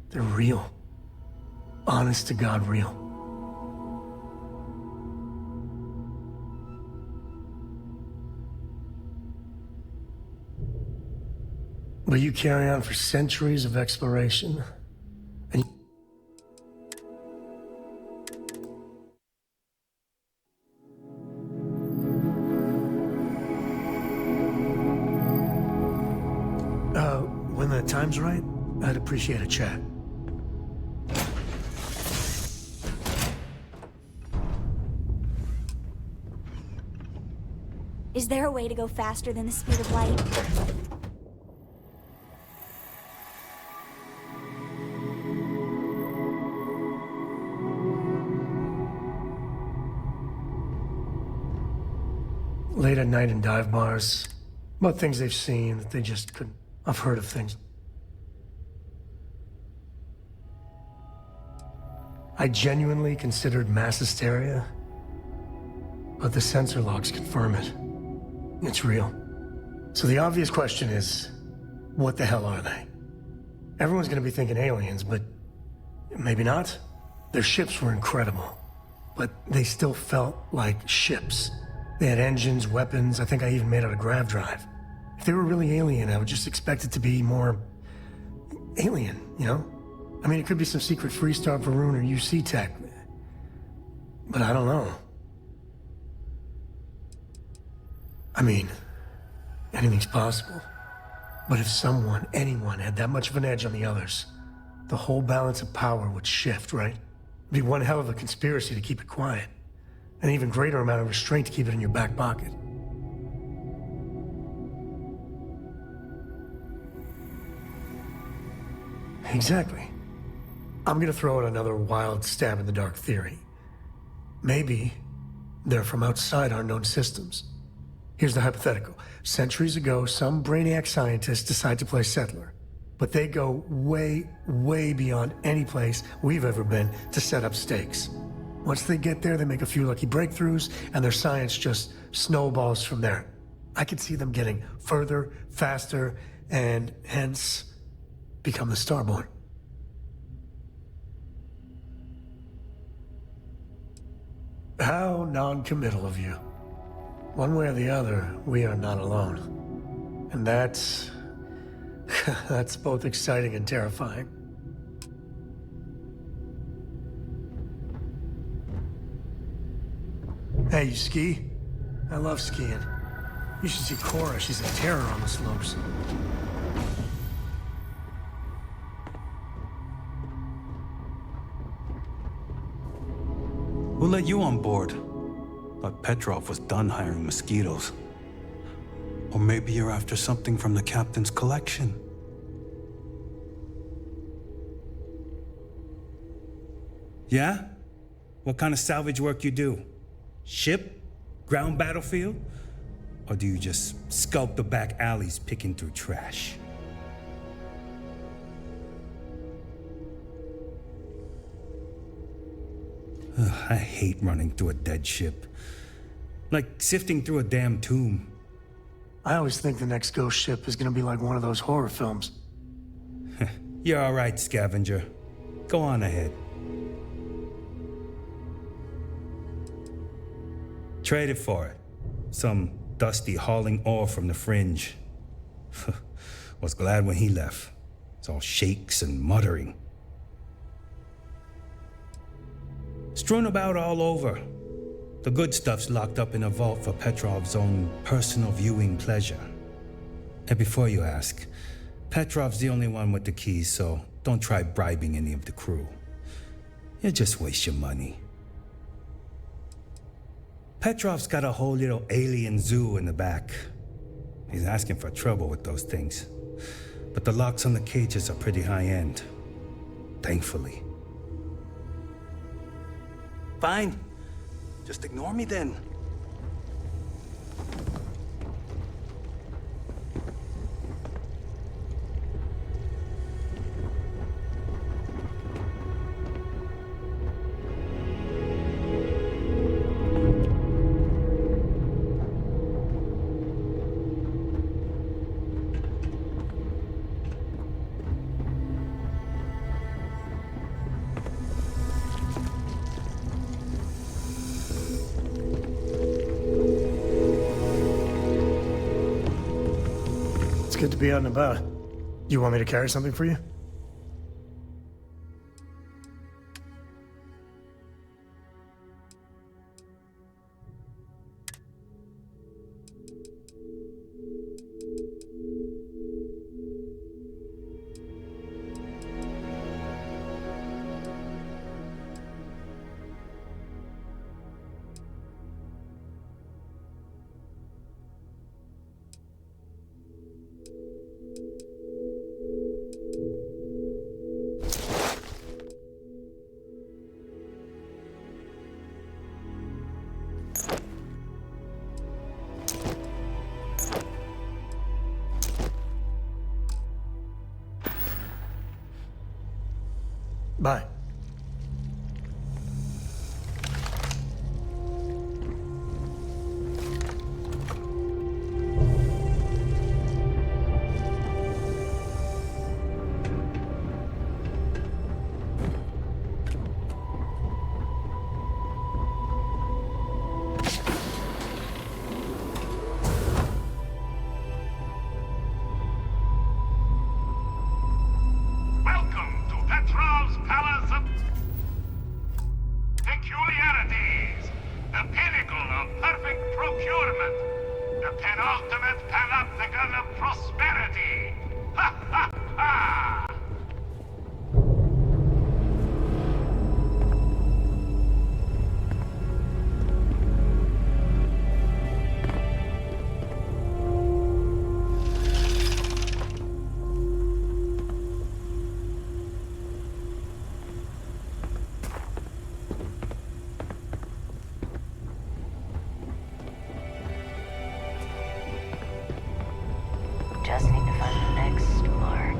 they're real. Honest to God real. But you carry on for centuries of exploration, and when the time's right, I'd appreciate a chat. Is there a way to go faster than the speed of light? Late at night in dive bars, about things they've seen that they just couldn't. I've heard of things. I genuinely considered mass hysteria, but the sensor logs confirm it. It's real. So the obvious question is, what the hell are they? Everyone's gonna be thinking aliens, but maybe not. Their ships were incredible, but they still felt like ships. They had engines, weapons, I think I even made out a grav drive. If they were really alien, I would just expect it to be more alien, you know? I mean, it could be some secret Freestar, Varun, or UC tech. But I don't know. I mean, anything's possible. But if someone, anyone, had that much of an edge on the others, the whole balance of power would shift, right? It'd be one hell of a conspiracy to keep it quiet. An even greater amount of restraint to keep it in your back pocket. Exactly. I'm gonna throw out another wild stab in the dark theory. Maybe they're from outside our known systems. Here's the hypothetical. Centuries ago, some brainiac scientists decide to play settler. But they go way, way beyond any place we've ever been to set up stakes. Once they get there, they make a few lucky breakthroughs, and their science just snowballs from there. I could see them getting further, faster, and hence become the Starborn. How non-committal of you. One way or the other, we are not alone. And that's both exciting and terrifying. Hey, you ski? I love skiing. You should see Cora. She's a terror on the slopes. Who let you on board? Thought Petrov was done hiring mosquitoes. Or maybe you're after something from the captain's collection. Yeah? What kind of salvage work you do? Ship? Ground battlefield? Or do you just sculpt the back alleys picking through trash? Ugh, I hate running through a dead ship. Like sifting through a damn tomb. I always think the next ghost ship is gonna be like one of those horror films. You're all right, scavenger. Go on ahead. Traded for it. Some dusty hauling ore from the fringe. Was glad when he left. It's all shakes and muttering. Strewn about all over. The good stuff's locked up in a vault for Petrov's own personal viewing pleasure. And before you ask, Petrov's the only one with the keys, so don't try bribing any of the crew. You'll just waste your money. Petrov's got a whole little alien zoo in the back. He's asking for trouble with those things. But the locks on the cages are pretty high-end. Thankfully. Fine. Just ignore me then. Good to be out and about. You want me to carry something for you? Bye. Welcome to Petrov's Palace of Peculiarities, the pinnacle of perfect procurement, the penultimate panopticon of prosperity. Ha ha ha! Just need to find the next mark.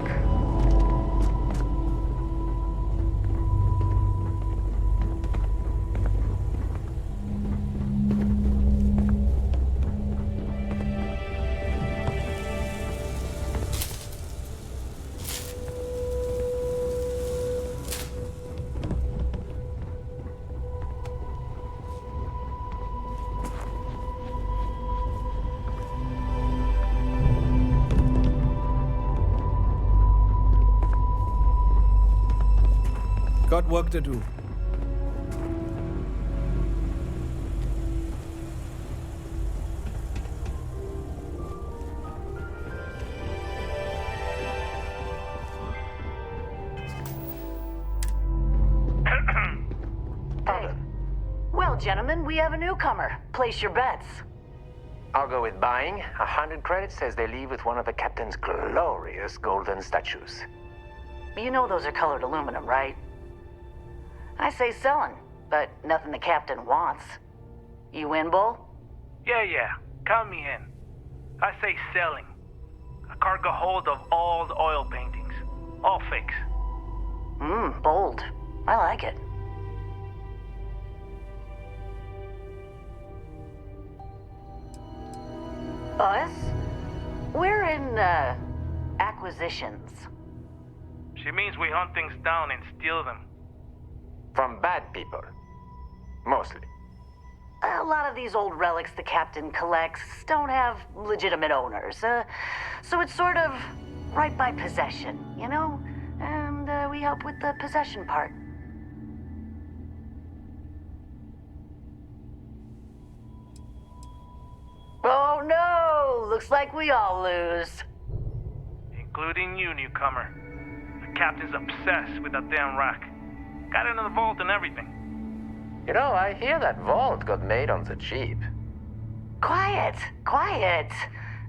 Got work to do. Well, gentlemen, we have a newcomer. Place your bets. I'll go with buying. 100 credits says they leave with one of the captain's glorious golden statues. You know those are colored aluminum, right? I say selling, but nothing the captain wants. You in, Bull? Yeah. Count me in. I say selling. A cargo hold of all the oil paintings. All fix. Bold. I like it. Us? We're in, acquisitions. She means we hunt things down and steal them. From bad people. Mostly. A lot of these old relics the captain collects don't have legitimate owners, so it's sort of right by possession, you know? And we help with the possession part. Oh no! Looks like we all lose. Including you, newcomer. The captain's obsessed with that damn rock. Got it in the vault and everything. You know, I hear that vault got made on the cheap. Quiet! Quiet!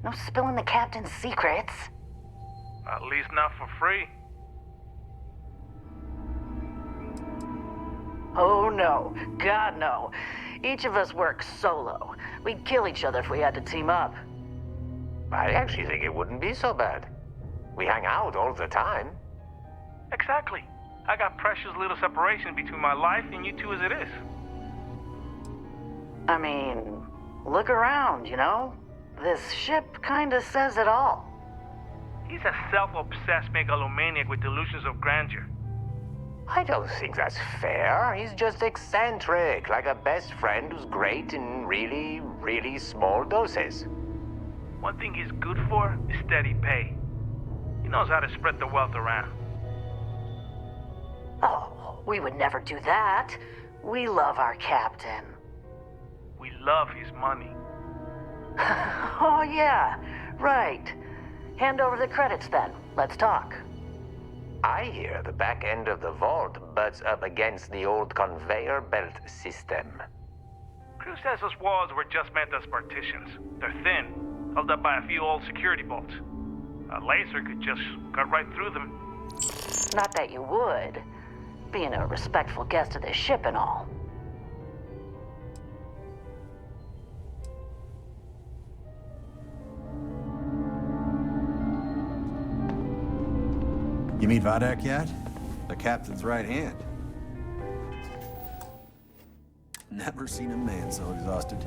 No spilling the captain's secrets. At least not for free. Oh no. God no. Each of us works solo. We'd kill each other if we had to team up. I actually think it wouldn't be so bad. We hang out all the time. Exactly. I got precious little separation between my life and you two as it is. I mean, look around, you know? This ship kinda says it all. He's a self-obsessed megalomaniac with delusions of grandeur. I don't think that's fair. He's just eccentric, like a best friend who's great in really, really small doses. One thing he's good for is steady pay. He knows how to spread the wealth around. Oh, we would never do that. We love our captain. We love his money. Oh yeah, right. Hand over the credits then. Let's talk. I hear the back end of the vault butts up against the old conveyor belt system. Crew says those walls were just meant as partitions. They're thin, held up by a few old security bolts. A laser could just cut right through them. Not that you would. Being a respectful guest of this ship and all. You meet Vadak yet? The captain's right hand. Never seen a man so exhausted.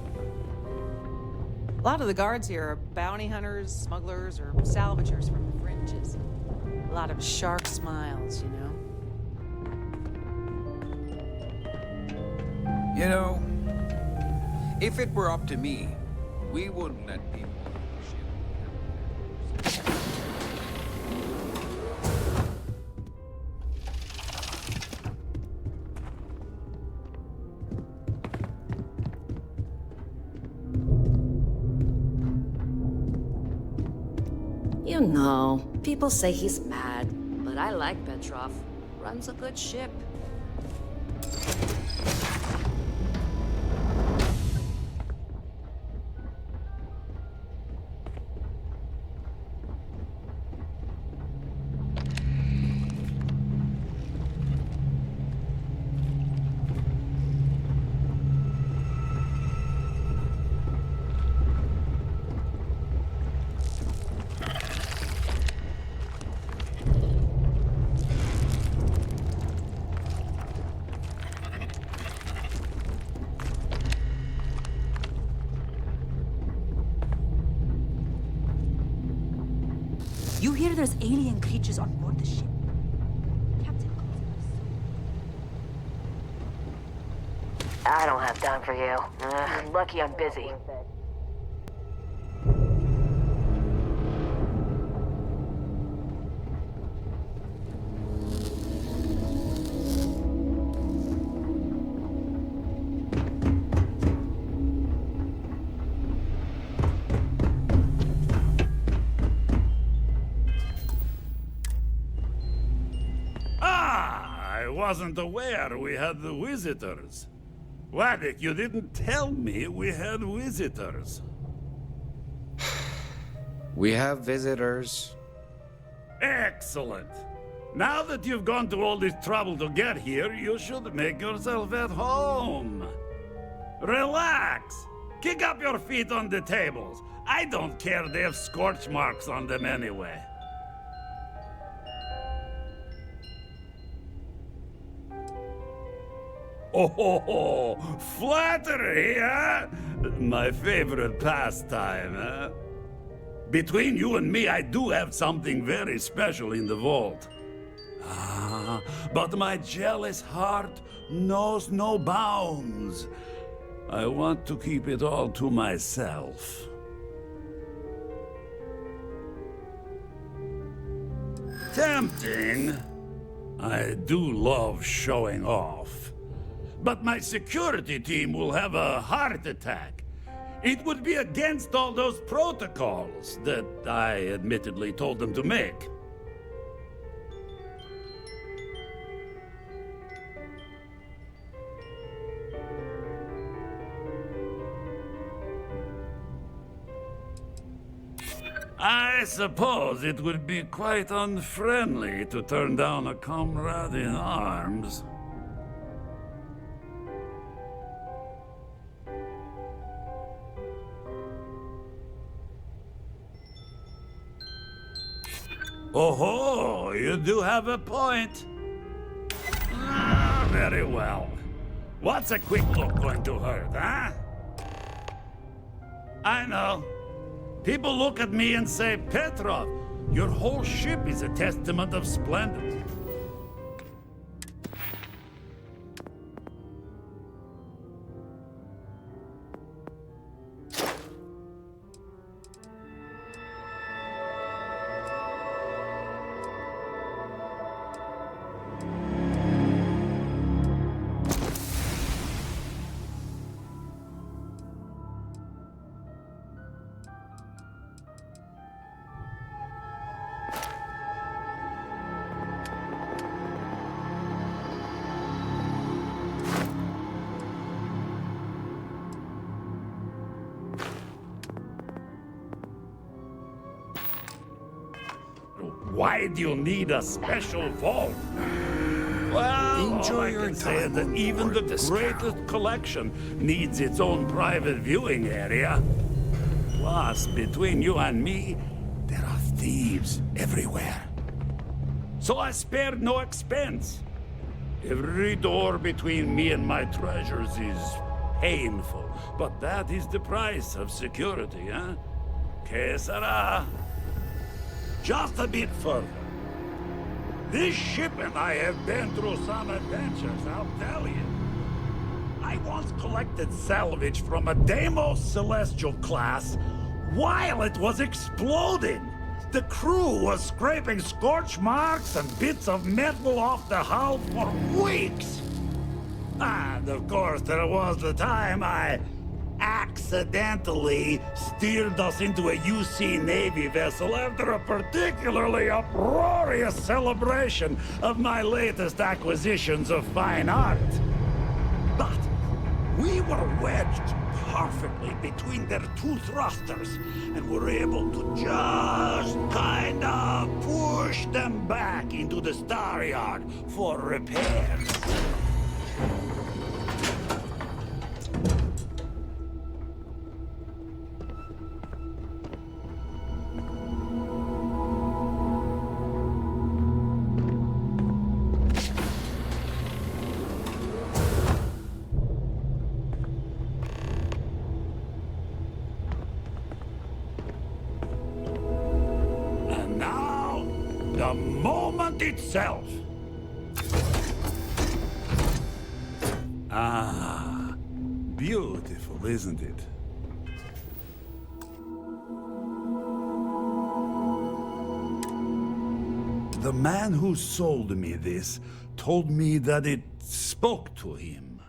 A lot of the guards here are bounty hunters, smugglers, or salvagers from the fringes. A lot of shark smiles, you know? You know, if it were up to me, we wouldn't let people. You know, people say he's mad, but I like Petrov. Runs a good ship. You hear there's alien creatures on board the ship? Captain I don't have time for you. Lucky I'm busy. I wasn't aware we had the visitors. Wadik, you didn't tell me we had visitors. We have visitors. Excellent. Now that you've gone to all this trouble to get here, you should make yourself at home. Relax. Kick up your feet on the tables. I don't care they have scorch marks on them anyway. Oh, flattery, huh? My favorite pastime, huh? Between you and me, I do have something very special in the vault. But my jealous heart knows no bounds. I want to keep it all to myself. Tempting. I do love showing off. But my security team will have a heart attack. It would be against all those protocols that I admittedly told them to make. I suppose it would be quite unfriendly to turn down a comrade in arms. Oh, you do have a point. Very well. What's a quick look going to hurt, huh? I know. People look at me and say, Petrov, your whole ship is a testament of splendor. Why do you need a special vault? Well, Enjoy all I your can say is that time even the aboard this greatest collection needs its own private viewing area. Plus, between you and me, there are thieves everywhere. So I spared no expense. Every door between me and my treasures is painful, but that is the price of security, huh? Que sera? Just a bit further. This ship and I have been through some adventures, I'll tell you. I once collected salvage from a Deimos Celestial class while it was exploding. The crew was scraping scorch marks and bits of metal off the hull for weeks. And of course, there was the time I accidentally steered us into a UC Navy vessel after a particularly uproarious celebration of my latest acquisitions of fine art. But we were wedged perfectly between their two thrusters and were able to just kind of push them back into the Star Yard for repairs. The moment itself. Ah, beautiful, isn't it? The man who sold me this told me that it spoke to him.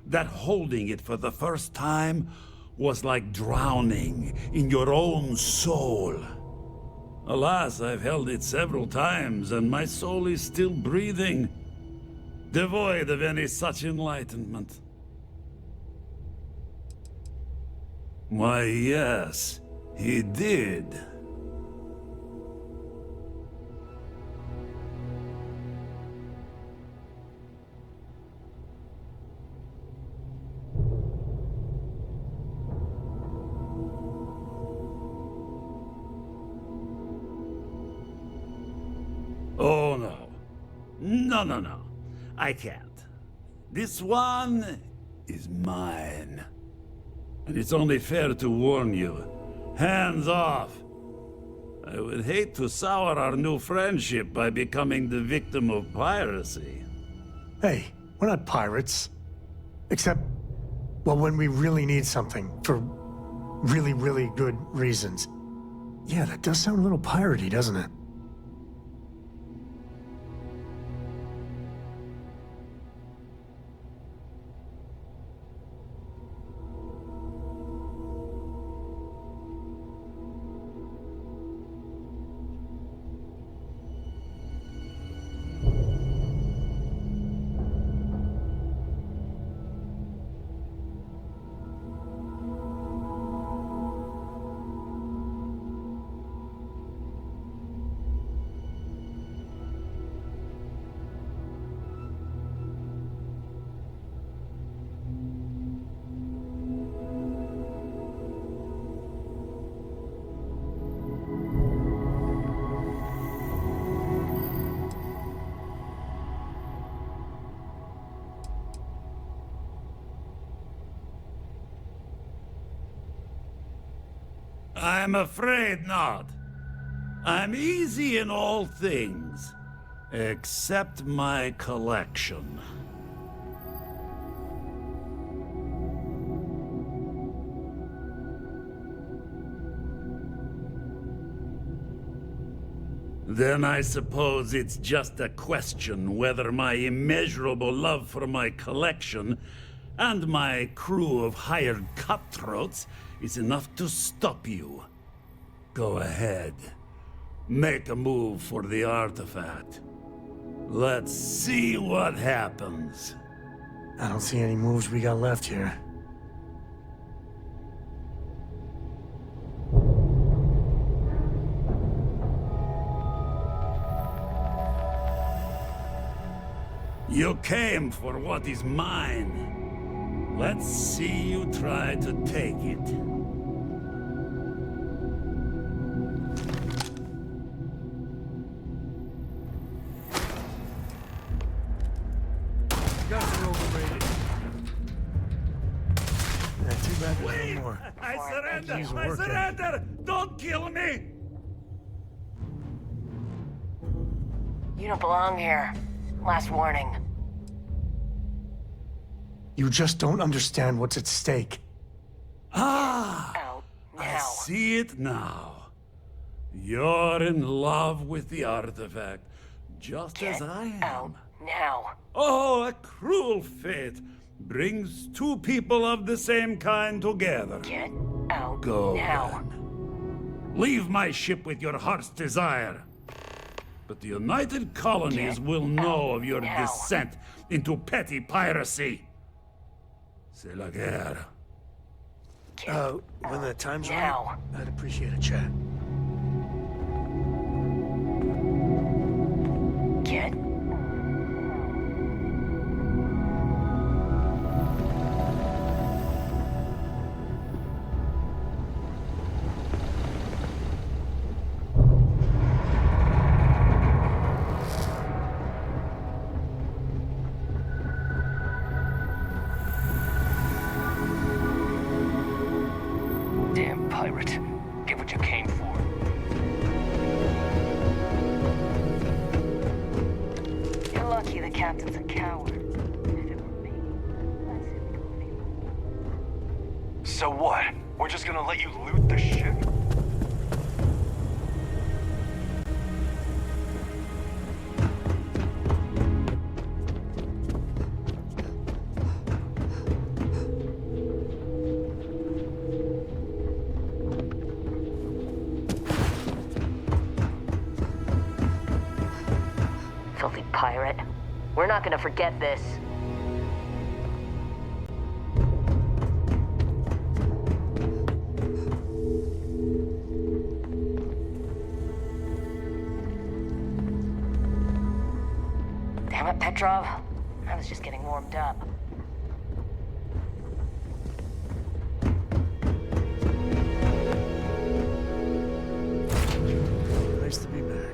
That holding it for the first time was like drowning in your own soul. Alas, I've held it several times, and my soul is still breathing, devoid of any such enlightenment. Why, yes, he did. Oh, no. No. I can't. This one is mine. And it's only fair to warn you. Hands off. I would hate to sour our new friendship by becoming the victim of piracy. Hey, we're not pirates. Except, well, when we really need something, for really, really good reasons. Yeah, that does sound a little piratey, doesn't it? I'm afraid not. I'm easy in all things, except my collection. Then I suppose it's just a question whether my immeasurable love for my collection and my crew of hired cutthroats is enough to stop you. Go ahead. Make a move for the artifact. Let's see what happens. I don't see any moves we got left here. You came for what is mine. Let's see you try to take it. Guns are overrated. Too bad there's no more. I surrender! He's I working. surrender! Don't kill me! You don't belong here. Last warning. You just don't understand what's at stake. Ah! I see it now. You're in love with the artifact, just as I am. Out now. Oh, a cruel fate brings two people of the same kind together. Get out Go now. then. Leave my ship with your heart's desire. But the United Colonies will know of your descent into petty piracy. C'est la guerre. When the time's right, I'd appreciate a chat. Get Damn pirate. Get what you came for. You're lucky the captain's a coward. If it were me, So what? We're just gonna let you loot the ship? filthy pirate. We're not gonna forget this. Damn it, Petrov. I was just getting warmed up. Nice to be back.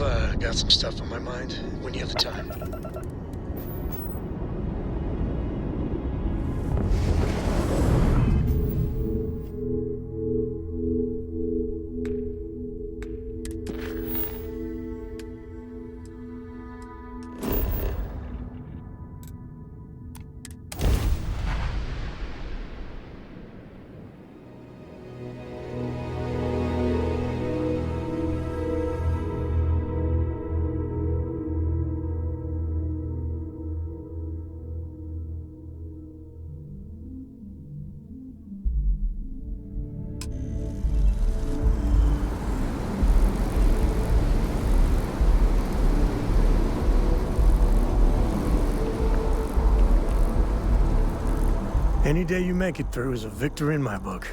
I've got some stuff on my mind when you have the time. Any day you make it through is a victory in my book.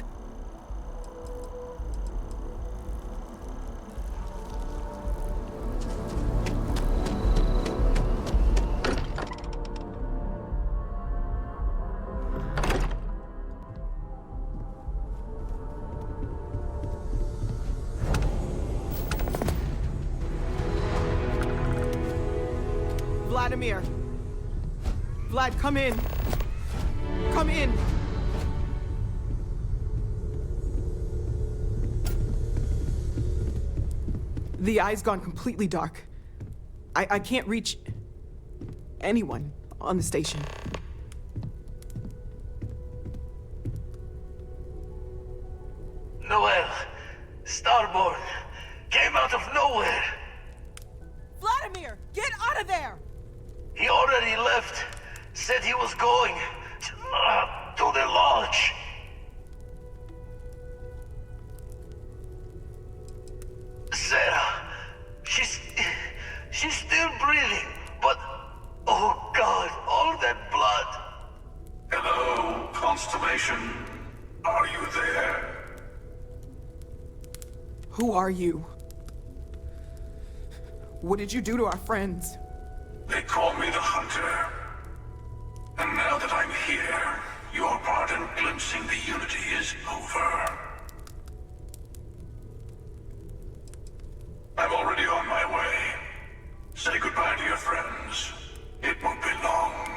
Vladimir. Vlad, come in. Come in. The eye's gone completely dark. I can't reach anyone on the station. Noel, Starborn, came out of nowhere. Vladimir, get out of there! He already left. Said he was going to the lodge. Sarah, she's still breathing, but oh God, all that blood. Hello, Constellation. Are you there? Who are you? What did you do to our friends? They call me the Hunter. And now that I'm here, your part in glimpsing the Unity is over. I'm already on my way. Say goodbye to your friends. It won't be long.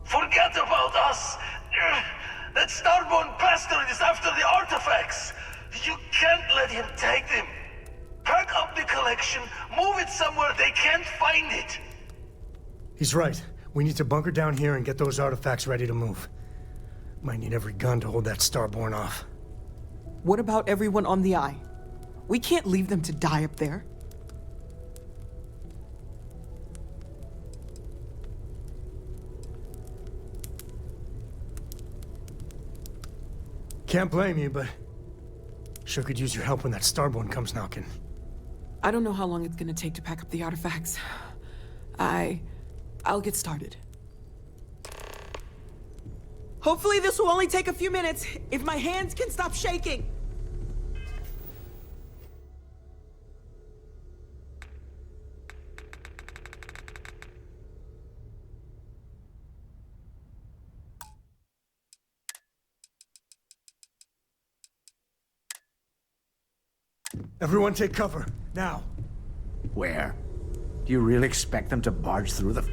Forget about us! That Starborn bastard is after the artifacts! You can't let him take them! Pack up the collection, move it somewhere they can't find it! He's right. We need to bunker down here and get those artifacts ready to move. Might need every gun to hold that Starborn off. What about everyone on the Eye? We can't leave them to die up there. Can't blame you, but sure could use your help when that Starborn comes knocking. I don't know how long it's gonna take to pack up the artifacts. I'll get started. Hopefully this will only take a few minutes, if my hands can stop shaking. Everyone take cover, now. Where? Do you really expect them to barge through the...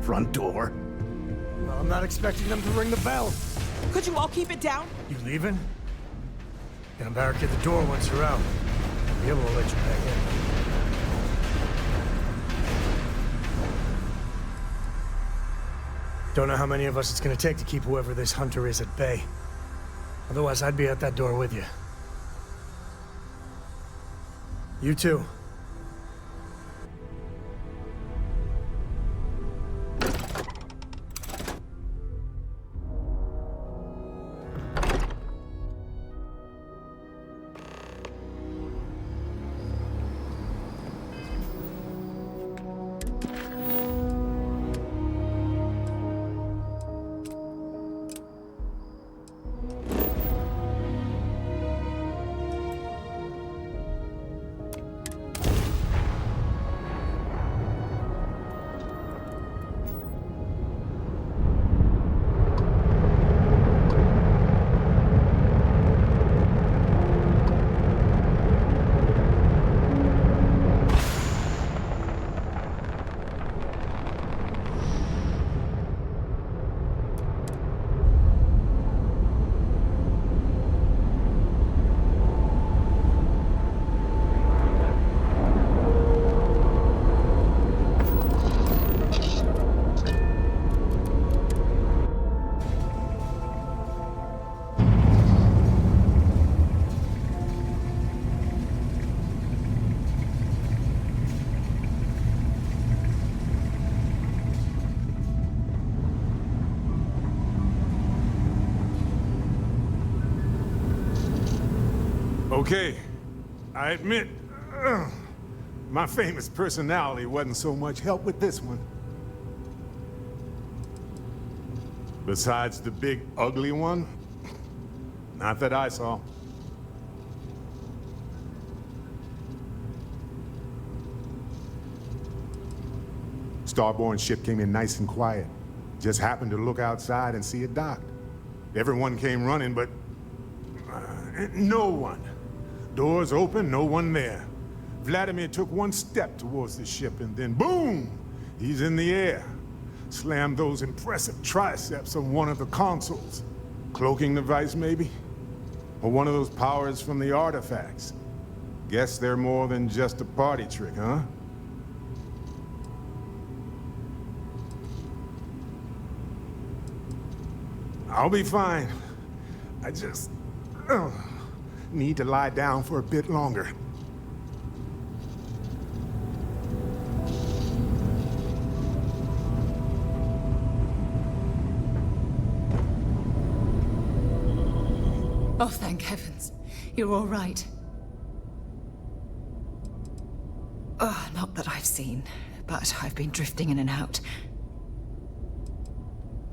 Front door? Well, I'm not expecting them to ring the bell. Could you all keep it down? You leaving? Gonna barricade the door once you're out. I'll be able to let you back in. Don't know how many of us it's gonna take to keep whoever this Hunter is at bay. Otherwise, I'd be at that door with you. You too. Okay, I admit, my famous personality wasn't so much help with this one. Besides the big, ugly one, not that I saw. Starborn's ship came in nice and quiet. Just happened to look outside and see it docked. Everyone came running, but no one. Doors open, no one there. Vladimir took one step towards the ship and then boom! He's in the air. Slammed those impressive triceps on one of the consoles. Cloaking device, maybe? Or one of those powers from the artifacts. Guess they're more than just a party trick, huh? I'll be fine. I just need to lie down for a bit longer. Oh, thank heavens. You're all right. Oh, not that I've seen, but I've been drifting in and out.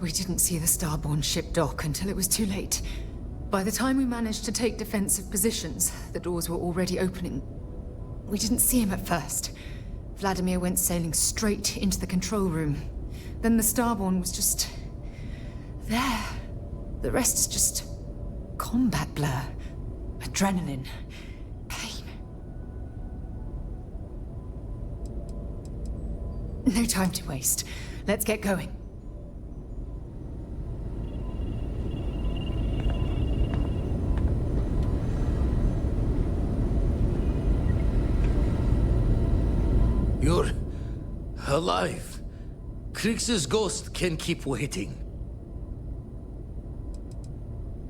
We didn't see the Starborn ship dock until it was too late. By the time we managed to take defensive positions, the doors were already opening. We didn't see him at first. Vladimir went sailing straight into the control room. Then the Starborn was just... there. The rest is just... combat blur. Adrenaline. Pain. No time to waste. Let's get going. You're alive. Krix's ghost can keep waiting.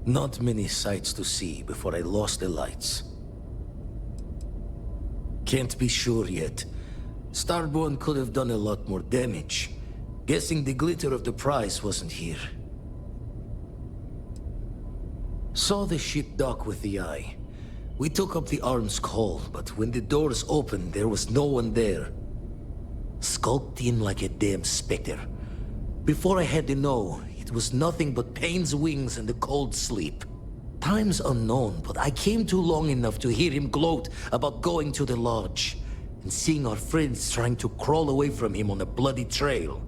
Not many sights to see before I lost the lights. Can't be sure yet. Starborn could have done a lot more damage. Guessing the glitter of the prize wasn't here. Saw the ship dock with the eye. We took up the arms call, but when the doors opened, there was no one there. Skulked in like a damn specter. Before I had to know, it was nothing but pain's wings and a cold sleep. Time's unknown, but I came too long enough to hear him gloat about going to the lodge, and seeing our friends trying to crawl away from him on a bloody trail.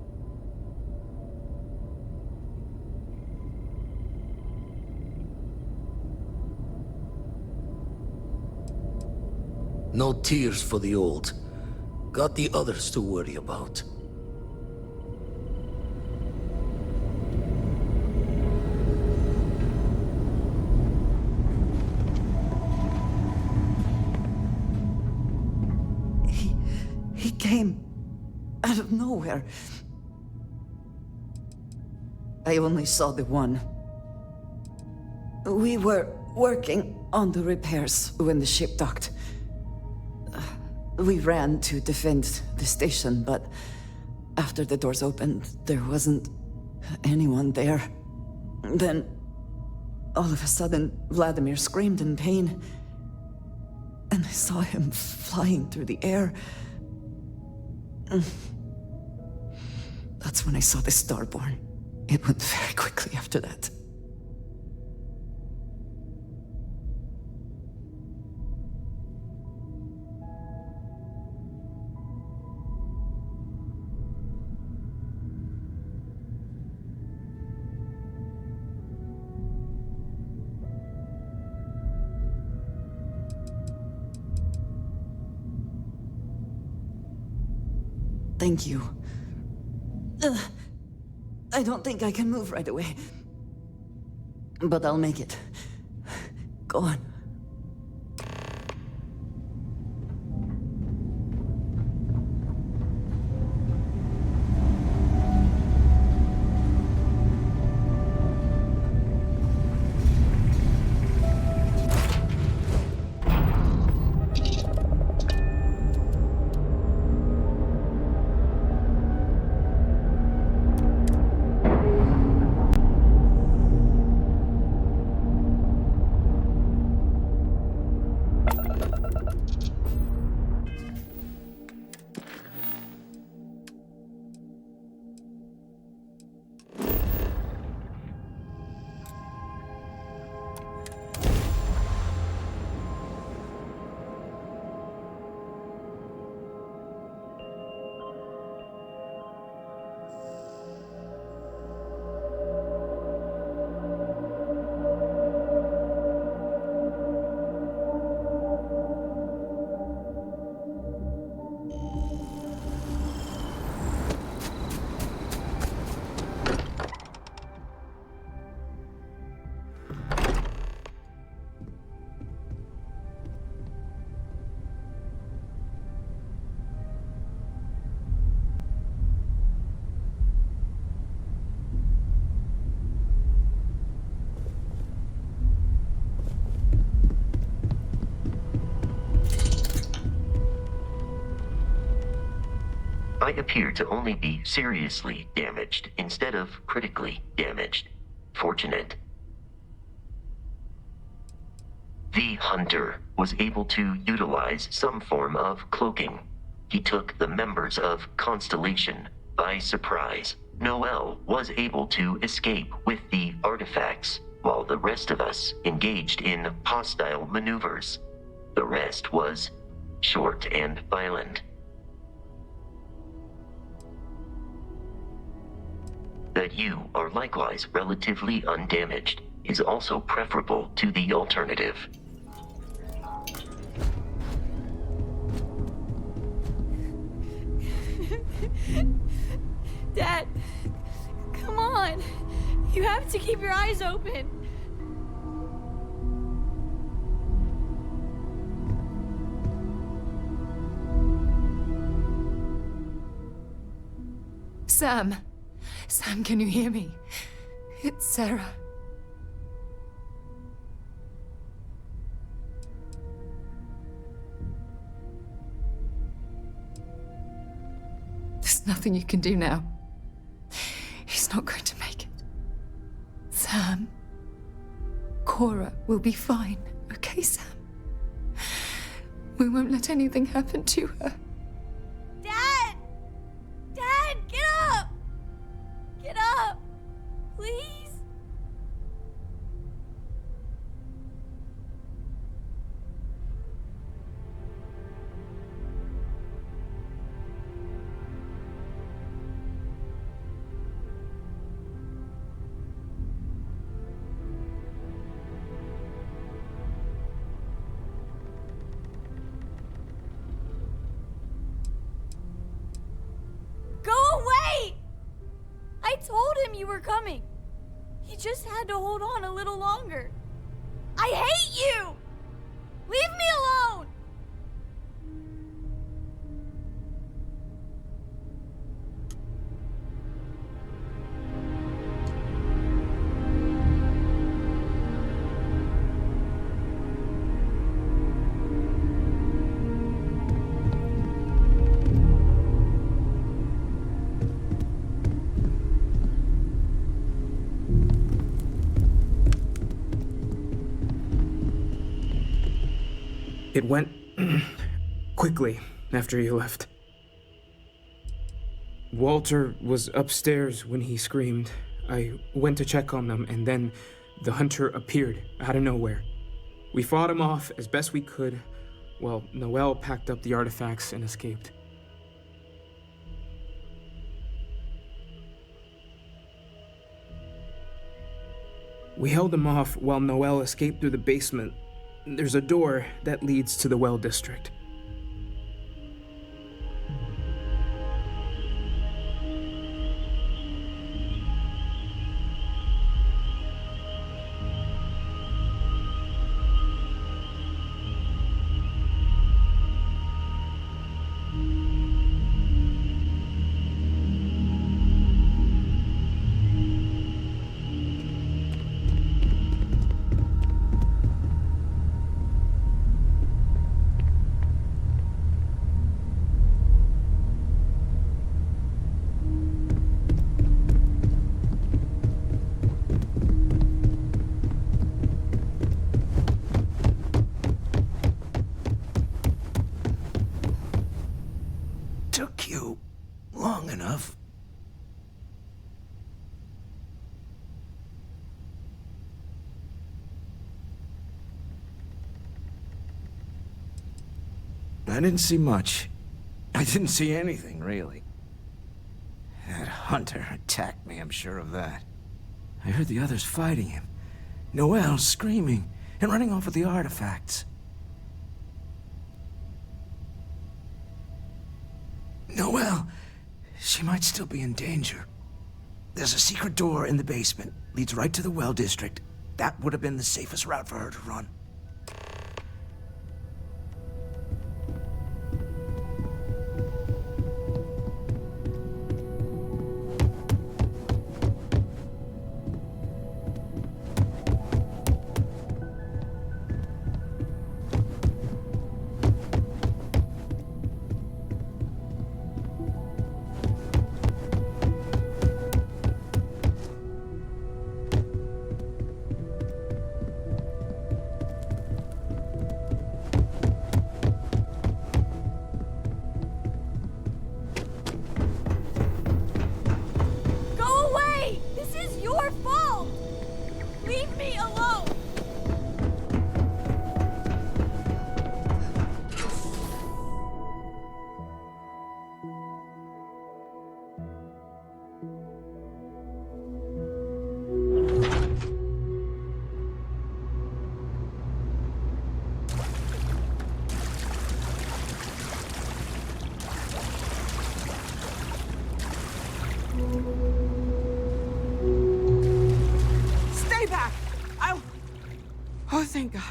No tears for the old. Got the others to worry about. He came out of nowhere. I only saw the one. We were working on the repairs when the ship docked. We ran to defend the station, but after the doors opened, there wasn't anyone there. Then, all of a sudden, Vladimir screamed in pain, and I saw him flying through the air. That's when I saw the Starborn. It went very quickly after that. Thank you. I don't think I can move right away. But I'll make it. Go on. I appear to only be seriously damaged instead of critically damaged. Fortunate. The Hunter was able to utilize some form of cloaking. He took the members of Constellation by surprise. Noel was able to escape with the artifacts, while the rest of us engaged in hostile maneuvers. The rest was short and violent. That you are likewise relatively undamaged is also preferable to the alternative. Dad, come on. You have to keep your eyes open. Sam. Sam, can you hear me? It's Sarah. There's nothing you can do now. He's not going to make it. Sam. Cora will be fine, okay, Sam? We won't let anything happen to her. Dad! Dad, get up! Get up! Please? I told him you were coming. He just had to hold on a little longer. I hate you! Leave me alone! It went quickly after you left. Walter was upstairs when he screamed. I went to check on them, and then the hunter appeared out of nowhere. We fought him off as best we could, while Noel packed up the artifacts and escaped. We held him off while Noel escaped through the basement. There's a door that leads to the well district. Took you long enough. I didn't see much. I didn't see anything, really. That hunter attacked me, I'm sure of that. I heard the others fighting him. Noel screaming and running off with the artifacts. Noel, she might still be in danger. There's a secret door in the basement, leads right to the well district. That would have been the safest route for her to run. Oh, thank God.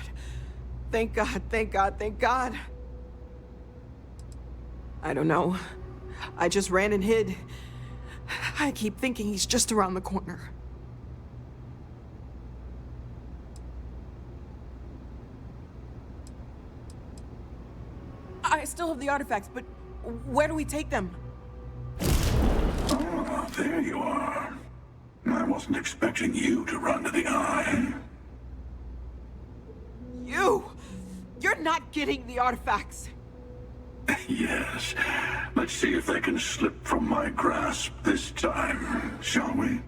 Thank God, thank God, thank God. I don't know. I just ran and hid. I keep thinking he's just around the corner. I still have the artifacts, but where do we take them? Ah, there you are. I wasn't expecting you to run to the eye. You're not getting the artifacts. Yes. Let's see if they can slip from my grasp this time, shall we?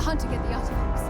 hunter get the artifacts?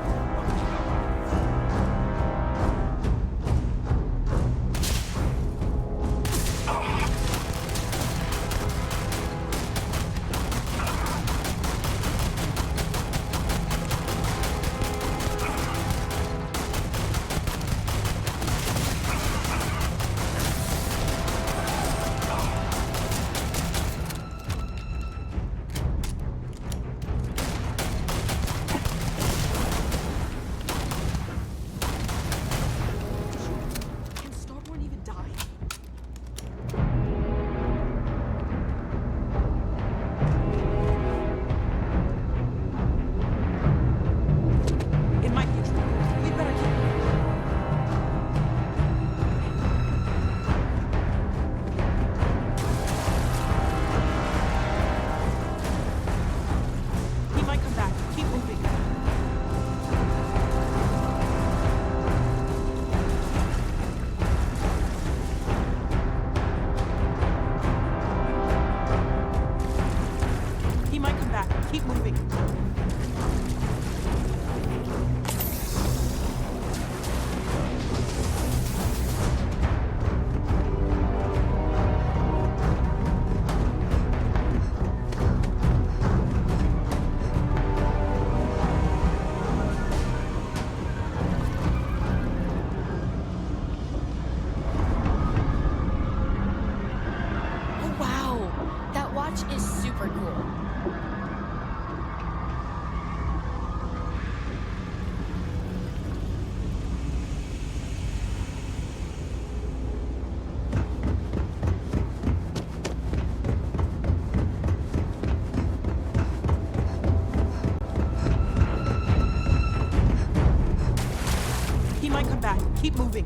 Keep moving.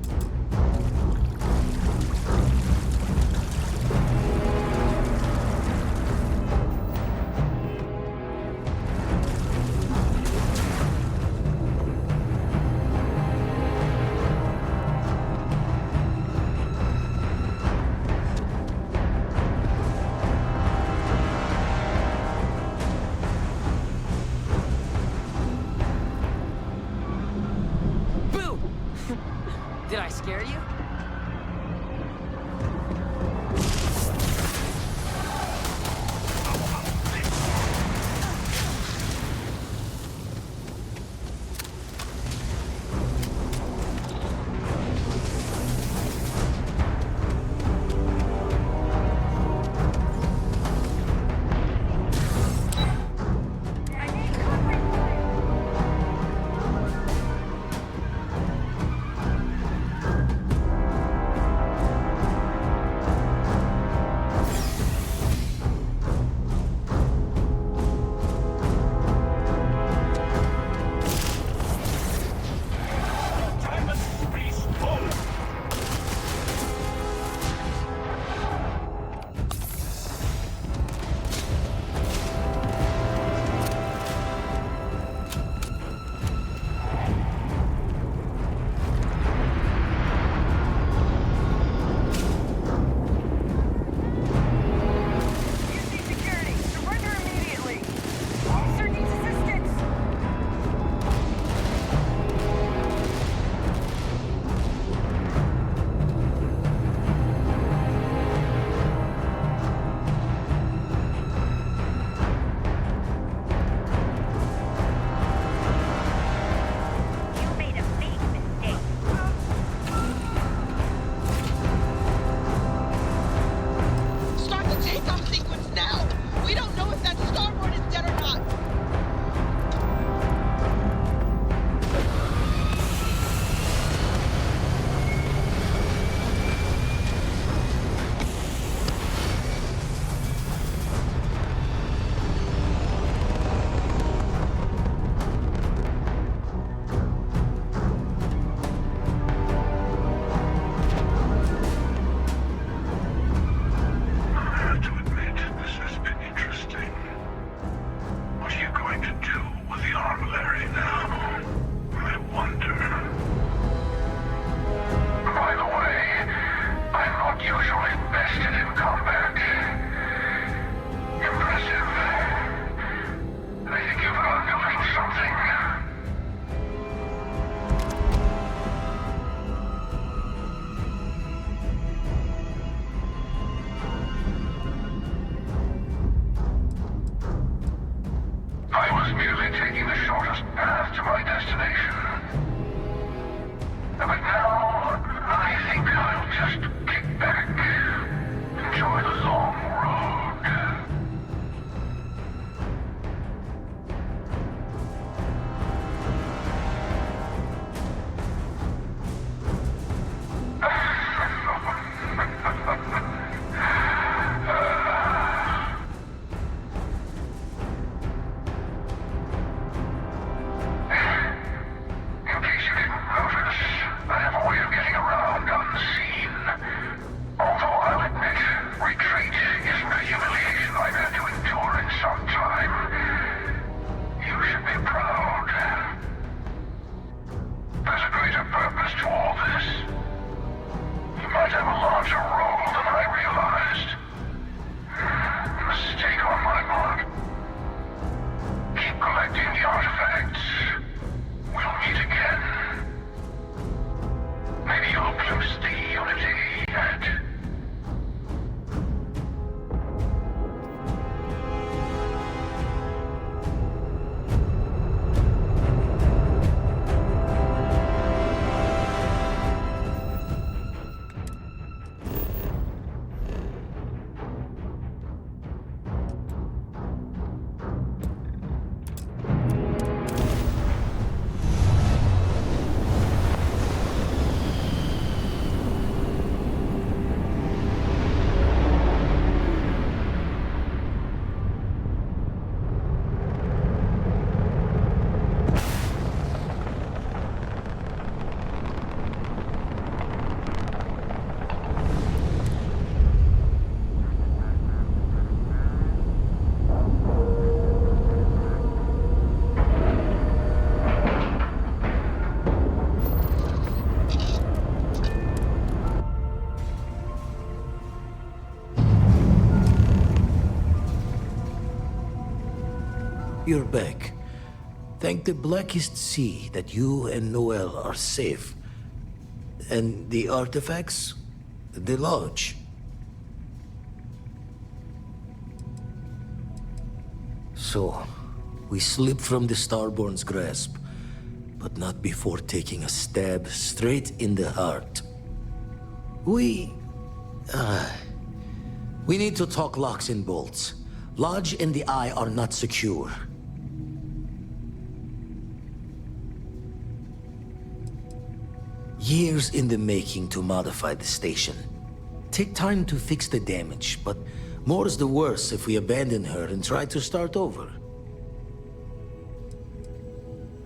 Did I scare you? To admit, You're back. Thank the blackest sea that you and Noel are safe. And the artifacts? The lodge. So, we slip from the Starborn's grasp, but not before taking a stab straight in the heart. We need to talk locks and bolts. Lodge and the Eye are not secure. Years in the making to modify the station. Take time to fix the damage, but more's the worse if we abandon her and try to start over.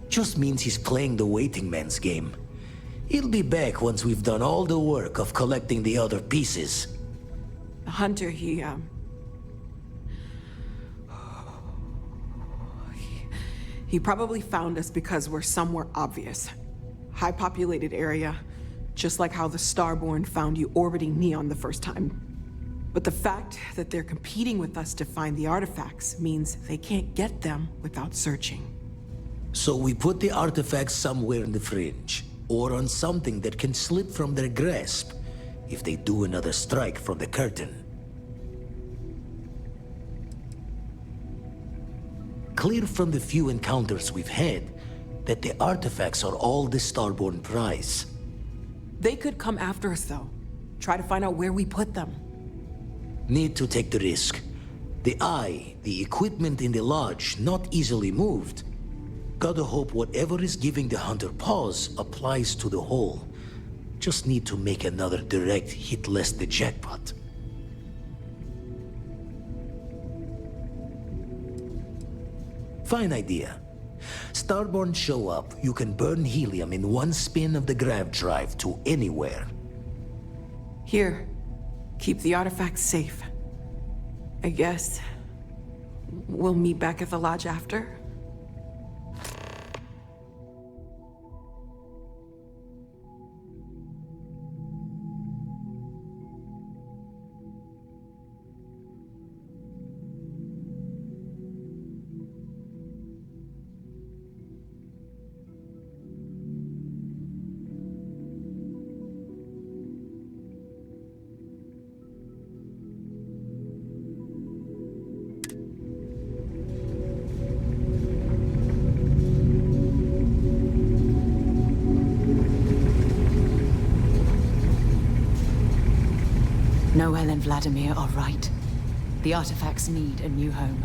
Just means he's playing the waiting man's game. He'll be back once we've done all the work of collecting the other pieces. The hunter, he probably found us because we're somewhere obvious. High-populated area, just like how the Starborn found you orbiting Neon the first time. But the fact that they're competing with us to find the artifacts means they can't get them without searching. So we put the artifacts somewhere in the fringe, or on something that can slip from their grasp if they do another strike from the curtain. Clear from the few encounters we've had that the artifacts are all the Starborn prize. They could come after us, though. Try to find out where we put them. Need to take the risk. The Eye, the equipment in the lodge, not easily moved. Gotta hope whatever is giving the hunter pause applies to the whole. Just need to make another direct hit less the jackpot. Fine idea. Starborn show up, you can burn helium in one spin of the grav drive to anywhere. Here, keep the artifacts safe. I guess we'll meet back at the lodge after? Noel and Vladimir are right. The artifacts need a new home.